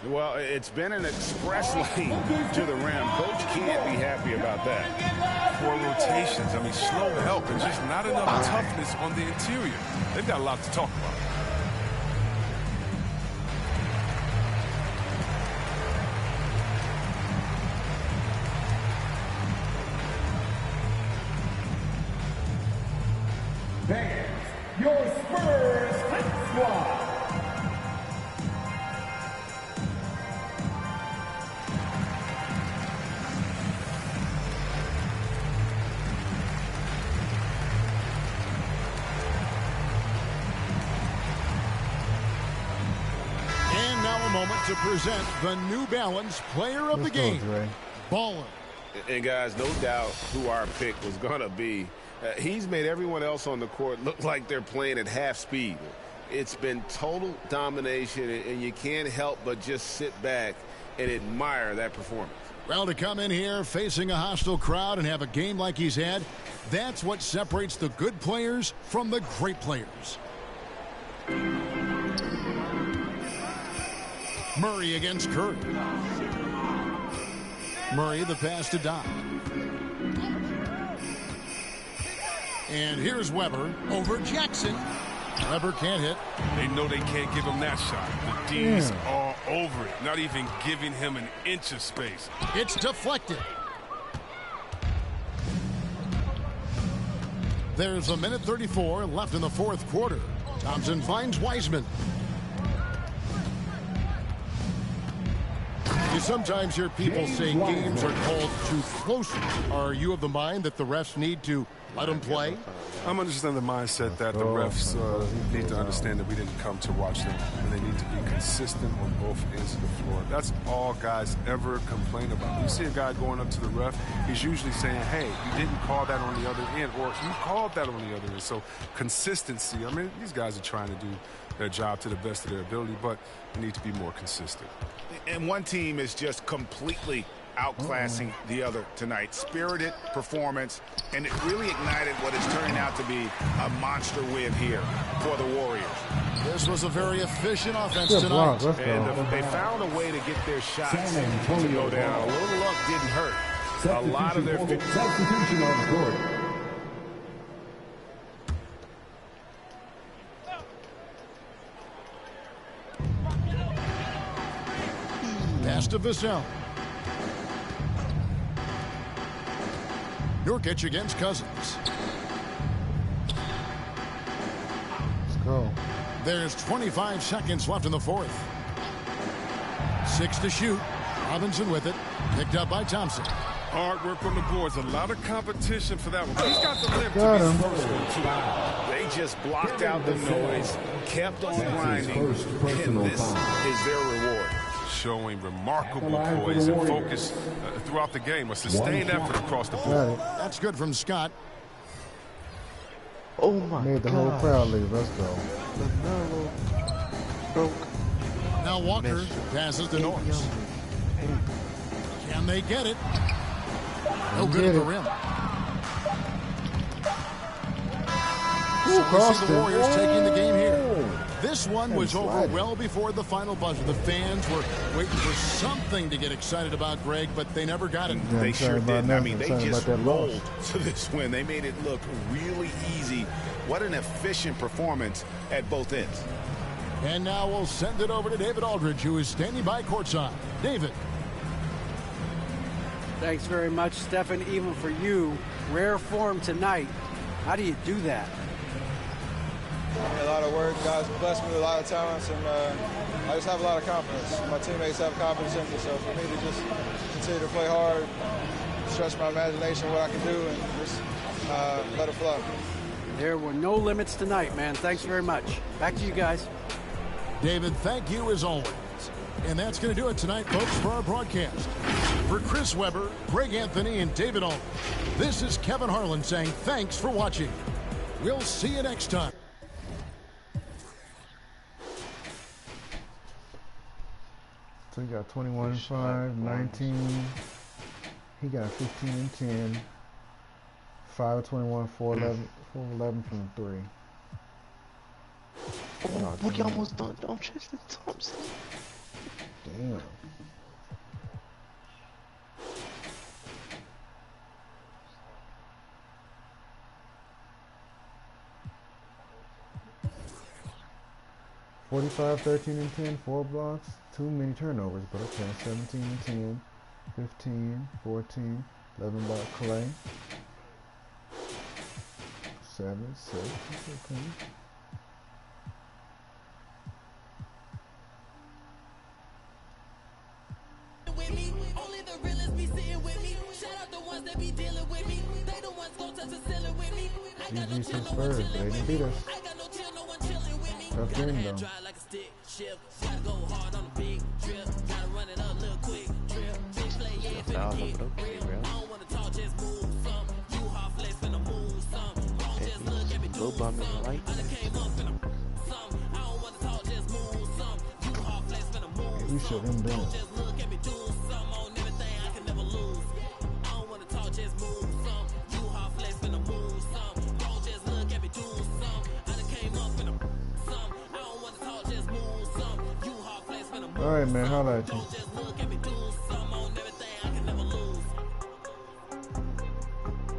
Well, it's been an express lane to the rim. Coach can't be happy about that. 4 rotations. I mean, slow help and just not enough toughness on the interior. They've got a lot to talk about. Fans, your Spurs Hype Squad. And now a moment to present the New Balance Player of the Game, Baller. And guys, no doubt who our pick was going to be. He's made everyone else on the court look like they're playing at half speed. It's been total domination, and you can't help but just sit back and admire that performance. Well, to come in here facing a hostile crowd and have a game like he's had, that's what separates the good players from the great players. Murray against Curry. Murray the pass to Dodd. And here's Weber over Jackson. Weber can't hit. They know they can't give him that shot. The D's are over it, not even giving him an inch of space. It's deflected. There's a minute 34 left in the fourth quarter. Thompson finds Wiseman. You sometimes hear people say games are called too close. Are you of the mind that the refs need to let them play? I'm understanding the mindset that the refs need to understand that we didn't come to watch them, and they need to be consistent on both ends of the floor. That's all guys ever complain about. When you see a guy going up to the ref, he's usually saying, hey, you didn't call that on the other end, or you called that on the other end. So consistency, I mean, these guys are trying to do their job to the best of their ability, but they need to be more consistent. And one team is just completely outclassing the other tonight. Spirited performance, and it really ignited what is turning out to be a monster win here for the Warriors. This was a very efficient offense tonight. And they found a way to get their shots to go down. A little luck didn't hurt. A lot of their substitution on the court. Pass to Vassell. Nurkic against Cousins. Let's go. There's 25 seconds left in the fourth. 6 to shoot. Robinson with it. Picked up by Thompson. Hard work on the boards. A lot of competition for that one. He's got the lift to be first one, too. They just blocked out the noise, kept on grinding, and this is their reward. Showing remarkable poise and focus throughout the game. A sustained effort across the board. That's good from Scott. Oh my God. Made the whole crowd leave. Let's go. Broke. Now Walker passes to Norris. Can they get it? No good at the rim. So the Warriors taking the game here. This one was over well before the final buzzer. The fans were waiting for something to get excited about, Greg, but they never got it. They sure did. I mean, they just rolled to this win. They made it look really easy. What an efficient performance at both ends. And now we'll send it over to David Aldridge, who is standing by courtside. David. Thanks very much, Stephen. Even for you, rare form tonight. How do you do that? A lot of work. Guys blessed me with a lot of talents, and I just have a lot of confidence. My teammates have confidence in me, so for me to just continue to play hard, stretch my imagination, what I can do, and just let it flow. There were no limits tonight, man. Thanks very much. Back to you guys. David, thank you as always. And that's going to do it tonight, folks, for our broadcast. For Chris Webber, Greg Anthony, and David Aldridge, this is Kevin Harlan saying thanks for watching. We'll see you next time. So he got 21, 5, 19. He got 15 and 10. 5 of 21, 4 11, 4 11 from 3. Oh, look, you almost done. Don't Tristan Thompson. Damn. $45, 13 and 10, 4 blocks, too many turnovers, but okay. 17 and 10, 15, 14, 11 block Clay. 7, 6, okay. Only the realest be sitting with me. Shout out the ones that be dealing with me. They the ones gon' touch the ceiling with me. I got no chill, no one chilling with me. I got no chill, no one chilling with me. Gotta head dry like a stick shift. Gotta go hard on a big trip. Gotta run it up, little quick trip. Big play, yeah, finna get real. I don't wanna talk, just move some. You hard flex, finna move some. Don't just look at me, do some. I done came up, finna some. I don't wanna talk, just move some. You hard flex, finna move some. You should him down. Don't just look at me, do some. On everything, I can never lose. I don't wanna talk, just move some. You hard flex, finna move some. Don't just look at me, do some. I done came up, finna some. I don't wanna talk, just move some. You hard flex, finna move some. Alright, man, holla at you. Don't just look at me, do some. On everything, I can never lose.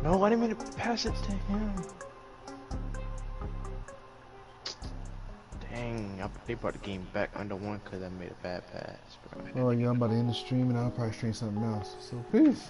No, I didn't mean to pass it to him. Dang, they brought the game back under one because I made a bad pass, bro. Oh yeah, I'm about to end the stream and I'll probably stream something else. So peace.